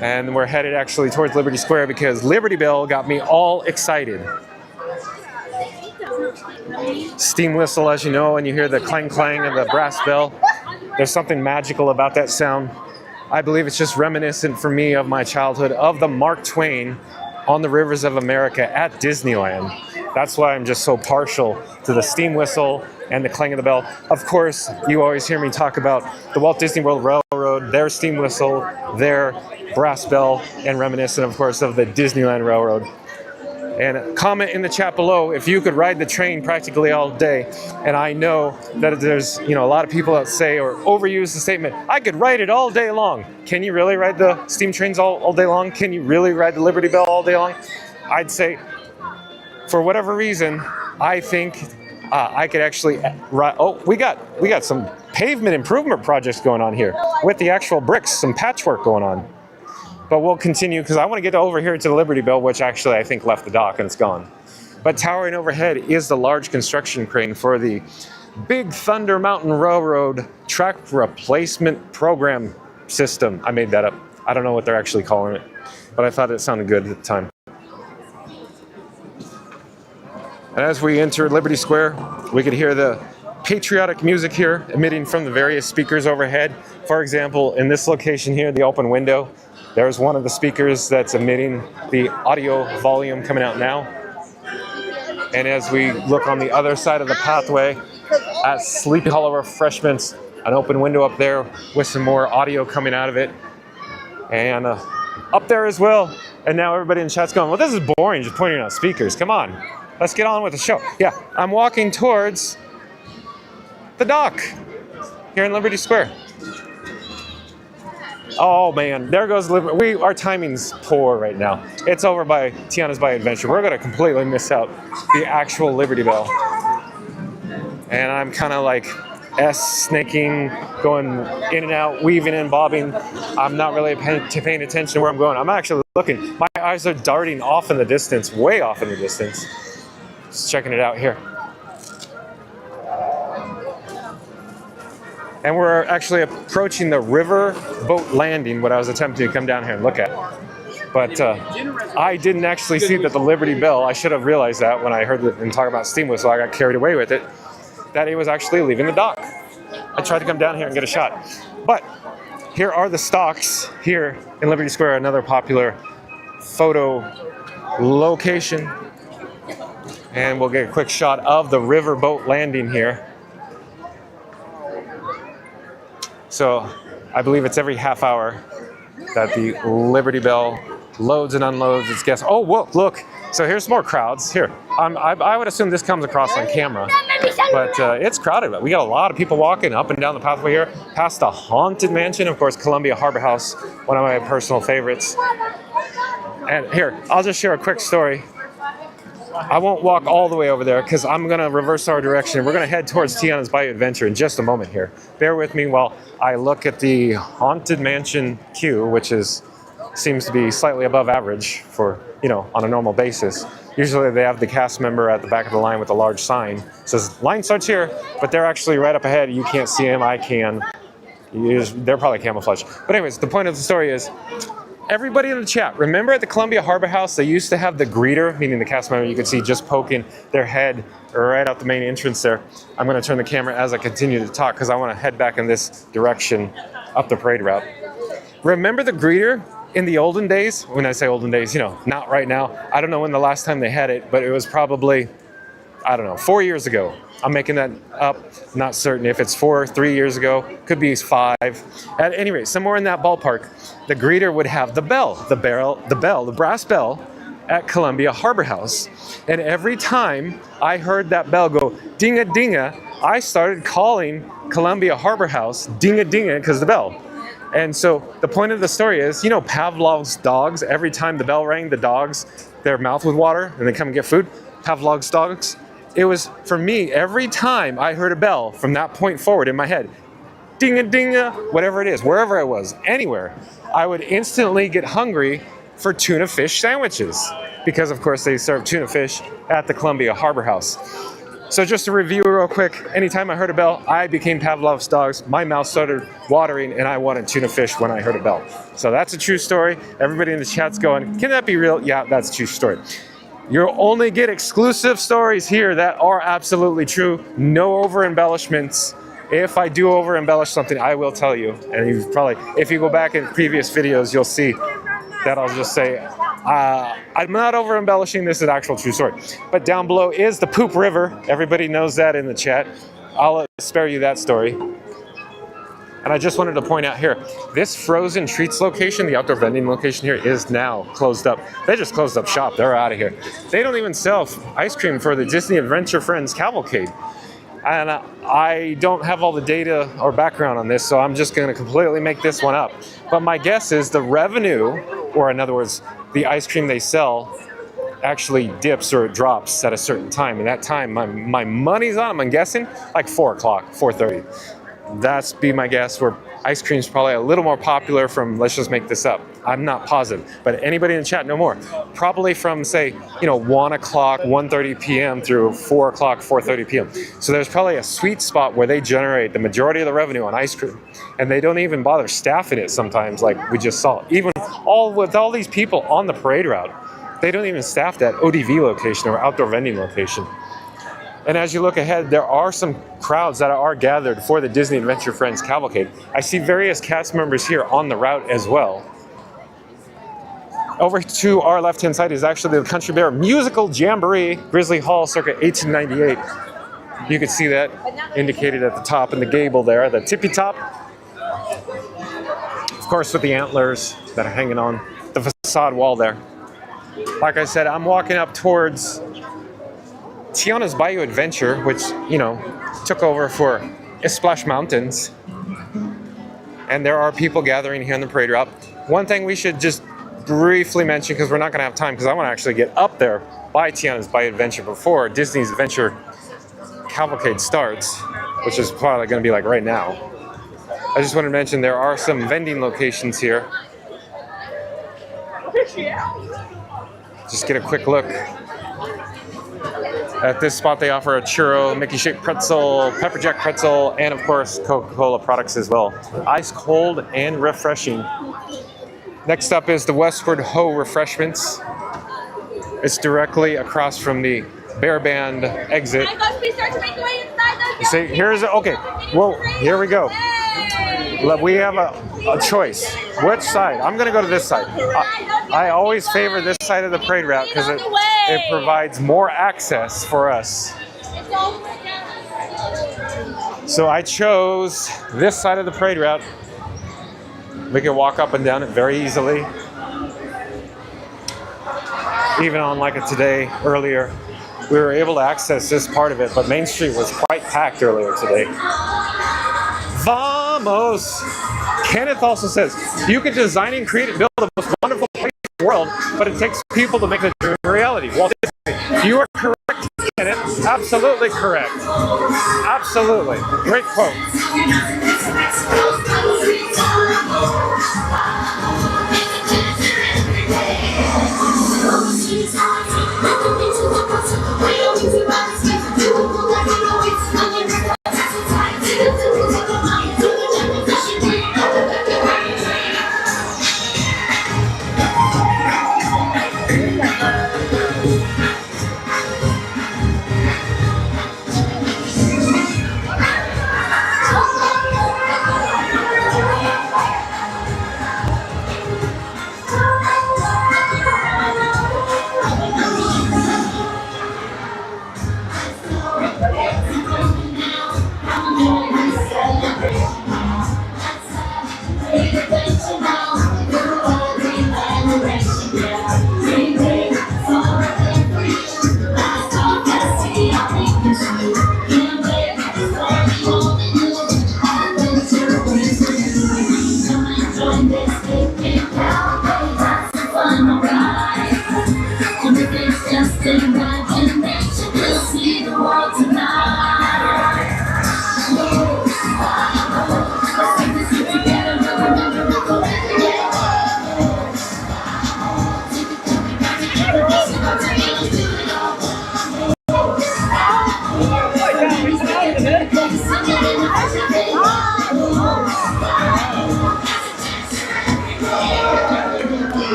And we're headed actually towards Liberty Square because Liberty Bell got me all excited. Steam whistle, as you know, and you hear the clang clang of the brass bell. There's something magical about that sound. I believe it's just reminiscent for me of my childhood of the Mark Twain on the Rivers of America at Disneyland. That's why I'm just so partial to the steam whistle and the clang of the bell. Of course, you always hear me talk about the Walt Disney World Railroad, their steam whistle, their brass bell, and reminiscent, of course, of the Disneyland Railroad. And comment in the chat below if you could ride the train practically all day. And I know that there's a lot of people that say or overuse the statement, I could ride it all day long. Can you really ride the steam trains all day long? Can you really ride the Liberty Bell all day long? I'd say, for whatever reason, I think I could actually ride. Oh, we got some pavement improvement projects going on here with the actual bricks, some patchwork going on. But we'll continue because I want to get over here to the Liberty Bell, which actually I think left the dock and it's gone. But towering overhead is the large construction crane for the Big Thunder Mountain Railroad track replacement program system. I made that up. I don't know what they're actually calling it, but I thought it sounded good at the time. And as we enter Liberty Square, we could hear the patriotic music here emitting from the various speakers overhead. For example, in this location here, the open window, there's one of the speakers that's emitting the audio volume coming out now. And as we look on the other side of the pathway at Sleepy Hollow Refreshments, an open window up there with some more audio coming out of it. And up there as well. And now everybody in the chat's going, well, this is boring, just pointing out speakers. Come on, let's get on with the show. Yeah, I'm walking towards the dock here in Liberty Square. Oh man, there goes Liberty. Our timing's poor right now. It's over by Tiana's by Adventure. We're gonna completely miss out the actual Liberty Bell. And I'm kind of like, snaking, going in and out, weaving and bobbing. I'm not really paying attention to where I'm going. I'm actually looking. My eyes are darting off in the distance, way off in the distance. Just checking it out here. And we're actually approaching the river boat landing, what I was attempting to come down here and look at. But I didn't actually see that the Liberty Bell, I should have realized that when I heard them talk about steam whistle, I got carried away with it, that it was actually leaving the dock. I tried to come down here and get a shot. But here are the stocks here in Liberty Square, another popular photo location. And we'll get a quick shot of the river boat landing here. So I believe it's every half hour that the Liberty Bell loads and unloads its guests. Oh, whoa, look. So here's more crowds. Here, I would assume this comes across on camera, but it's crowded. We got a lot of people walking up and down the pathway here, past the Haunted Mansion, of course, Columbia Harbor House, one of my personal favorites. And here, I'll just share a quick story. I won't walk all the way over there because I'm going to reverse our direction. We're going to head towards Tiana's Bayou Adventure in just a moment here. Bear with me while I look at the Haunted Mansion queue, which seems to be slightly above average for, on a normal basis. Usually they have the cast member at the back of the line with a large sign. It says, line starts here, but they're actually right up ahead. You can't see them, I can. They're probably camouflaged. But anyways, the point of the story is, everybody in the chat, remember at the Columbia Harbor House, they used to have the greeter, meaning the cast member you could see just poking their head right out the main entrance there. I'm going to turn the camera as I continue to talk because I want to head back in this direction up the parade route. Remember the greeter in the olden days? When I say olden days, not right now. I don't know when the last time they had it, but it was probably, 4 years ago. I'm making that up, not certain if it's 3 years ago, could be 5. At any rate, somewhere in that ballpark, the greeter would have the brass bell at Columbia Harbor House. And every time I heard that bell go ding-a-ding-a, I started calling Columbia Harbor House ding-a-ding-a because of the bell. And so the point of the story is, Pavlov's dogs, every time the bell rang, the dogs, their mouth would water and they come and get food. Pavlov's dogs. It was, for me, every time I heard a bell from that point forward in my head, ding-a-ding-a, whatever it is, wherever I was, anywhere, I would instantly get hungry for tuna fish sandwiches because, of course, they serve tuna fish at the Columbia Harbor House. So just to review real quick, anytime I heard a bell, I became Pavlov's dogs. My mouth started watering and I wanted tuna fish when I heard a bell. So that's a true story. Everybody in the chat's going, can that be real? Yeah, that's a true story. You'll only get exclusive stories here that are absolutely true. No over-embellishments. If I do over-embellish something, I will tell you. And you've probably, if you go back in previous videos, you'll see that I'll just say, I'm not over-embellishing, this is an actual true story. But down below is the Poop River. Everybody knows that in the chat. I'll spare you that story. And I just wanted to point out here, this frozen treats location, the outdoor vending location here, is now closed up. They just closed up shop. They're out of here. They don't even sell ice cream for the Disney Adventure Friends Cavalcade. And I don't have all the data or background on this, so I'm just going to completely make this one up. But my guess is the revenue, or in other words, the ice cream they sell, actually dips or it drops at a certain time. And that time, my money's on them, I'm guessing, like 4 o'clock, 4:30. That's be my guess, where ice cream's probably a little more popular from, let's just make this up. I'm not positive, but anybody in the chat know more. Probably from, say, 1 o'clock, 1:30 p.m. through 4 o'clock, 4:30 p.m. So there's probably a sweet spot where they generate the majority of the revenue on ice cream. And they don't even bother staffing it sometimes, like we just saw. Even with all these people on the parade route, they don't even staff that ODV location or outdoor vending location. And as you look ahead, there are some crowds that are gathered for the Disney Adventure Friends Cavalcade. I see various cast members here on the route as well. Over to our left-hand side is actually the Country Bear Musical Jamboree, Grizzly Hall, circa 1898. You can see that indicated at the top in the gable there, the tippy top. Of course, with the antlers that are hanging on the facade wall there. Like I said, I'm walking up towards Tiana's Bayou Adventure, which, took over for Splash Mountains. And there are people gathering here on the parade route. One thing we should just briefly mention, because we're not going to have time, because I want to actually get up there by Tiana's Bayou Adventure before Disney's Adventure Cavalcade starts. which is probably going to be like right now. I just wanted to mention there are some vending locations here. Just get a quick look. At this spot, they offer a churro, Mickey-shaped pretzel, pepper jack pretzel, and of course, Coca-Cola products as well. Ice cold and refreshing. Next up is the Westward Ho Refreshments. It's directly across from the Bear Band exit. You see, okay, well, here we go. We have a choice. Which side? I'm going to go to this side. I always favor this side of the parade route because it provides more access for us. So I chose this side of the parade route. We can walk up and down it very easily. Even on like a today, earlier, we were able to access this part of it, but Main Street was quite packed earlier today. Vamos! Kenneth also says, you can design and create and build the most wonderful place in the world, but it takes people to make the dream a reality. Walt Disney. You are correct, Kenneth. Absolutely correct. Absolutely. Great quote.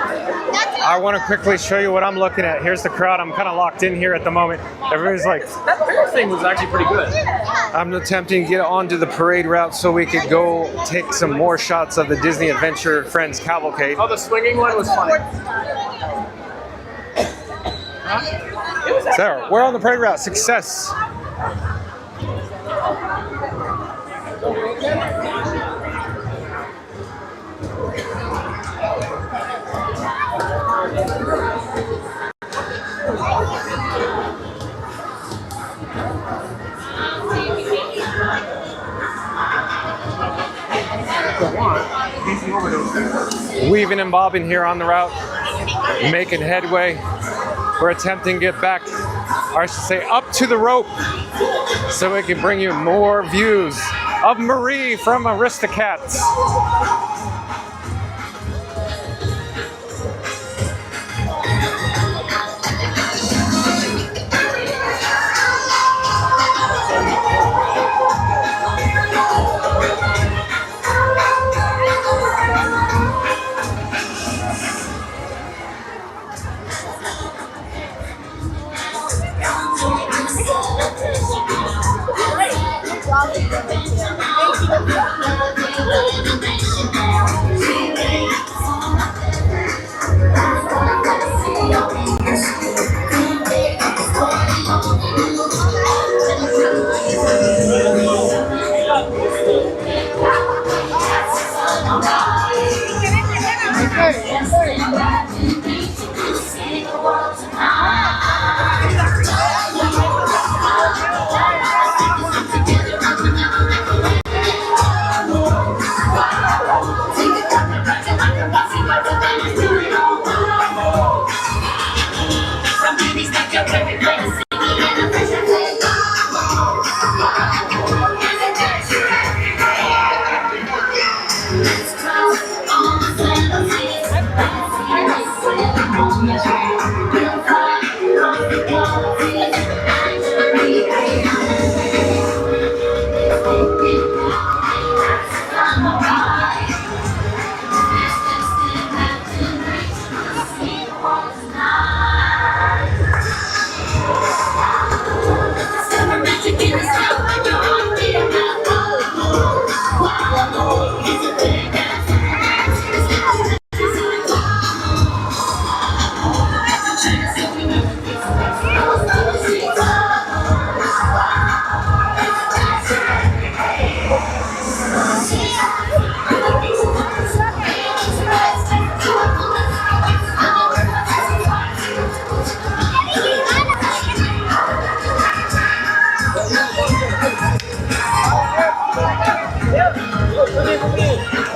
I want to quickly show you what I'm looking at. Here's the crowd. I'm kind of locked in here at the moment. Everybody's like, That fair thing was actually pretty good. I'm attempting to get onto the parade route so we could go take some more shots of the Disney Adventure Friends Cavalcade. Oh, the swinging one was funny. So, we're on the parade route. Success. Weaving and bobbing here on the route, making headway. We're attempting to get back, or I should say up to the rope, so we can bring you more views of Marie from Aristocats.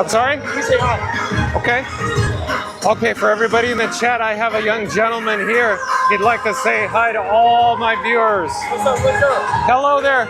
I'm sorry? You say hi. Okay. Okay, for everybody in the chat, I have a young gentleman here. He'd like to say hi to all my viewers. What's up? What's up? Hello there.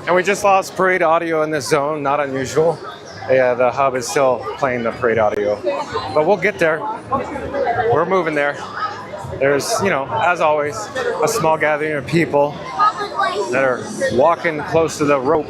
And we just lost parade audio in this zone, not unusual. Yeah, the hub is still playing the parade audio. But we'll get there. We're moving there. There's, you know, as always, a small gathering of people that are walking close to the rope.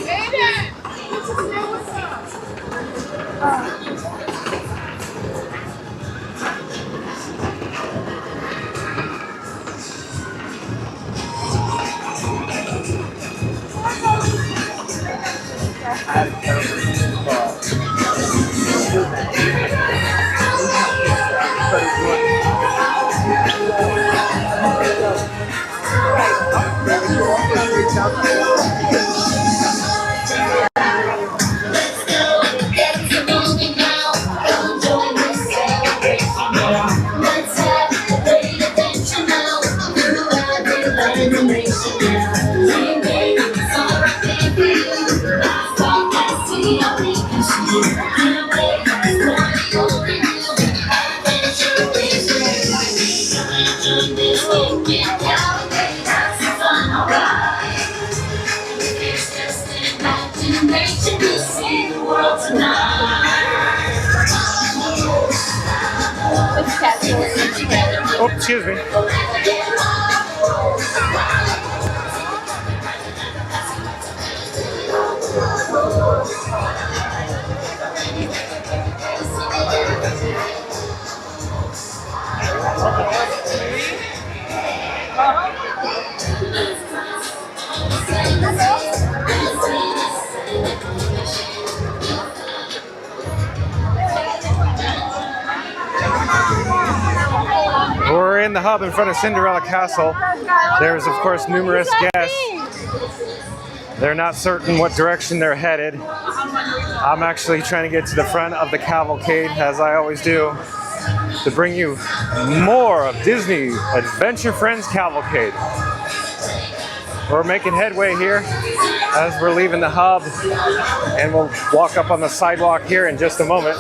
Oh, excuse me. We're in the hub in front of Cinderella Castle. There's, of course, numerous guests. They're not certain what direction they're headed. I'm actually trying to get to the front of the cavalcade, as I always do, to bring you more of Disney Adventure Friends Cavalcade. We're making headway here as we're leaving the hub, and we'll walk up on the sidewalk here in just a moment.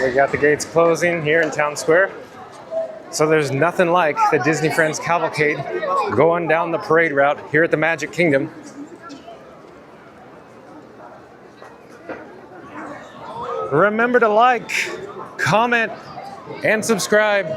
We got the gates closing here in Town Square. So there's nothing like the Disney Friends Cavalcade going down the parade route here at the Magic Kingdom. Remember to like, comment, and subscribe.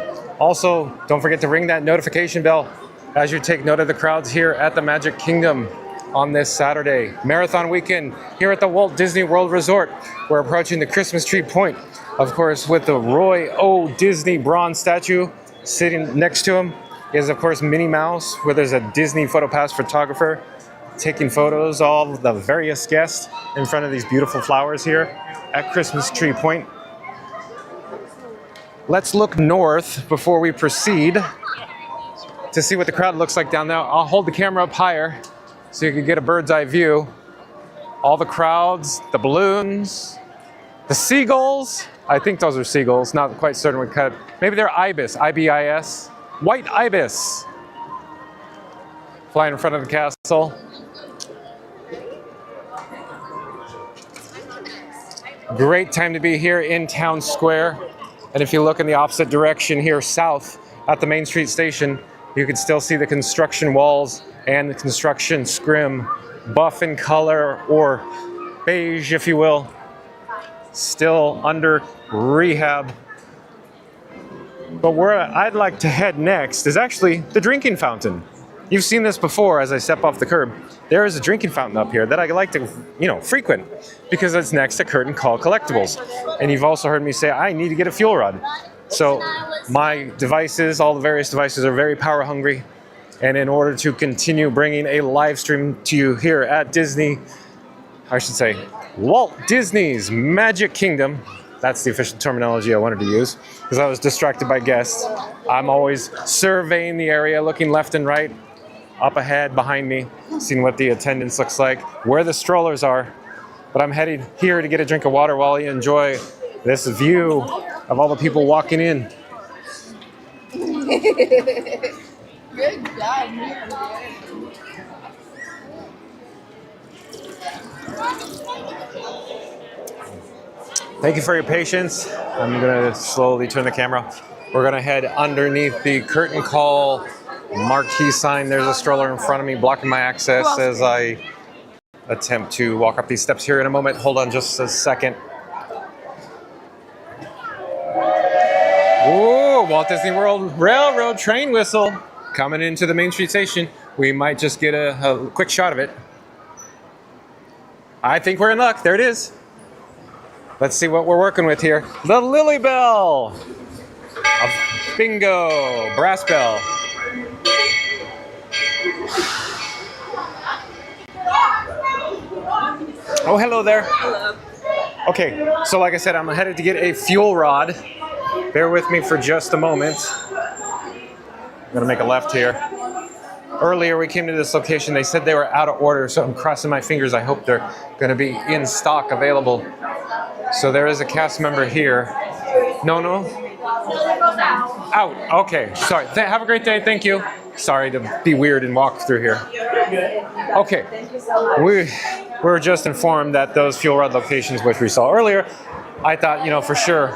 Also, don't forget to ring that notification bell as you take note of the crowds here at the Magic Kingdom on this Saturday. Marathon weekend here at the Walt Disney World Resort. We're approaching the Christmas tree point, of course, with the Roy O. Disney bronze statue. Sitting next to him is, of course, Minnie Mouse, where there's a Disney PhotoPass photographer taking photos, all of the various guests in front of these beautiful flowers here at Christmas tree point. Let's look north before we proceed to see what the crowd looks like down there. I'll hold the camera up higher so you can get a bird's eye view. All the crowds, the balloons, the seagulls. I think those are seagulls, not quite certain what kind. Maybe they're ibis, I-B-I-S. White ibis. Flying in front of the castle. Great time to be here in Town Square. And if you look in the opposite direction here, south at the Main Street Station, you can still see the construction walls and the construction scrim, buff in color or beige, if you will, still under rehab. But where I'd like to head next is actually the drinking fountain. You've seen this before as I step off the curb. There is a drinking fountain up here that I like to, frequent because it's next to Curtain Call Collectibles. And you've also heard me say I need to get a fuel rod. So my devices, all the various devices, are very power hungry. And in order to continue bringing a live stream to you here at Disney, I should say, Walt Disney's Magic Kingdom. That's the official terminology I wanted to use because I was distracted by guests. I'm always surveying the area, looking left and right, up ahead, behind me, seeing what the attendance looks like, where the strollers are. But I'm headed here to get a drink of water while you enjoy this view of all the people walking in. Good job. Thank you for your patience. I'm going to slowly turn the camera. We're going to head underneath the Curtain Call marquee sign. There's a stroller in front of me blocking my access as I attempt to walk up these steps here in a moment. Hold on just a second. Ooh, Walt Disney World Railroad train whistle coming into the Main Street Station. We might just get a quick shot of it. I think we're in luck. There it is. Let's see what we're working with here. The Lily Bell. Bingo. Brass bell. Oh, hello there. Hello. Okay, so like I said, I'm headed to get a fuel rod. Bear with me for just a moment. I'm gonna make a left here. Earlier we came to this location, they said they were out of order, so I'm crossing my fingers. I hope they're gonna be in stock, available. So there is a cast member here. No. Out, okay, sorry. Have a great day, thank you. Sorry to be weird and walk through here. Okay, we were just informed that those fuel rod locations which we saw earlier, I thought, for sure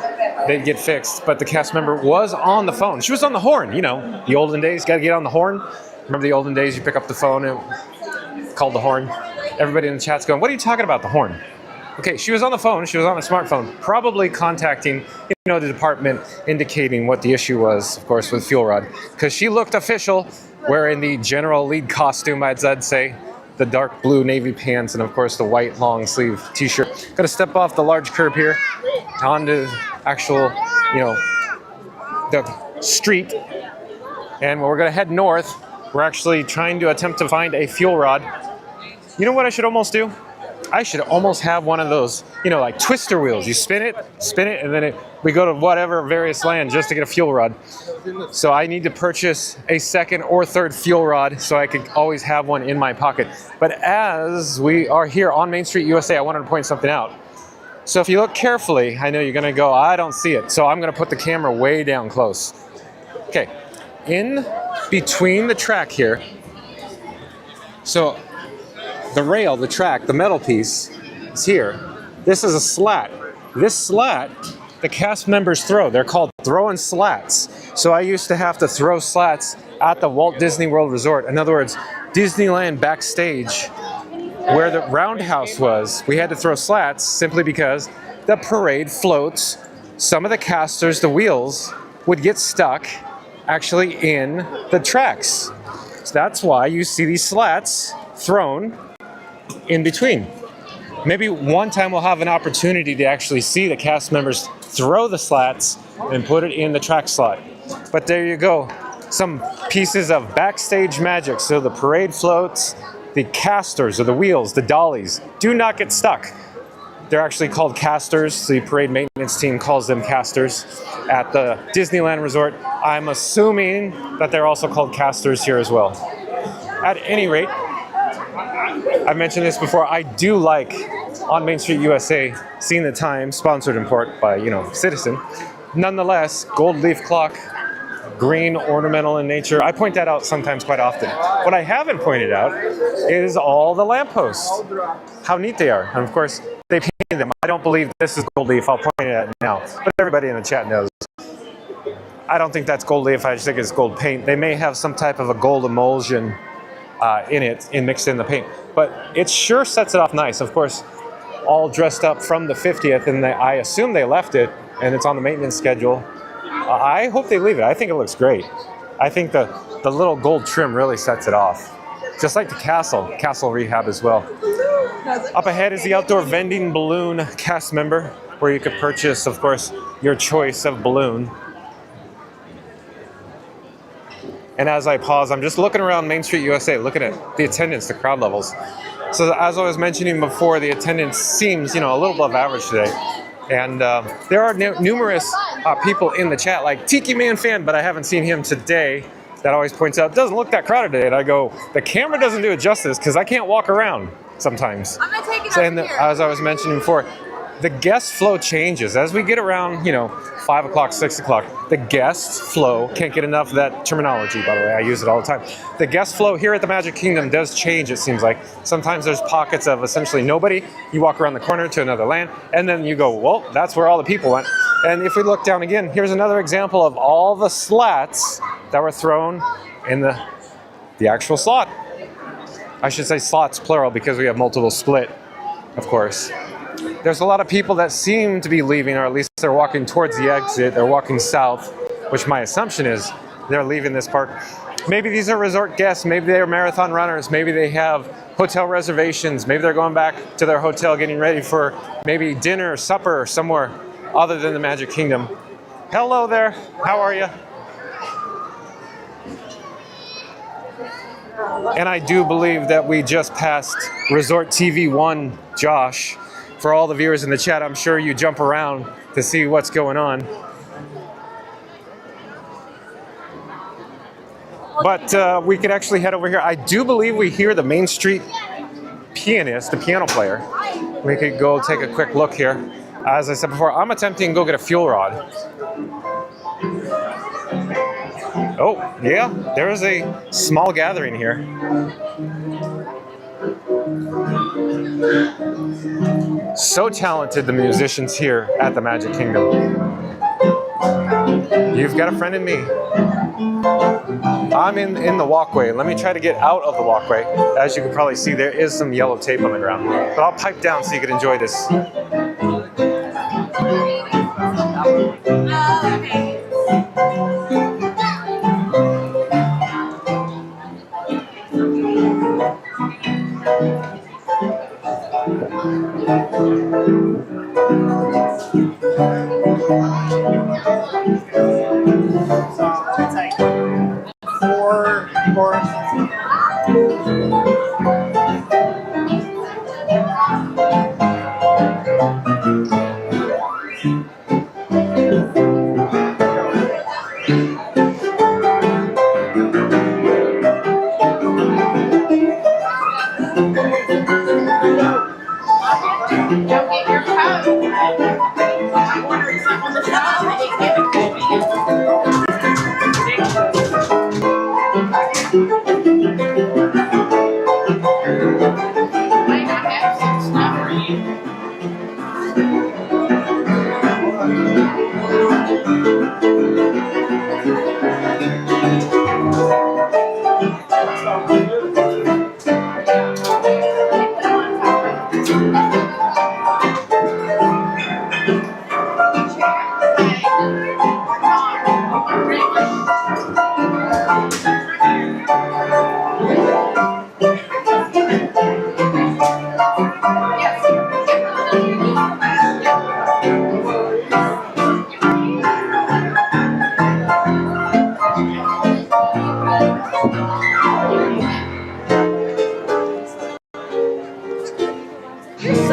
they'd get fixed, but the cast member was on the phone. She was on the horn, the olden days, gotta get on the horn. Remember the olden days, you pick up the phone and called the horn. Everybody in the chat's going, what are you talking about, the horn? Okay, she was on the phone, she was on a smartphone, probably contacting, the department, indicating what the issue was, of course, with fuel rod. Because she looked official, wearing the general lead costume, I'd say, the dark blue navy pants, and of course the white long sleeve t-shirt. Gonna step off the large curb here, onto actual, the street. And we're gonna head north We're actually trying to attempt to find a fuel rod. You know what I should almost do? I should almost have one of those, you know, like twister wheels. You spin it, and then we go to whatever various land just to get a fuel rod. So I need to purchase a second or third fuel rod so I could always have one in my pocket. But as we are here on Main Street, USA, I wanted to point something out. So if you look carefully, I know you're gonna go, I don't see it. So I'm gonna put the camera way down close. Okay, in between the track here, so the rail, the track, the metal piece is here. This is a slat. This slat, the cast members throw. They're called throwing slats. So I used to have to throw slats at the Walt Disney World Resort. In other words, Disneyland backstage, where the roundhouse was, we had to throw slats simply because the parade floats, some of the casters, the wheels, would get stuck actually in the tracks. So that's why you see these slats thrown in between. Maybe one time we'll have an opportunity to actually see the cast members throw the slats and put it in the track slot. But there you go, some pieces of backstage magic. So the parade floats, the casters or the wheels, the dollies, do not get stuck. They're actually called casters. The parade maintenance team calls them casters at the Disneyland Resort. I'm assuming that they're also called casters here as well. At any rate, I've mentioned this before, I do like on Main Street USA, seeing the time, sponsored in part by, you know, Citizen. Nonetheless, gold leaf clock, green, ornamental in nature. I point that out sometimes quite often. What I haven't pointed out is all the lampposts, how neat they are. And of course, they painted them. I don't believe this is gold leaf, I'll point it out now. But everybody in the chat knows. I don't think that's gold leaf, I just think it's gold paint. They may have some type of a gold emulsion in it, mixed in the paint. But it sure sets it off nice. Of course, all dressed up from the 50th, and I assume they left it, and it's on the maintenance schedule. I hope they leave it. I think it looks great. I think the little gold trim really sets it off. Just like the castle rehab as well. Up ahead is the outdoor vending balloon cast member, where you could purchase, of course, your choice of balloon. And as I pause, I'm just looking around Main Street USA, looking at the attendance, the crowd levels. So as I was mentioning before, the attendance seems, you know, a little above average today. And there are numerous people in the chat, like Tiki Man Fan, but I haven't seen him today, that always points out, it doesn't look that crowded today. And I go, the camera doesn't do it justice because I can't walk around sometimes. I'm gonna take it And as I was mentioning before, the guest flow changes. As we get around, you know, 5 o'clock, 6 o'clock, the guest flow, can't get enough of that terminology, by the way, I use it all the time. The guest flow here at the Magic Kingdom does change, it seems like. Sometimes there's pockets of essentially nobody. You walk around the corner to another land, and then you go, well, that's where all the people went. And if we look down again, here's another example of all the slats that were thrown in the actual slot. I should say slots plural because we have multiple split, of course. There's a lot of people that seem to be leaving, or at least they're walking towards the exit. They're walking south, which my assumption is they're leaving this park. Maybe these are resort guests. Maybe they're marathon runners. Maybe they have hotel reservations. Maybe they're going back to their hotel, getting ready for maybe dinner or supper somewhere other than the Magic Kingdom. Hello there. How are you? And I do believe that we just passed Resort TV 1, Josh. For all the viewers in the chat, I'm sure you jump around to see what's going on. But we could actually head over here. I do believe we hear the Main Street pianist, the piano player. We could go take a quick look here. As I said before, I'm attempting to go get a fuel rod. Oh, yeah, there is a small gathering here. So talented, the musicians here at the Magic Kingdom. You've got a friend in me. I'm in the walkway. Let me try to get out of the walkway. As you can probably see, there is some yellow tape on the ground. But I'll pipe down so you can enjoy this. So it's like 4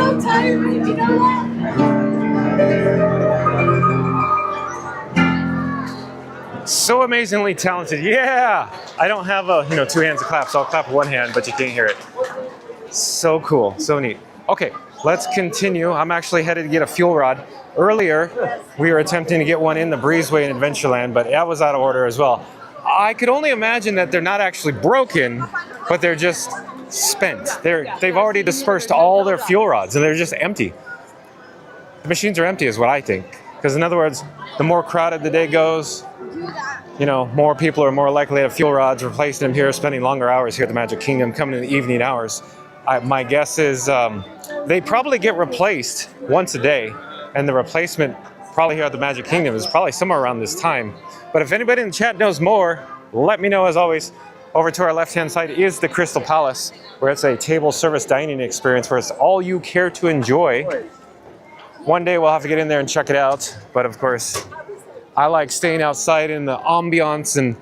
so tired, babe. You know what? So amazingly talented. Yeah. I don't have two hands to clap, so I'll clap with one hand, but you can't hear it. So cool. So neat. Okay, let's continue. I'm actually headed to get a fuel rod. Earlier, we were attempting to get one in the breezeway in Adventureland, but that was out of order as well. I could only imagine that they're not actually broken, but they're just spent. They've already dispersed all their fuel rods, and they're just empty. The machines are empty is what I think. Because in other words, the more crowded the day goes, more people are more likely to have fuel rods, replacing them here, spending longer hours here at the Magic Kingdom, coming in the evening hours. My guess is they probably get replaced once a day, and the replacement probably here at the Magic Kingdom is probably somewhere around this time. But if anybody in the chat knows more, let me know as always. Over to our left-hand side is the Crystal Palace, where it's a table service dining experience where it's all you care to enjoy. One day we'll have to get in there and check it out, but of course, I like staying outside in the ambiance and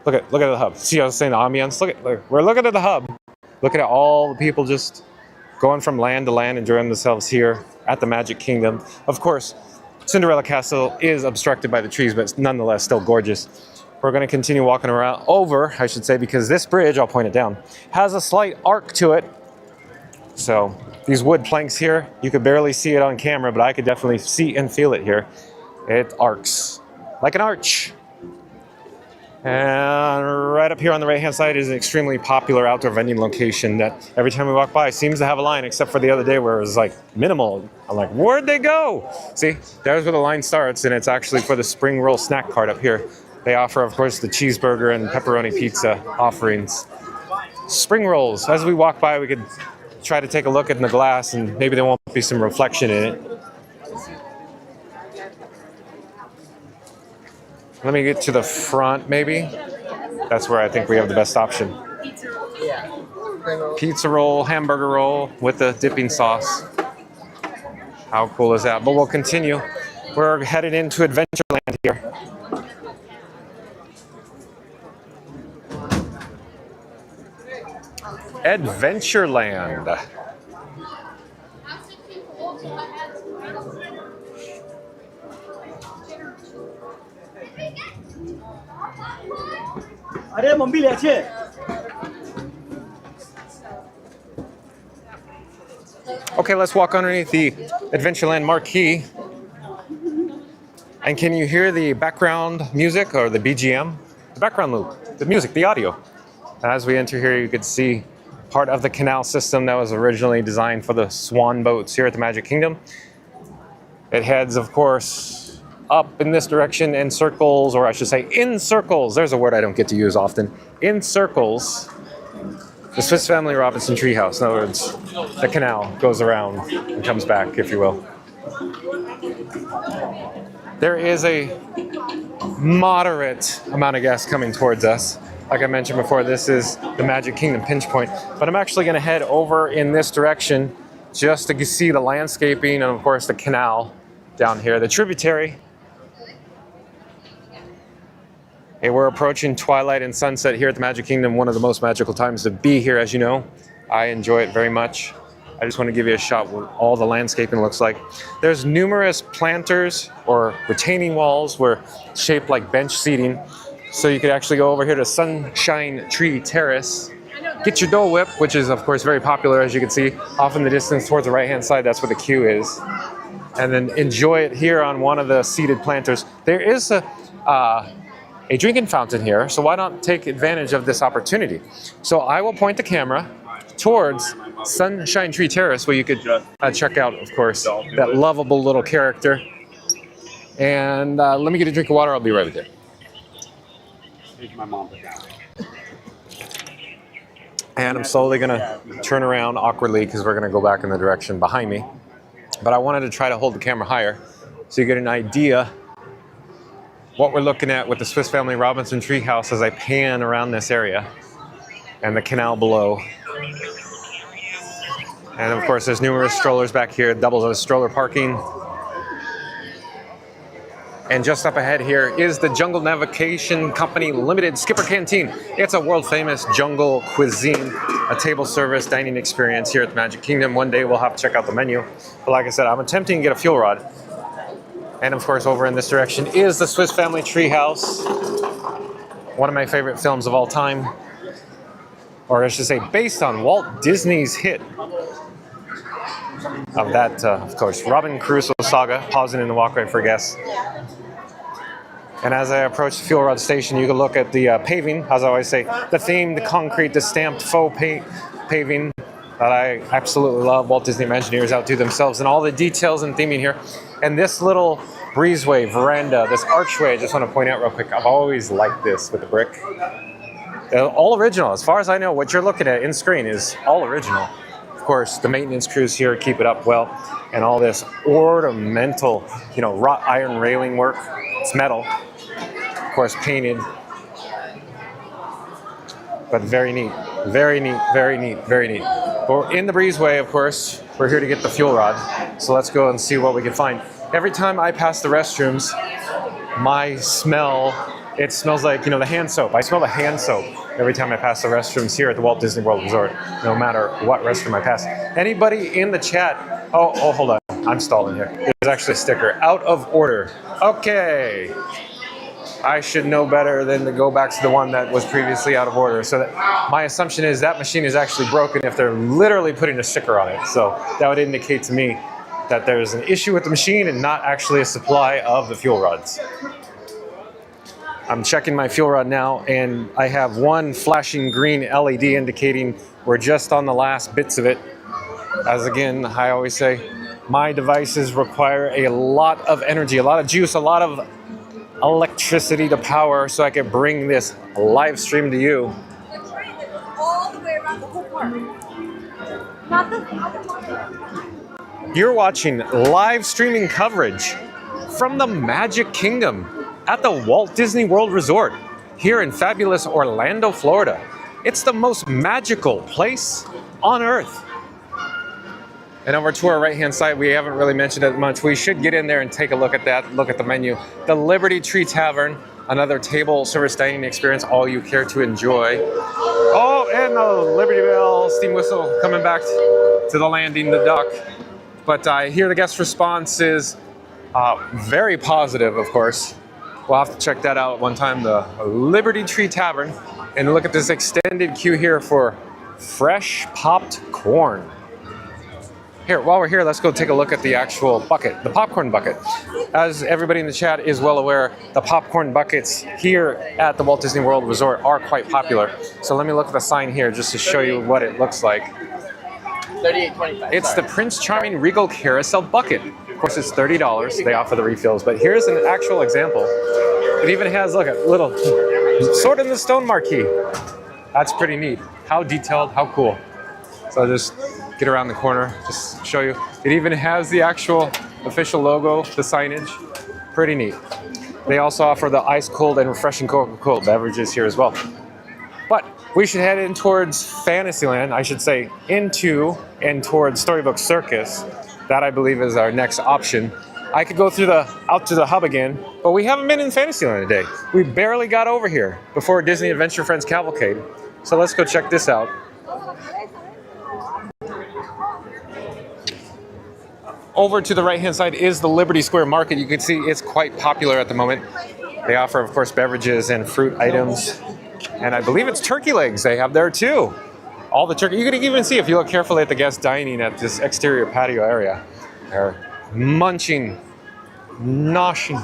look at the hub. See, I was saying the ambiance. Look, we're looking at the hub. Looking at all the people just going from land to land, enjoying themselves here at the Magic Kingdom. Of course, Cinderella Castle is obstructed by the trees, but it's nonetheless still gorgeous. We're going to continue walking around over, I should say, because this bridge, I'll point it down, has a slight arc to it. So these wood planks here, you could barely see it on camera, but I could definitely see and feel it here. It arcs like an arch. And right up here on the right-hand side is an extremely popular outdoor vending location that every time we walk by seems to have a line, except for the other day where it was like minimal. I'm like, where'd they go? See, there's where the line starts, and it's actually for the spring roll snack cart up here. They offer, of course, the cheeseburger and pepperoni pizza offerings. Spring rolls. As we walk by, we could try to take a look in the glass, and maybe there won't be some reflection in it. Let me get to the front, maybe. That's where I think we have the best option. Pizza roll, hamburger roll with the dipping sauce. How cool is that? But we'll continue. We're headed into Adventureland here. Adventureland. Okay, let's walk underneath the Adventureland marquee. And can you hear the background music or the BGM? The background loop, the music, the audio. As we enter here, you can see part of the canal system that was originally designed for the swan boats here at the Magic Kingdom. It heads, of course, up in this direction in circles, or I should say in circles. There's a word I don't get to use often. In circles. The Swiss Family Robinson Treehouse. In other words, the canal goes around and comes back, if you will. There is a moderate amount of guests coming towards us. Like I mentioned before, this is the Magic Kingdom pinch point. But I'm actually going to head over in this direction just to see the landscaping and, of course, the canal down here, the tributary. Hey, we're approaching twilight and sunset here at the Magic Kingdom, one of the most magical times to be here, as you know. I enjoy it very much. I just want to give you a shot what all the landscaping looks like. There's numerous planters or retaining walls where shaped like bench seating. So you could actually go over here to Sunshine Tree Terrace, get your Dole Whip, which is of course very popular, as you can see off in the distance towards the right-hand side. That's where the queue is. And then enjoy it here on one of the seated planters. There is a drinking fountain here, so why not take advantage of this opportunity? So I will point the camera towards Sunshine Tree Terrace, where you could check out, of course, that lovable little character. And let me get a drink of water. I'll be right with you. And I'm slowly going to turn around awkwardly because we're going to go back in the direction behind me. But I wanted to try to hold the camera higher so you get an idea what we're looking at with the Swiss Family Robinson Treehouse as I pan around this area and the canal below. And of course, there's numerous strollers back here, doubles as stroller parking. And just up ahead here is the Jungle Navigation Company Limited Skipper Canteen. It's a world famous jungle cuisine, a table service dining experience here at the Magic Kingdom. One day we'll have to check out the menu. But like I said, I'm attempting to get a fuel rod. And of course, over in this direction is the Swiss Family Treehouse. One of my favorite films of all time. Or I should say, based on Walt Disney's hit of that, of course, Robin Crusoe saga, pausing in the walkway for guests. And as I approach the fuel rod station, you can look at the paving, as I always say, the themed concrete, the stamped faux paving that I absolutely love. Walt Disney Imagineers outdo themselves and all the details and theming here. And this little breezeway, veranda, this archway, I just want to point out real quick, I've always liked this with the brick. All original. As far as I know, what you're looking at in screen is all original. Of course, the maintenance crews here keep it up well. And all this ornamental, wrought iron railing work. It's metal. Of course, painted. But very neat. Very neat, very neat, very neat. But in the breezeway, of course, we're here to get the fuel rod. So let's go and see what we can find. Every time I pass the restrooms, it smells like, the hand soap. I smell the hand soap every time I pass the restrooms here at the Walt Disney World Resort, no matter what restroom I pass. Anybody in the chat? Oh, hold on. I'm stalling here. There's actually a sticker. Out of order. Okay. I should know better than to go back to the one that was previously out of order. So that my assumption is that machine is actually broken if they're literally putting a sticker on it. So that would indicate to me that there's an issue with the machine and not actually a supply of the fuel rods. I'm checking my fuel rod now, and I have one flashing green LED indicating we're just on the last bits of it. As again, I always say, my devices require a lot of energy, a lot of juice, a lot of electricity to power so I can bring this live stream to you. The train that goes all the way around the whole park. Not the other one. You're watching live streaming coverage from the Magic Kingdom at the Walt Disney World Resort here in fabulous Orlando, Florida. It's the most magical place on Earth. And over to our right-hand side, we haven't really mentioned it much. We should get in there and take a look at that, look at the menu. The Liberty Tree Tavern, another table service dining experience, all you care to enjoy. Oh, and the Liberty Bell steam whistle coming back to the landing, the dock. But I hear the guest response is very positive, of course. We'll have to check that out one time, the Liberty Tree Tavern. And look at this extended queue here for fresh popped corn. Here, while we're here, let's go take a look at the actual bucket, the popcorn bucket. As everybody in the chat is well aware, the popcorn buckets here at the Walt Disney World Resort are quite popular. So let me look at the sign here just to show you what it looks like. $38.25. It's the Prince Charming Regal Carousel Bucket. Of course, it's $30. They offer the refills, but here's an actual example. It even has, look, a little Sword in the Stone marquee. That's pretty neat. How detailed, how cool. So I'll just get around the corner, just show you. It even has the actual official logo, the signage. Pretty neat. They also offer the ice cold and refreshing Coca-Cola beverages here as well. But we should head in towards Fantasyland, I should say, into and towards Storybook Circus. That I believe is our next option. I could go through out to the hub again, but we haven't been in Fantasyland today. We barely got over here before Disney Adventure Friends Cavalcade. So let's go check this out. Over to the right-hand side is the Liberty Square Market. You can see it's quite popular at the moment. They offer, of course, beverages and fruit items. And I believe it's turkey legs they have there, too. All the turkey. You can even see, if you look carefully at the guests dining at this exterior patio area. They're munching, noshing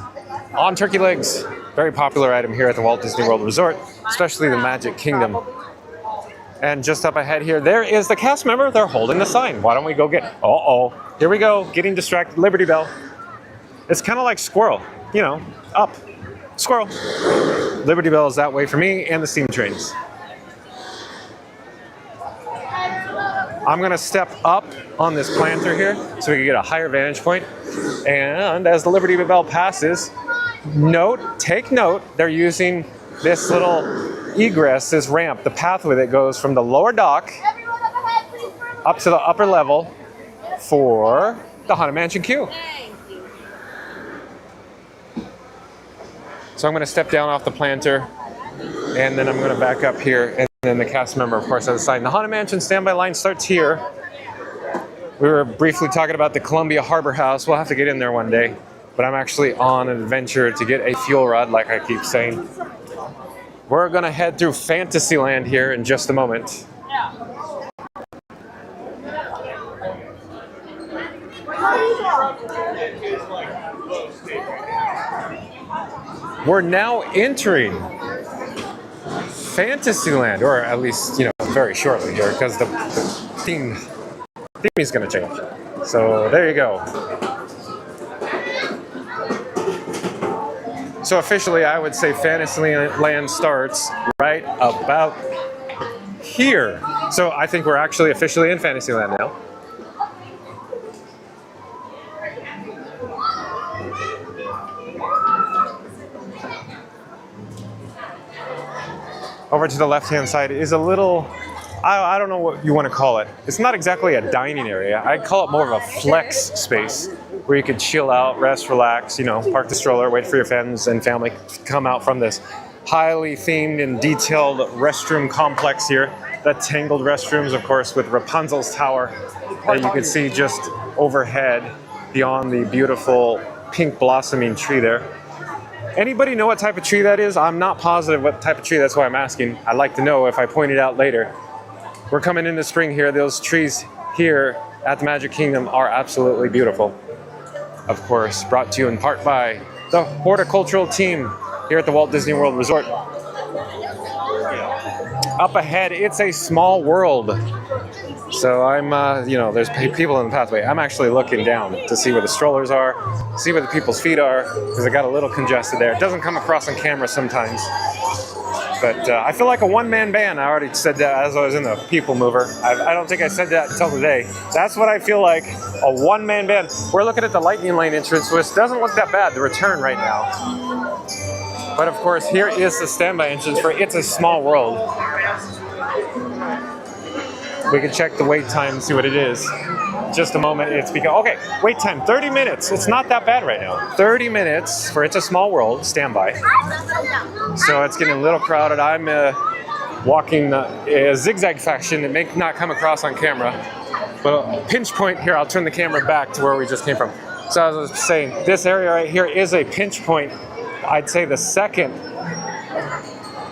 on turkey legs. Very popular item here at the Walt Disney World Resort, especially the Magic Kingdom. And just up ahead here, there is the cast member. They're holding the sign. Why don't we go get... Uh-oh. Here we go. Getting distracted. Liberty Bell. It's kind of like squirrel. Up. Squirrel. Liberty Bell is that way for me and the steam trains. I'm going to step up on this planter here so we can get a higher vantage point. And as the Liberty Bell passes, take note, they're using this little egress, this ramp, the pathway that goes from the lower dock up to the upper level for the Haunted Mansion queue. So I'm going to step down off the planter, and then I'm going to back up here, and then the cast member, of course, has a sign. The Haunted Mansion standby line starts here. We were briefly talking about the Columbia Harbor House. We'll have to get in there one day, but I'm actually on an adventure to get a fuel rod, like I keep saying. We're going to head through Fantasyland here in just a moment. We're now entering Fantasyland, or at least, you know, very shortly here, because the theme is going to change. So there you go. So officially, I would say Fantasyland starts right about here. So I think we're actually officially in Fantasyland now. Over to the left-hand side is a little, I don't know what you want to call it. It's not exactly a dining area. I'd call it more of a flex space where you could chill out, rest, relax, you know, park the stroller, wait for your friends and family to come out from this highly themed and detailed restroom complex here. The tangled restrooms, of course, with Rapunzel's tower that you can see just overhead beyond the beautiful pink blossoming tree there. Anybody know what type of tree that is? I'm not positive what type of tree, that's why I'm asking. I'd like to know if I point it out later. We're coming into spring here. Those trees here at the Magic Kingdom are absolutely beautiful. Of course, brought to you in part by the horticultural team here at the Walt Disney World Resort. Up ahead, it's a small world. So I'm, you know, there's people in the pathway. I'm actually looking down to see where the strollers are, see where the people's feet are, because it got a little congested there. It doesn't come across on camera sometimes. But I feel like a one-man band. I already said that as I was in the People Mover. I don't think I said that until today. That's what I feel like, a one-man band. We're looking at the Lightning Lane entrance, which doesn't look that bad, the return right now. But of course, here is the standby entrance for It's a Small World. We can check the wait time and see what it is. Just a moment, it's because, okay, wait time, 30 minutes. It's not that bad right now. 30 minutes for It's a Small World, standby. So it's getting a little crowded. I'm walking a zigzag fashion. It may not come across on camera. But pinch point here, I'll turn the camera back to where we just came from. So as I was saying, this area right here is a pinch point. I'd say the second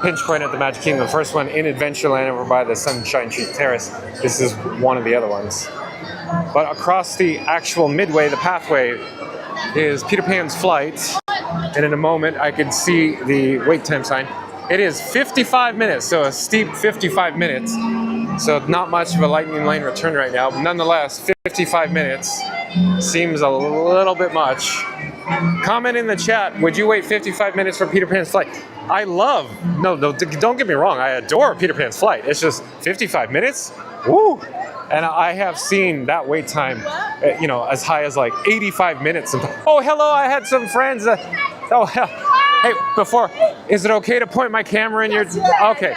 pinch point at the Magic Kingdom. The first one in Adventureland over by the Sunshine Tree Terrace. This is one of the other ones. But across the actual midway, the pathway, is Peter Pan's flight. And in a moment, I can see the wait time sign. It is 55 minutes, so a steep 55 minutes. So not much of a Lightning Lane return right now. But nonetheless, 55 minutes seems a little bit much. Comment in the chat, would you wait 55 minutes for Peter Pan's flight? I love, no, don't get me wrong, I adore Peter Pan's flight. It's just 55 minutes? Woo! And I have seen that wait time, you know, as high as like 85 minutes. Oh, hello, I had some friends. Hey, before, is it okay to point my camera in your... Okay.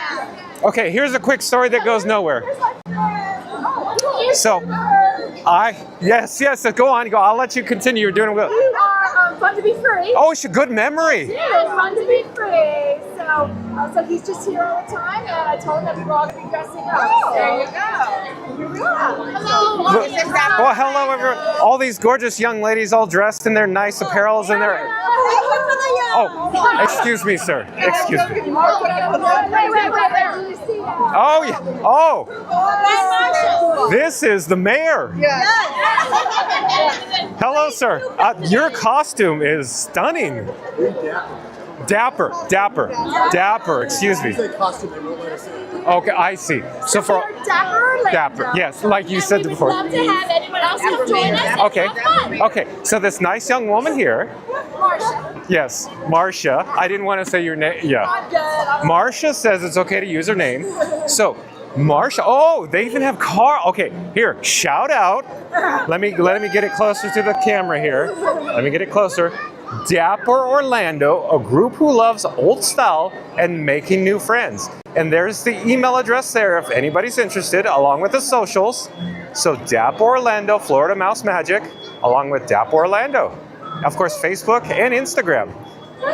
Okay, here's a quick story that goes nowhere. So, yes, go on, go. I'll let you continue. You're doing well. Fun to be free. Oh, it's a good memory. Yeah, it's fun to be free. So he's just here all the time, and I told him that we were all going to be dressing up. Oh, there you go. Hello. Well, hello, everyone. All these gorgeous young ladies all dressed in their nice apparels and their... Oh, excuse me, sir. Excuse me. Wait. Oh, yeah. Oh. This is the mayor. Yes. Hello, sir. Your costume is stunning. Dapper. Excuse me. Okay, I see. So for Dapper, yes, like you said before. We'd love to have anyone else come join us. Okay. So this nice young woman here. Marsha. Yes, Marcia. I didn't want to say your name. Yeah. I'm good. Marcia says it's okay to use her name. So, Marcia. Oh, they even have car. Okay, here. Shout out. Let me get it closer to the camera here. Let me get it closer. Dapper Orlando, a group who loves old style and making new friends. And there's the email address there if anybody's interested, along with the socials. So Dapper Orlando, Florida Mouse Magic, along with Dapper Orlando. Of course, Facebook and Instagram.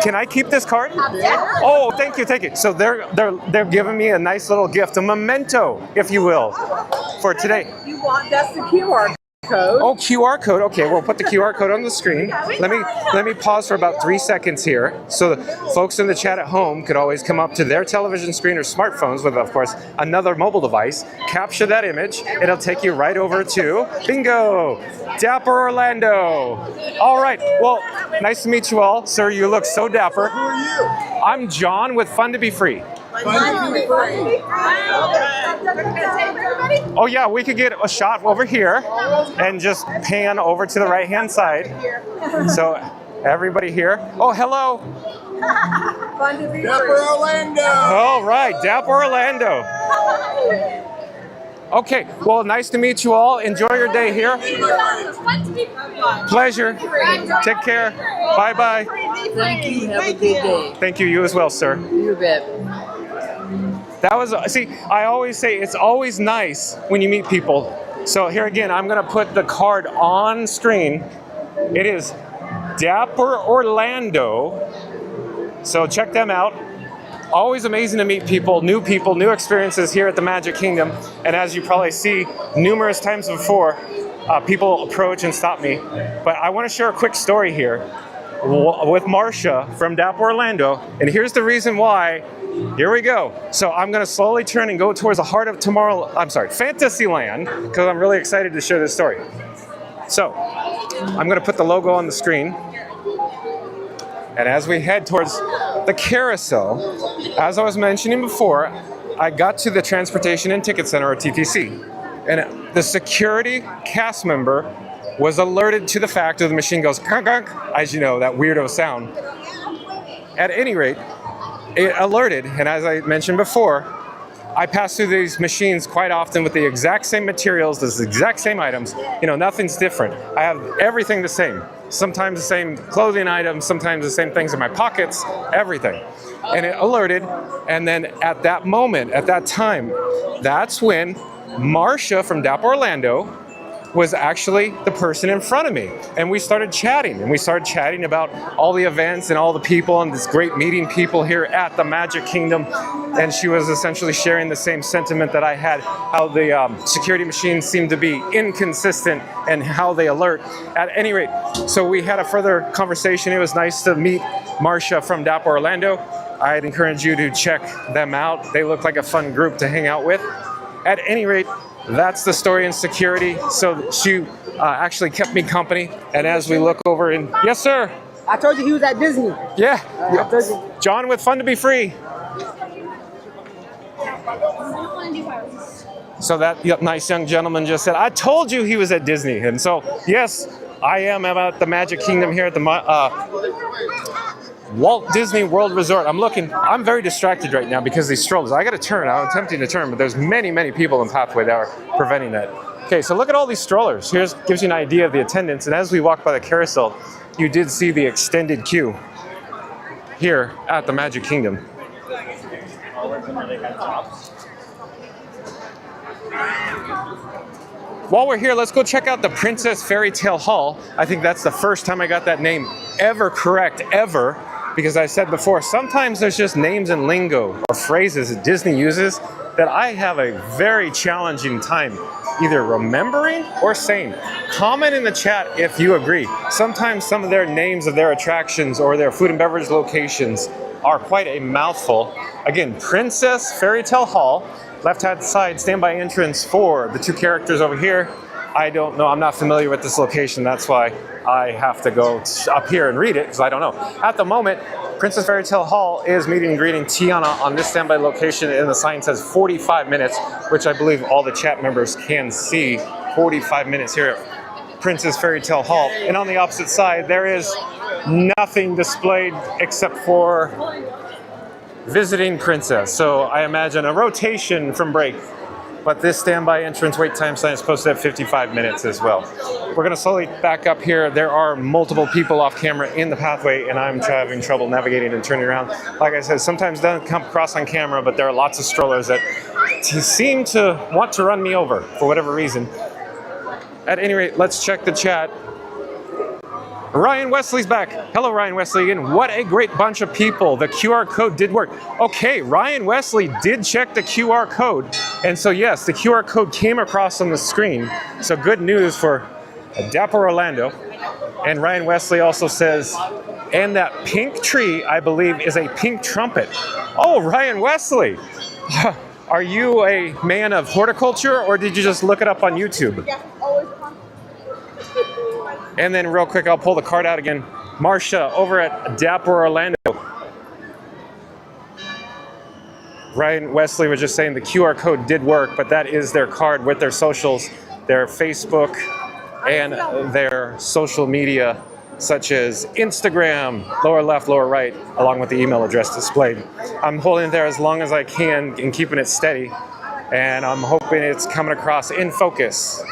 Can I keep this card? Yeah. Oh, thank you, thank you. So they're giving me a nice little gift, a memento, if you will, for today. You want that's the QR code. Oh, QR code. Okay, we'll put the QR code on the screen. Let me pause for about 3 seconds here, so the folks in the chat at home could always come up to their television screen or smartphones with, of course, another mobile device. Capture that image. It'll take you right over to bingo, Dapper Orlando. All right. Well, nice to meet you all, sir. You look so dapper. Who are you? I'm John with Fun to Be Free. Oh yeah, we could get a shot over here and just pan over to the right-hand side. So everybody here. Oh, hello. Dapper Orlando. All right, Dapper Orlando. Okay, well, nice to meet you all. Enjoy your day here. Pleasure. Take care. Bye-bye. Thank you. Have a good day. Thank you. You as well, sir. You bet. That was, see, I always say it's always nice when you meet people. So here again, I'm going to put the card on screen. It is Dapper Orlando. So check them out. Always amazing to meet people, new experiences here at the Magic Kingdom. And as you probably see numerous times before, people approach and stop me. But I want to share a quick story here with Marsha from Dapper Orlando. And here's the reason why. Here we go. So I'm going to slowly turn and go towards the heart of Fantasyland, because I'm really excited to share this story. So I'm going to put the logo on the screen. And as we head towards the carousel, as I was mentioning before, I got to the Transportation and Ticket Center, or TTC, and the security cast member was alerted to the fact that the machine goes gunk, gunk, as you know, that weirdo sound. At any rate, it alerted, and as I mentioned before, I pass through these machines quite often with the exact same materials, the exact same items. You know, nothing's different. I have everything the same. Sometimes the same clothing items, sometimes the same things in my pockets, everything. And it alerted, and then at that moment, at that time, that's when Marsha from Dapper Orlando was actually the person in front of me. And we started chatting, about all the events and all the people and this great meeting people here at the Magic Kingdom. And she was essentially sharing the same sentiment that I had, how the security machines seem to be inconsistent and how they alert. At any rate, so we had a further conversation. It was nice to meet Marsha from Dapper Orlando. I'd encourage you to check them out. They look like a fun group to hang out with. At any rate, that's the story in security. So she actually kept me company. And as we look over and, yes, sir. I told you he was at Disney. Yeah. I told you. John with Fun to Be Free. So that nice young gentleman just said, I told you he was at Disney. And so, yes, I am about the Magic Kingdom here at the Walt Disney World Resort. I'm very distracted right now because these strollers. I got to turn. I'm attempting to turn, but there's many, many people in the pathway that are preventing that. Okay, so look at all these strollers. Here's gives you an idea of the attendance. And as we walk by the carousel, you did see the extended queue here at the Magic Kingdom. While we're here, let's go check out the Princess Fairy Tale Hall. I think that's the first time I got that name ever correct, ever. Because I said before, sometimes there's just names and lingo or phrases that Disney uses that I have a very challenging time either remembering or saying. Comment in the chat if you agree. Sometimes some of their names of their attractions or their food and beverage locations are quite a mouthful. Again, Princess Fairy Tale Hall, left-hand side standby entrance for the two characters over here. I don't know, I'm not familiar with this location, that's why I have to go up here and read it, because I don't know. At the moment, Princess Fairy Tale Hall is meeting and greeting Tiana on this standby location, and the sign says 45 minutes, which I believe all the chat members can see. 45 minutes here at Princess Fairy Tale Hall. And on the opposite side, there is nothing displayed except for visiting princess. So I imagine a rotation from break. But this standby entrance wait time sign is posted at 55 minutes as well. We're going to slowly back up here. There are multiple people off camera in the pathway, and I'm having trouble navigating and turning around. Like I said, sometimes doesn't come across on camera, but there are lots of strollers that seem to want to run me over for whatever reason. At any rate, let's check the chat. Ryan Wesley's back. Hello, Ryan Wesley again. What a great bunch of people. The QR code did work. Okay, Ryan Wesley did check the QR code. And so yes, the QR code came across on the screen. So good news for Dapper Orlando. And Ryan Wesley also says, and that pink tree, I believe, is a pink trumpet. Oh, Ryan Wesley. Are you a man of horticulture or did you just look it up on YouTube? Yeah, always. And then real quick, I'll pull the card out again. Marcia over at Dapper Orlando. Ryan Wesley was just saying the QR code did work, but that is their card with their socials, their Facebook, and their social media, such as Instagram, lower left, lower right, along with the email address displayed. I'm holding it there as long as I can and keeping it steady, and I'm hoping it's coming across in focus.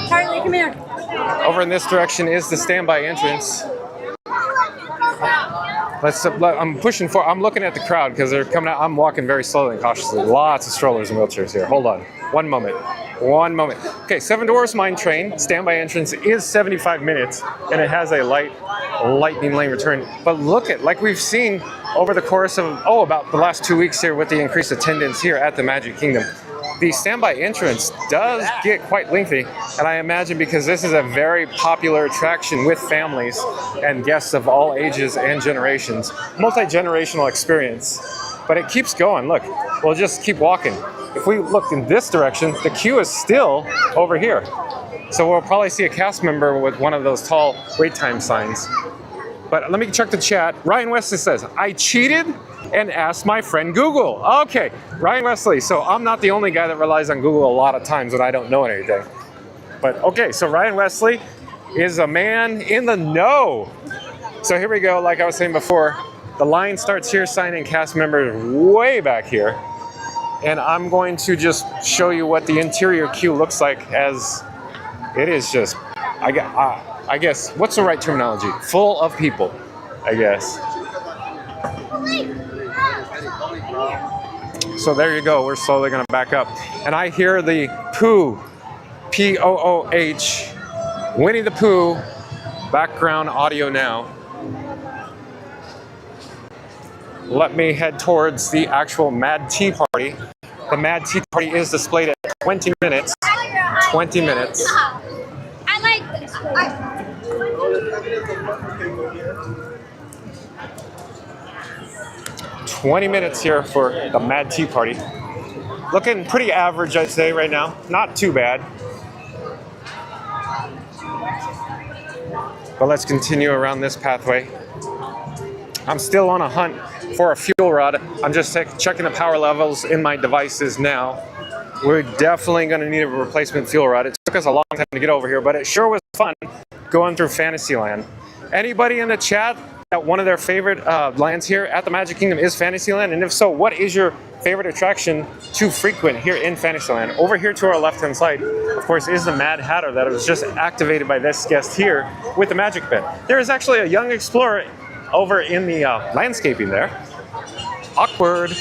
Charlie, come here. Over in this direction is the standby entrance. I'm pushing for. I'm looking at the crowd because they're coming out. I'm walking very slowly and cautiously. Lots of strollers and wheelchairs here. Hold on. One moment. Okay, Seven Dwarfs Mine Train standby entrance is 75 minutes, and it has a lightning lane return. But look at, like we've seen over the course of about the last 2 weeks here with the increased attendance here at the Magic Kingdom. The standby entrance does get quite lengthy, and I imagine because this is a very popular attraction with families and guests of all ages and generations. Multi-generational experience, but it keeps going. Look, we'll just keep walking. If we look in this direction, the queue is still over here. So we'll probably see a cast member with one of those tall wait time signs. But let me check the chat. Ryan Wesley says, I cheated and asked my friend Google. Okay, Ryan Wesley. So I'm not the only guy that relies on Google a lot of times when I don't know anything. But okay, so Ryan Wesley is a man in the know. So here we go. Like I was saying before, the line starts here, signing cast members way back here. And I'm going to just show you what the interior queue looks like, as it is just, I guess, what's the right terminology? Full of people, I guess. So there you go. We're slowly going to back up. And I hear the Pooh, P-O-O-H, Winnie the Pooh, background audio now. Let me head towards the actual Mad Tea Party. The Mad Tea Party is displayed at 20 minutes. 20 minutes. I like this. 20 minutes here for the Mad Tea Party. Looking pretty average, I'd say, right now. Not too bad. But let's continue around this pathway. I'm still on a hunt for a fuel rod. I'm just checking the power levels in my devices now. We're definitely going to need a replacement fuel rod. It took us a long time to get over here, but it sure was fun going through Fantasyland. Anybody in the chat that one of their favorite lands here at the Magic Kingdom is Fantasyland? And if so, what is your favorite attraction to frequent here in Fantasyland? Over here to our left-hand side, of course, is the Mad Hatter that was just activated by this guest here with the Magic Bed. There is actually a young explorer over in the landscaping there. Awkward.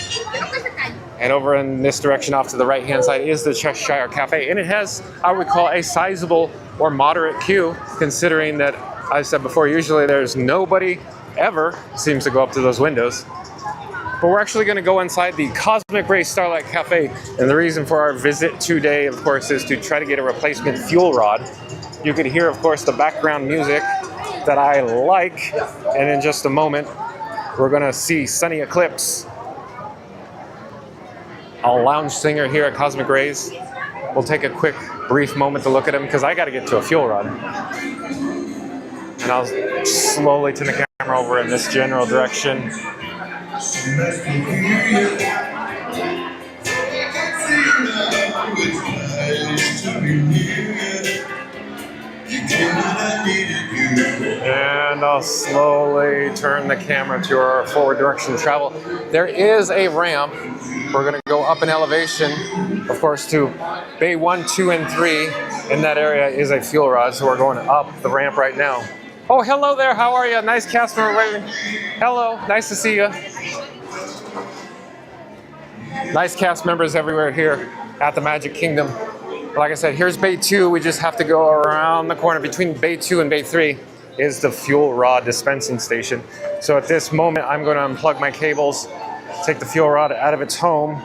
And over in this direction off to the right-hand side is the Cheshire Cafe. And it has, I would call, a sizable or moderate queue, considering that, I said before, usually there's nobody ever seems to go up to those windows. But we're actually going to go inside the Cosmic Ray Starlight Cafe. And the reason for our visit today, of course, is to try to get a replacement fuel rod. You could hear, of course, the background music that I like. And in just a moment, we're going to see Sunny Eclipse, a lounge singer here at Cosmic Rays. We'll take a quick, brief moment to look at him because I got to get to a fuel rod. And I'll slowly turn the camera over in this general direction. And I'll slowly turn the camera to our forward direction travel. There is a ramp. We're going to go up in elevation, of course, to Bay 1, 2, and 3. In that area is a fuel rod, so we're going up the ramp right now. Oh, hello there. How are you? Nice cast member waving. Hello. Nice to see you. Nice cast members everywhere here at the Magic Kingdom. Like I said, here's Bay 2. We just have to go around the corner. Between Bay 2 and Bay 3 is the fuel rod dispensing station. So at this moment, I'm going to unplug my cables, take the fuel rod out of its home,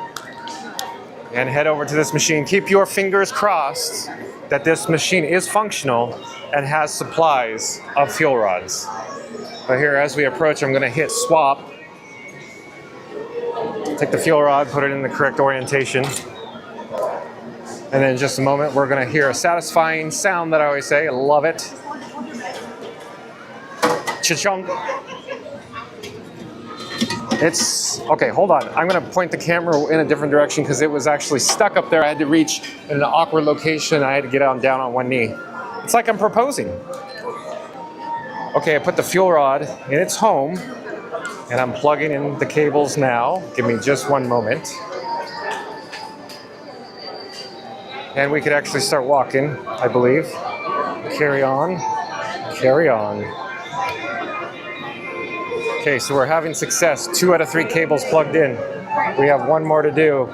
and head over to this machine. Keep your fingers crossed that this machine is functional and has supplies of fuel rods. But here, as we approach, I'm going to hit swap. Take the fuel rod, put it in the correct orientation. And then in just a moment, we're going to hear a satisfying sound that I always say. I love it. Cha-chunk. It's, okay, hold on. I'm going to point the camera in a different direction because it was actually stuck up there. I had to reach in an awkward location. I had to get down on one knee. It's like I'm proposing. Okay, I put the fuel rod in its home, and I'm plugging in the cables now. Give me just one moment. And we could actually start walking, I believe. Carry on, carry on. Okay, so we're having success. 2 out of 3 cables plugged in. We have one more to do.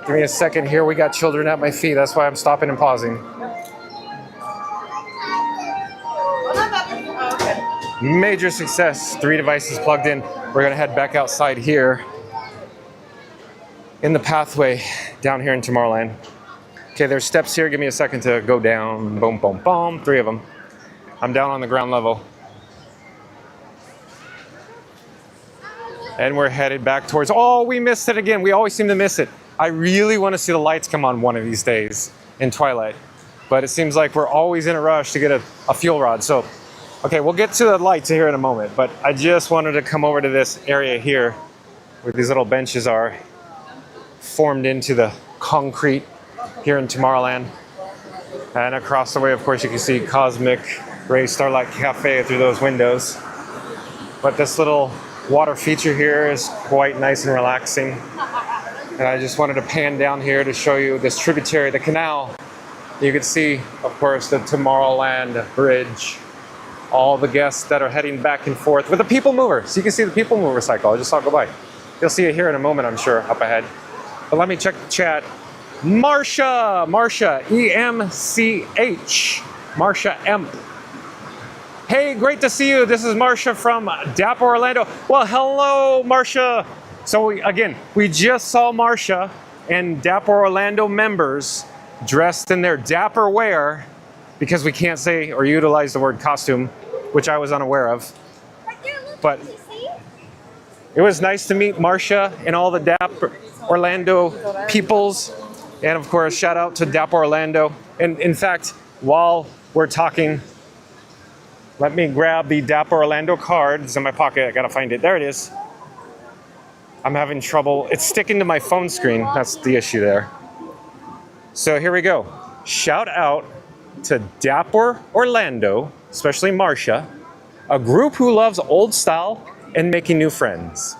Give me a second here. We got children at my feet. That's why I'm stopping and pausing. Major success. 3 devices plugged in. We're gonna head back outside here in the pathway down here in Tomorrowland. Okay, there's steps here. Give me a second to go down. Boom, boom, boom. 3 of them. I'm down on the ground level. And we're headed back towards, oh, we missed it again. We always seem to miss it. I really want to see the lights come on one of these days in Twilight. But it seems like we're always in a rush to get a fuel rod. So, okay, we'll get to the lights here in a moment. But I just wanted to come over to this area here where these little benches are formed into the concrete here in Tomorrowland. And across the way, of course, you can see Cosmic Ray Starlight Cafe through those windows. But this little water feature here is quite nice and relaxing. And I just wanted to pan down here to show you this tributary, the canal. You can see, of course, the Tomorrowland Bridge. All the guests that are heading back and forth with the People Mover. So you can see the People Mover cycle. I just saw it go by. You'll see it here in a moment, I'm sure, up ahead. But let me check the chat. Marcia, E-M-C-H, Marcia Emp. Hey, great to see you. This is Marcia from Dapper Orlando. Well, hello, Marcia. So we just saw Marcia and Dapper Orlando members dressed in their dapper wear because we can't say or utilize the word costume, which I was unaware of. But it was nice to meet Marcia and all the Dapper Orlando peoples. And of course, shout out to Dapper Orlando. And in fact, while we're talking, let me grab the Dapper Orlando card. It's in my pocket. I gotta find it. There it is. I'm having trouble. It's sticking to my phone screen. That's the issue there. So here we go. Shout out to Dapper Orlando, especially Marcia, a group who loves old style and making new friends.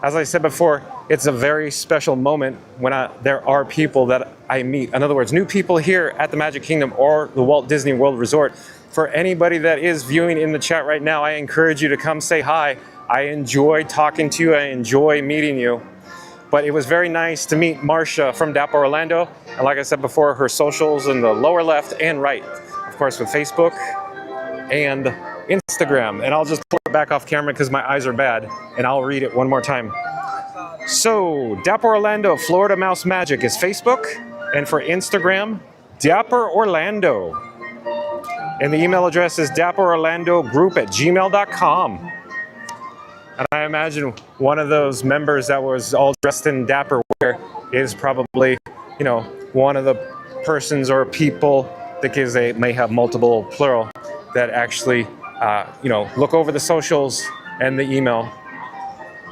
As I said before, it's a very special moment when there are people that I meet. In other words, new people here at the Magic Kingdom or the Walt Disney World Resort. For anybody that is viewing in the chat right now, I encourage you to come say hi. I enjoy talking to you. I enjoy meeting you. But it was very nice to meet Marcia from Dapper Orlando. And like I said before, her socials in the lower left and right. Of course, with Facebook and Instagram. And I'll just pull it back off camera because my eyes are bad. And I'll read it one more time. So, Dapper Orlando, Florida Mouse Magic is Facebook. And for Instagram, Dapper Orlando. And the email address is dapperorlandogroup@gmail.com. And I imagine one of those members that was all dressed in dapper wear is probably, you know, one of the persons or people, because they may have multiple plural, that actually, you know, look over the socials and the email.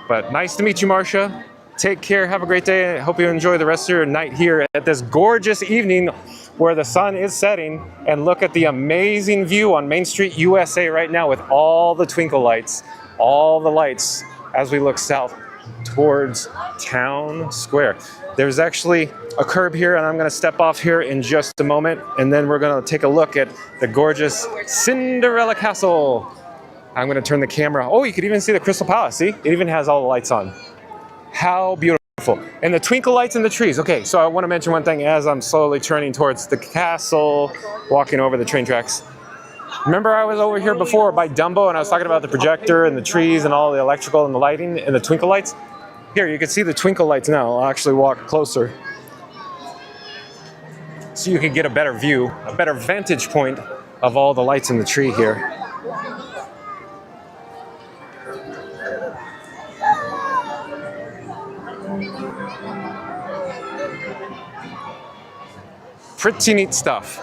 But nice to meet you, Marcia. Take care. Have a great day. I hope you enjoy the rest of your night here at this gorgeous evening where the sun is setting. And look at the amazing view on Main Street, USA right now with all the twinkle lights, all the lights as we look south towards Town Square. There's actually a curb here, and I'm going to step off here in just a moment. And then we're going to take a look at the gorgeous Cinderella Castle. I'm going to turn the camera. Oh, you could even see the Crystal Palace. See? It even has all the lights on. How beautiful. And the twinkle lights in the trees. Okay, so I want to mention one thing as I'm slowly turning towards the castle, walking over the train tracks. Remember I was over here before by Dumbo and I was talking about the projector and the trees and all the electrical and the lighting and the twinkle lights? Here, you can see the twinkle lights now. I'll actually walk closer so you can get a better view, a better vantage point of all the lights in the tree here. Pretty neat stuff.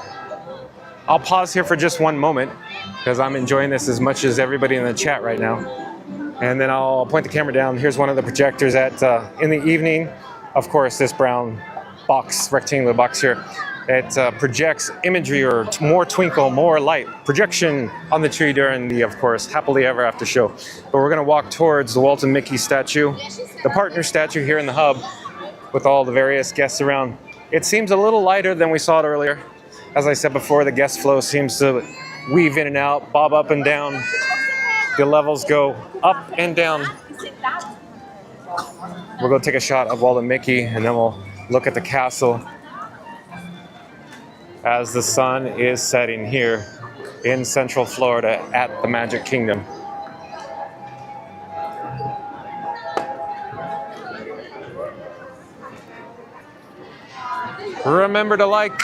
I'll pause here for just one moment because I'm enjoying this as much as everybody in the chat right now. And then I'll point the camera down. Here's one of the projectors at in the evening. Of course, this brown box, rectangular box here, it projects imagery or more twinkle, more light, projection on the tree during the, of course, Happily Ever After show. But we're gonna walk towards the Walt and Mickey statue, the partner statue here in the hub with all the various guests around. It seems a little lighter than we saw it earlier. As I said before, the guest flow seems to weave in and out, bob up and down. The levels go up and down. We'll go take a shot of Walt and Mickey, and then we'll look at the castle as the sun is setting here in Central Florida at the Magic Kingdom. Remember to like,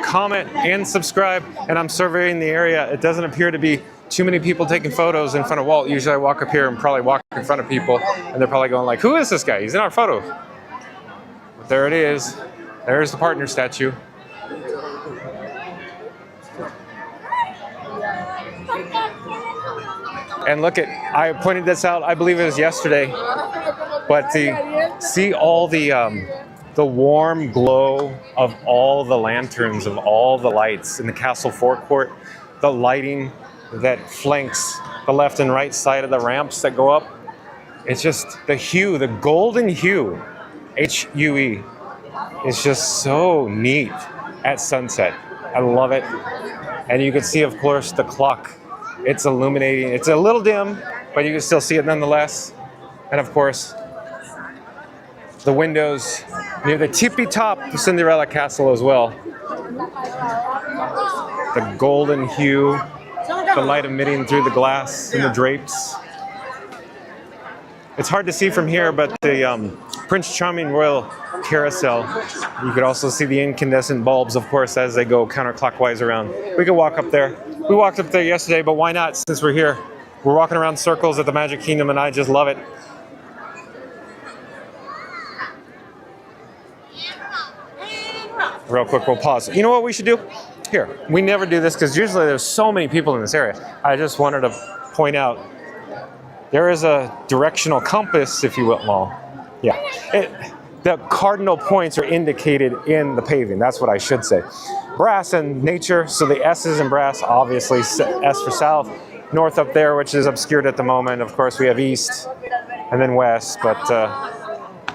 comment, and subscribe. And I'm surveying the area. It doesn't appear to be too many people taking photos in front of Walt. Usually I walk up here and probably walk in front of people, and they're probably going like, who is this guy? He's in our photo. But there it is. There's the partner statue. And look at, I pointed this out, I believe it was yesterday, but see all the warm glow of all the lanterns, of all the lights in the castle forecourt, the lighting that flanks the left and right side of the ramps that go up. It's just the hue, the golden hue, H-U-E, is just so neat at sunset. I love it. And you can see, of course, the clock. It's illuminating. It's a little dim, but you can still see it nonetheless. And of course, the windows near the tippy top of Cinderella Castle as well. The golden hue, the light emitting through the glass and the drapes. It's hard to see from here, but the Prince Charming Royal Carousel, you could also see the incandescent bulbs, of course, as they go counterclockwise around. We could walk up there. We walked up there yesterday, but why not since we're here? We're walking around circles at the Magic Kingdom, and I just love it. Real quick, we'll pause. You know what we should do? Here, we never do this because usually there's so many people in this area. I just wanted to point out there is a directional compass, if you will. Well, yeah. The cardinal points are indicated in the paving. That's what I should say. Brass and nature, so the S is in brass, obviously S for south. North up there, which is obscured at the moment. Of course, we have east and then west, but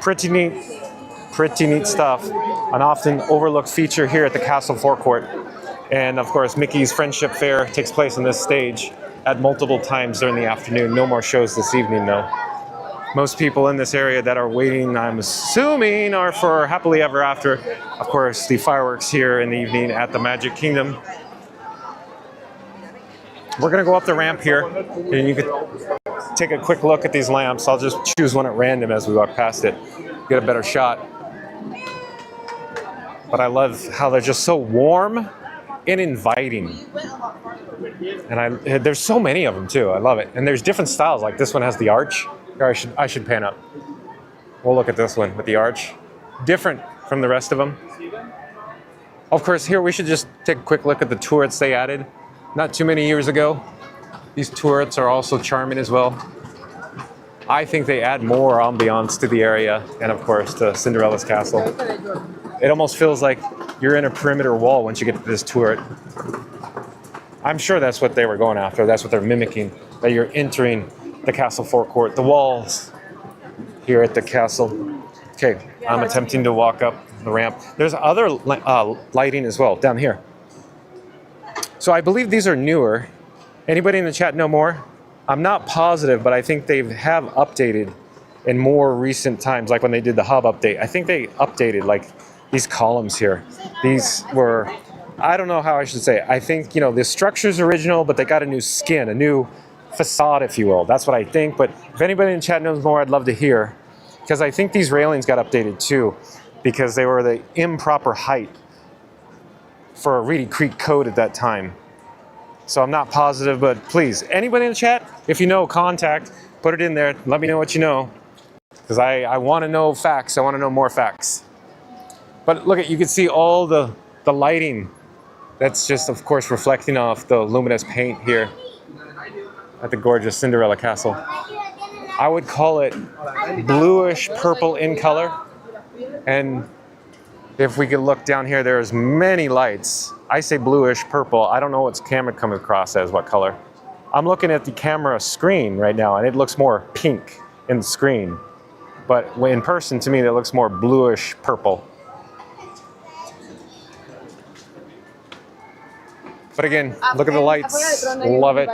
pretty neat stuff. An often overlooked feature here at the castle forecourt. And of course, Mickey's Friendship Fair takes place on this stage at multiple times during the afternoon. No more shows this evening, though. Most people in this area that are waiting, I'm assuming, are for Happily Ever After. Of course, the fireworks here in the evening at the Magic Kingdom. We're gonna go up the ramp here, and you can take a quick look at these lamps. I'll just choose one at random as we walk past it, get a better shot. But I love how they're just so warm and inviting. And there's so many of them too. I love it. And there's different styles. Like this one has the arch. Or I should pan up. We'll look at this one with the arch. Different from the rest of them. Of course, here we should just take a quick look at the turrets they added not too many years ago. These turrets are also charming as well. I think they add more ambiance to the area and of course to Cinderella's castle. It almost feels like you're in a perimeter wall once you get to this turret. I'm sure that's what they were going after. That's what they're mimicking, that you're entering the castle forecourt, the walls here at the castle. Okay, I'm attempting to walk up the ramp. There's other lighting as well down here. So I believe these are newer. Anybody in the chat know more? I'm not positive, but I think they have updated in more recent times, like when they did the hub update. I think they updated like these columns here. These were, I don't know how I should say it. I think, you know, the structure's original, but they got a new skin, a new facade, if you will. That's what I think. But if anybody in chat knows more, I'd love to hear. Because I think these railings got updated too, because they were the improper height for a Reedy Creek code at that time. So I'm not positive, but please, anybody in the chat, if you know, contact, put it in there. Let me know what you know. Because I want to know facts. I want to know more facts. But look at, you can see all the lighting. That's just, of course, reflecting off the luminous paint here at the gorgeous Cinderella Castle. I would call it bluish purple in color. And if we could look down here, there's many lights. I say bluish purple. I don't know what's camera coming across as, what color. I'm looking at the camera screen right now, and it looks more pink in the screen. But in person, to me, it looks more bluish purple. But again, look at the lights. Love it.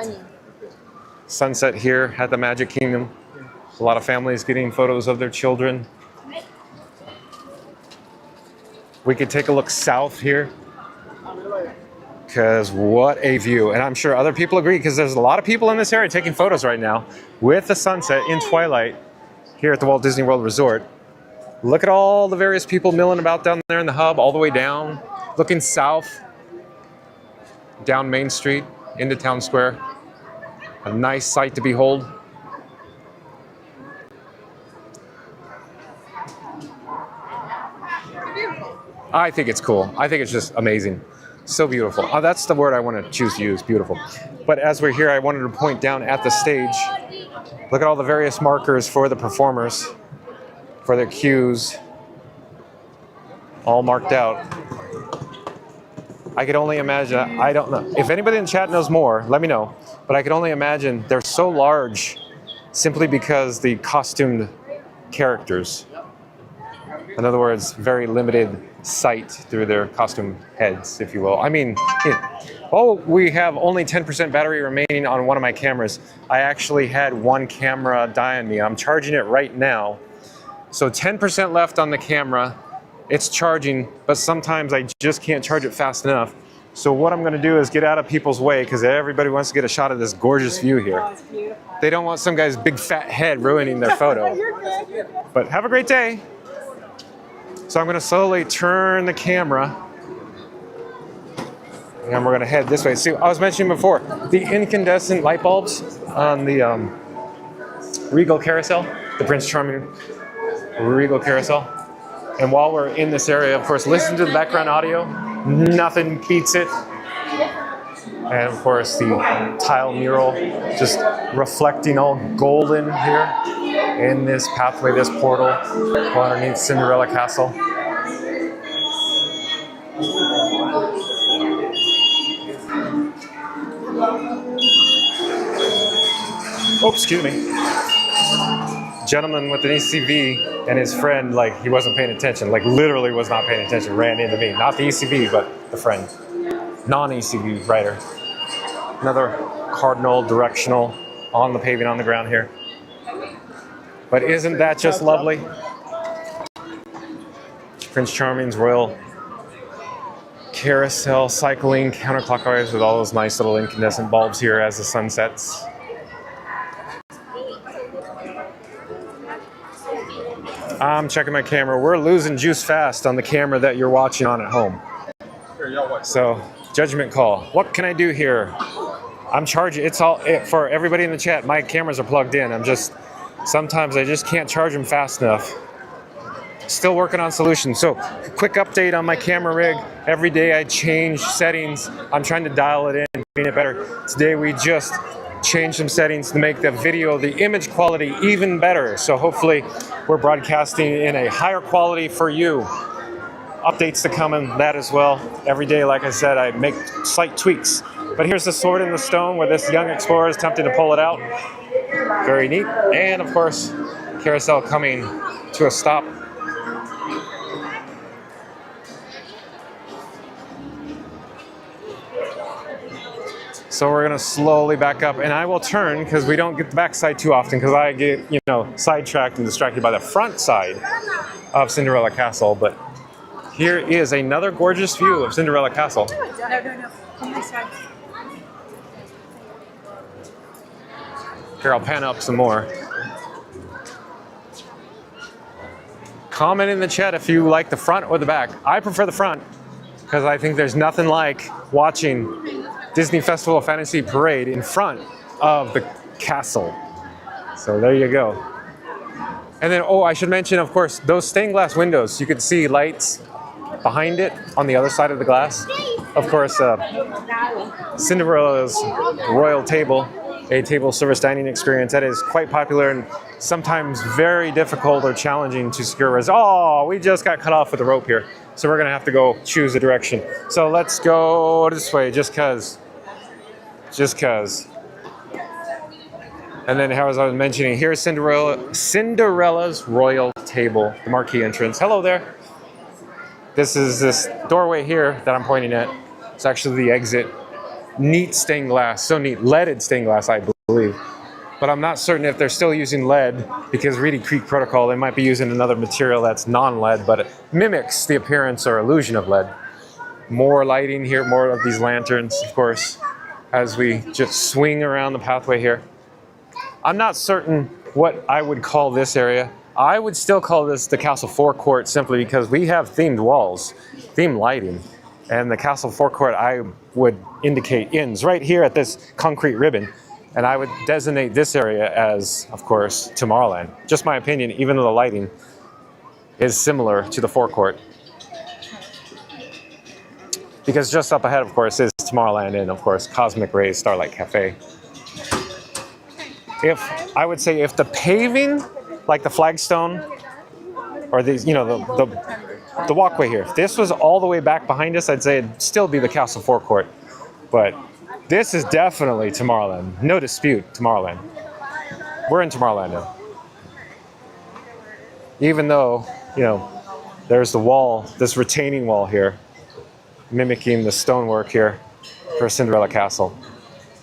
Sunset here at the Magic Kingdom. A lot of families getting photos of their children. We could take a look south here. Because what a view. And I'm sure other people agree, because there's a lot of people in this area taking photos right now with the sunset in twilight here at the Walt Disney World Resort. Look at all the various people milling about down there in the hub, all the way down, looking south, down Main Street, into Town Square. A nice sight to behold. I think it's cool. I think it's just amazing. So beautiful. Oh, that's the word I want to choose to use, beautiful. But as we're here, I wanted to point down at the stage. Look at all the various markers for the performers, for their cues, all marked out. I could only imagine, I don't know. If anybody in chat knows more, let me know. But I could only imagine they're so large simply because the costumed characters. In other words, very limited sight through their costume heads, if you will. I mean, we have only 10% battery remaining on one of my cameras. I actually had one camera die on me. I'm charging it right now. So 10% left on the camera. It's charging, but sometimes I just can't charge it fast enough. So what I'm gonna do is get out of people's way, because everybody wants to get a shot of this gorgeous view here. They don't want some guy's big fat head ruining their photo. But have a great day. So I'm gonna slowly turn the camera, and we're gonna head this way. See, I was mentioning before, the incandescent light bulbs on the Regal Carousel, the Prince Charming Regal Carousel. And while we're in this area, of course, listen to the background audio. Nothing beats it. And of course, the tile mural just reflecting all golden here in this pathway, this portal underneath Cinderella Castle. Oh, excuse me. Gentleman with an ECV and his friend, like, he wasn't paying attention, like literally was not paying attention, ran into me. Not the ECV, but the friend. Non-ECV rider. Another cardinal directional on the paving on the ground here. But isn't that just lovely? Prince Charming's Royal Carousel cycling counterclockwise with all those nice little incandescent bulbs here as the sun sets. I'm checking my camera. We're losing juice fast on the camera that you're watching on at home. So, judgment call. What can I do here? I'm charging. It's all for everybody in the chat. My cameras are plugged in. Sometimes I just can't charge them fast enough. Still working on solutions. So, quick update on my camera rig. Every day I change settings. I'm trying to dial it in, making it better. Today we just changed some settings to make the video, the image quality even better. So hopefully we're broadcasting in a higher quality for you. Updates to come in that as well. Every day, like I said, I make slight tweaks. But here's the sword in the stone where this young explorer is attempting to pull it out. Very neat. And of course, carousel coming to a stop. So we're gonna slowly back up, and I will turn because we don't get the backside too often because I get, you know, sidetracked and distracted by the front side of Cinderella Castle. But here is another gorgeous view of Cinderella Castle. No. Come this way. Here, I'll pan up some more. Comment in the chat if you like the front or the back. I prefer the front because I think there's nothing like watching Disney Festival of Fantasy Parade in front of the castle. So there you go. And then, oh, I should mention, of course, those stained glass windows. You can see lights behind it on the other side of the glass. Of course, Cinderella's royal table, a table service dining experience that is quite popular and sometimes very difficult or challenging to secure. Oh, we just got cut off with the rope here. So we're gonna have to go choose a direction. So let's go this way, just cause. And then, as I was mentioning, here's Cinderella's royal table, the marquee entrance. Hello there. This is this doorway here that I'm pointing at. It's actually the exit. Neat stained glass, so neat. Leaded stained glass, I believe. But I'm not certain if they're still using lead because Reedy Creek Protocol, they might be using another material that's non-lead, but it mimics the appearance or illusion of lead. More lighting here, more of these lanterns, of course, as we just swing around the pathway here. I'm not certain what I would call this area. I would still call this the Castle Forecourt simply because we have themed walls, themed lighting. And the Castle Forecourt, I would indicate, ends right here at this concrete ribbon. And I would designate this area as, of course, Tomorrowland. Just my opinion, even though the lighting is similar to the forecourt. Because just up ahead, of course, is Tomorrowland and, of course, Cosmic Rays Starlight Cafe. I would say if the paving, like the flagstone, or these, you know, the walkway here, if this was all the way back behind us, I'd say it'd still be the Castle Forecourt. But this is definitely Tomorrowland. No dispute, Tomorrowland. We're in Tomorrowland now. Even though, you know, there's the wall, this retaining wall here, mimicking the stonework here for Cinderella Castle.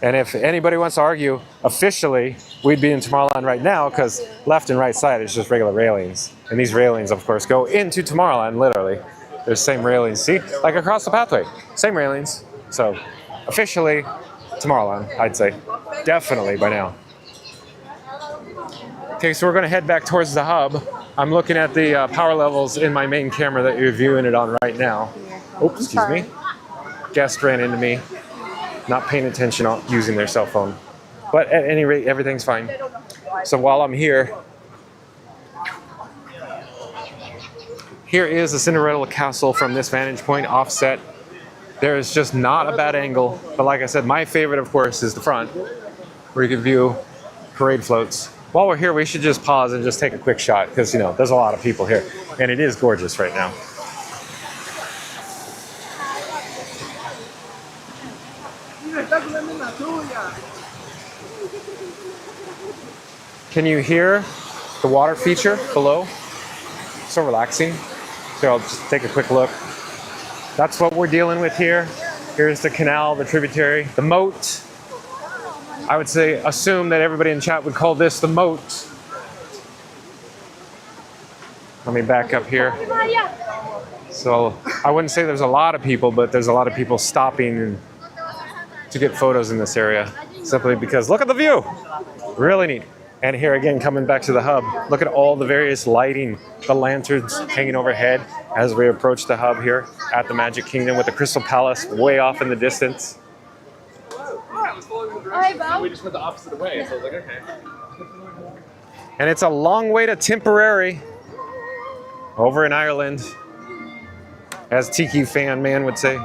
And if anybody wants to argue, officially, we'd be in Tomorrowland right now because left and right side is just regular railings. And these railings, of course, go into Tomorrowland, literally. There's same railings, see? Like across the pathway, same railings. So, officially, Tomorrowland, I'd say. Definitely by now. Okay, so we're gonna head back towards the hub. I'm looking at the power levels in my main camera that you're viewing it on right now. Oops, excuse me. Guest ran into me. Not paying attention on using their cell phone. But at any rate, everything's fine. So while I'm here, here is the Cinderella Castle from this vantage point, offset. There's just not a bad angle. But like I said, my favorite, of course, is the front, where you can view parade floats. While we're here, we should just pause and just take a quick shot because, you know, there's a lot of people here. And it is gorgeous right now. Can you hear the water feature below? So relaxing. So I'll just take a quick look. That's what we're dealing with here. Here's the canal, the tributary, the moat. I would say, assume that everybody in chat would call this the moat. Let me back up here. So I wouldn't say there's a lot of people, but there's a lot of people stopping to get photos in this area. Simply because, look at the view. Really neat. And here again, coming back to the hub, look at all the various lighting, the lanterns hanging overhead as we approach the hub here at the Magic Kingdom with the Crystal Palace way off in the distance. We just went the opposite way, so I was like, okay. And it's a long way to Tipperary over in Ireland, as Tiki Fan Man would say.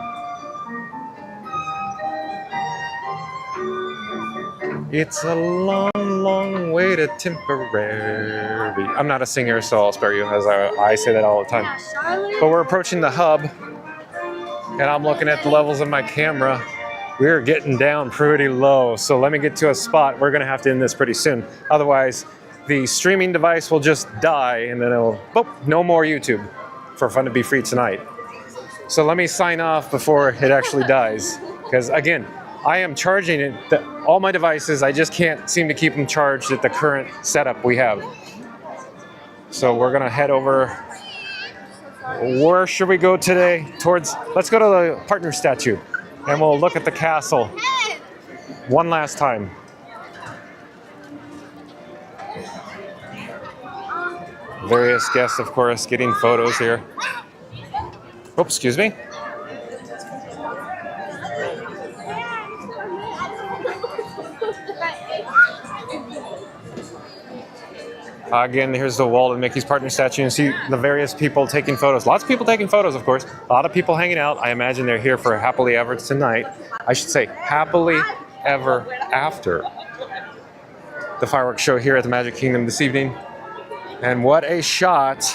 It's a long, long way to Tipperary. I'm not a singer, so I'll spare you, as I say that all the time. But we're approaching the hub, and I'm looking at the levels of my camera. We're getting down pretty low, so let me get to a spot. We're gonna have to end this pretty soon. Otherwise, the streaming device will just die, and then it'll, boop, no more YouTube for Fun to Be Free tonight. So let me sign off before it actually dies. Because again, I am charging it, all my devices, I just can't seem to keep them charged at the current setup we have. So we're gonna head over. Where should we go today? Let's go to the partner statue and we'll look at the castle one last time. Various guests, of course, getting photos here. Oops, excuse me. Again, here's the Walt and Mickey's partner statue. You see the various people taking photos. Lots of people taking photos, of course. A lot of people hanging out. I imagine they're here for Happily Ever tonight. I should say Happily Ever After. The fireworks show here at the Magic Kingdom this evening. And what a shot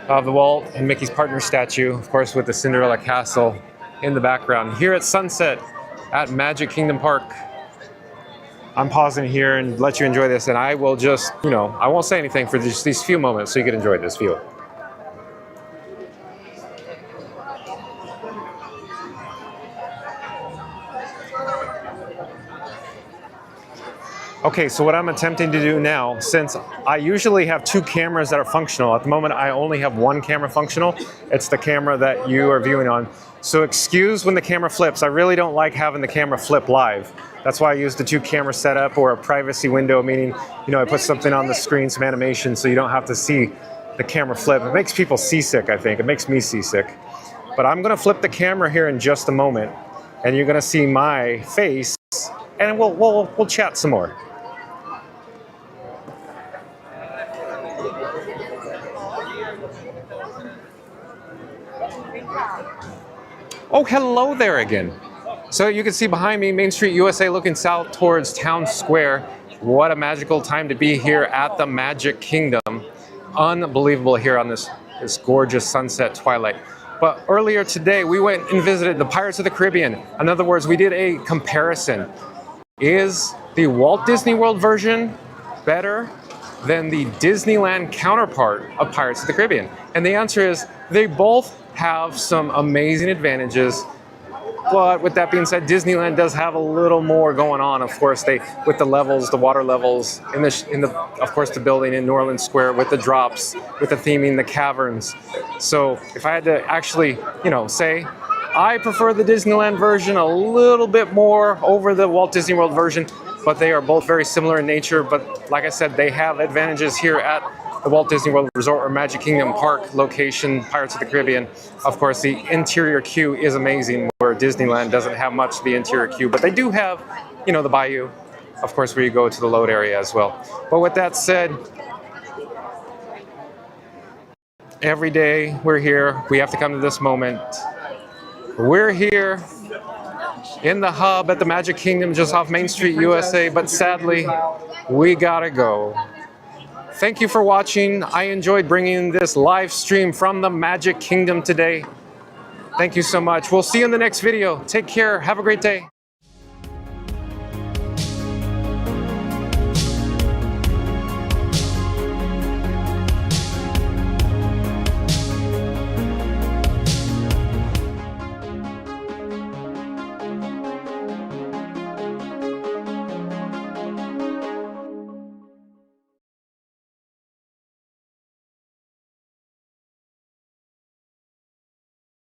of the Walt and Mickey's partner statue, of course, with the Cinderella Castle in the background. Here at sunset at Magic Kingdom Park. I'm pausing here and let you enjoy this, and I will just, I won't say anything for just these few moments so you can enjoy this view. Okay, so what I'm attempting to do now, since I usually have 2 cameras that are functional, at the moment I only have 1 camera functional. It's the camera that you are viewing on. So excuse when the camera flips. I really don't like having the camera flip live. That's why I use the 2 camera setup or a privacy window, meaning, I put something on the screen, some animation, so you don't have to see the camera flip. It makes people seasick, I think. It makes me seasick. But I'm gonna flip the camera here in just a moment, and you're gonna see my face, and we'll chat some more. Oh, hello there again. So you can see behind me, Main Street USA looking south towards Town Square. What a magical time to be here at the Magic Kingdom. Unbelievable here on this gorgeous sunset twilight. But earlier today, we went and visited the Pirates of the Caribbean. In other words, we did a comparison. Is the Walt Disney World version better than the Disneyland counterpart of Pirates of the Caribbean? And the answer is they both have some amazing advantages. But with that being said, Disneyland does have a little more going on. Of course, with the levels, the water levels, of course, the building in New Orleans Square with the drops, with the theming, the caverns. So if I had to actually, say, I prefer the Disneyland version a little bit more over the Walt Disney World version, but they are both very similar in nature. But like I said, they have advantages here at the Walt Disney World Resort or Magic Kingdom Park location, Pirates of the Caribbean. Of course, the interior queue is amazing, where Disneyland doesn't have much of the interior queue, but they do have, the bayou, of course, where you go to the load area as well. But with that said, every day we're here, we have to come to this moment. We're here in the hub at the Magic Kingdom just off Main Street USA, but sadly, we gotta go. Thank you for watching. I enjoyed bringing this live stream from the Magic Kingdom today. Thank you so much. We'll see you in the next video. Take care. Have a great day.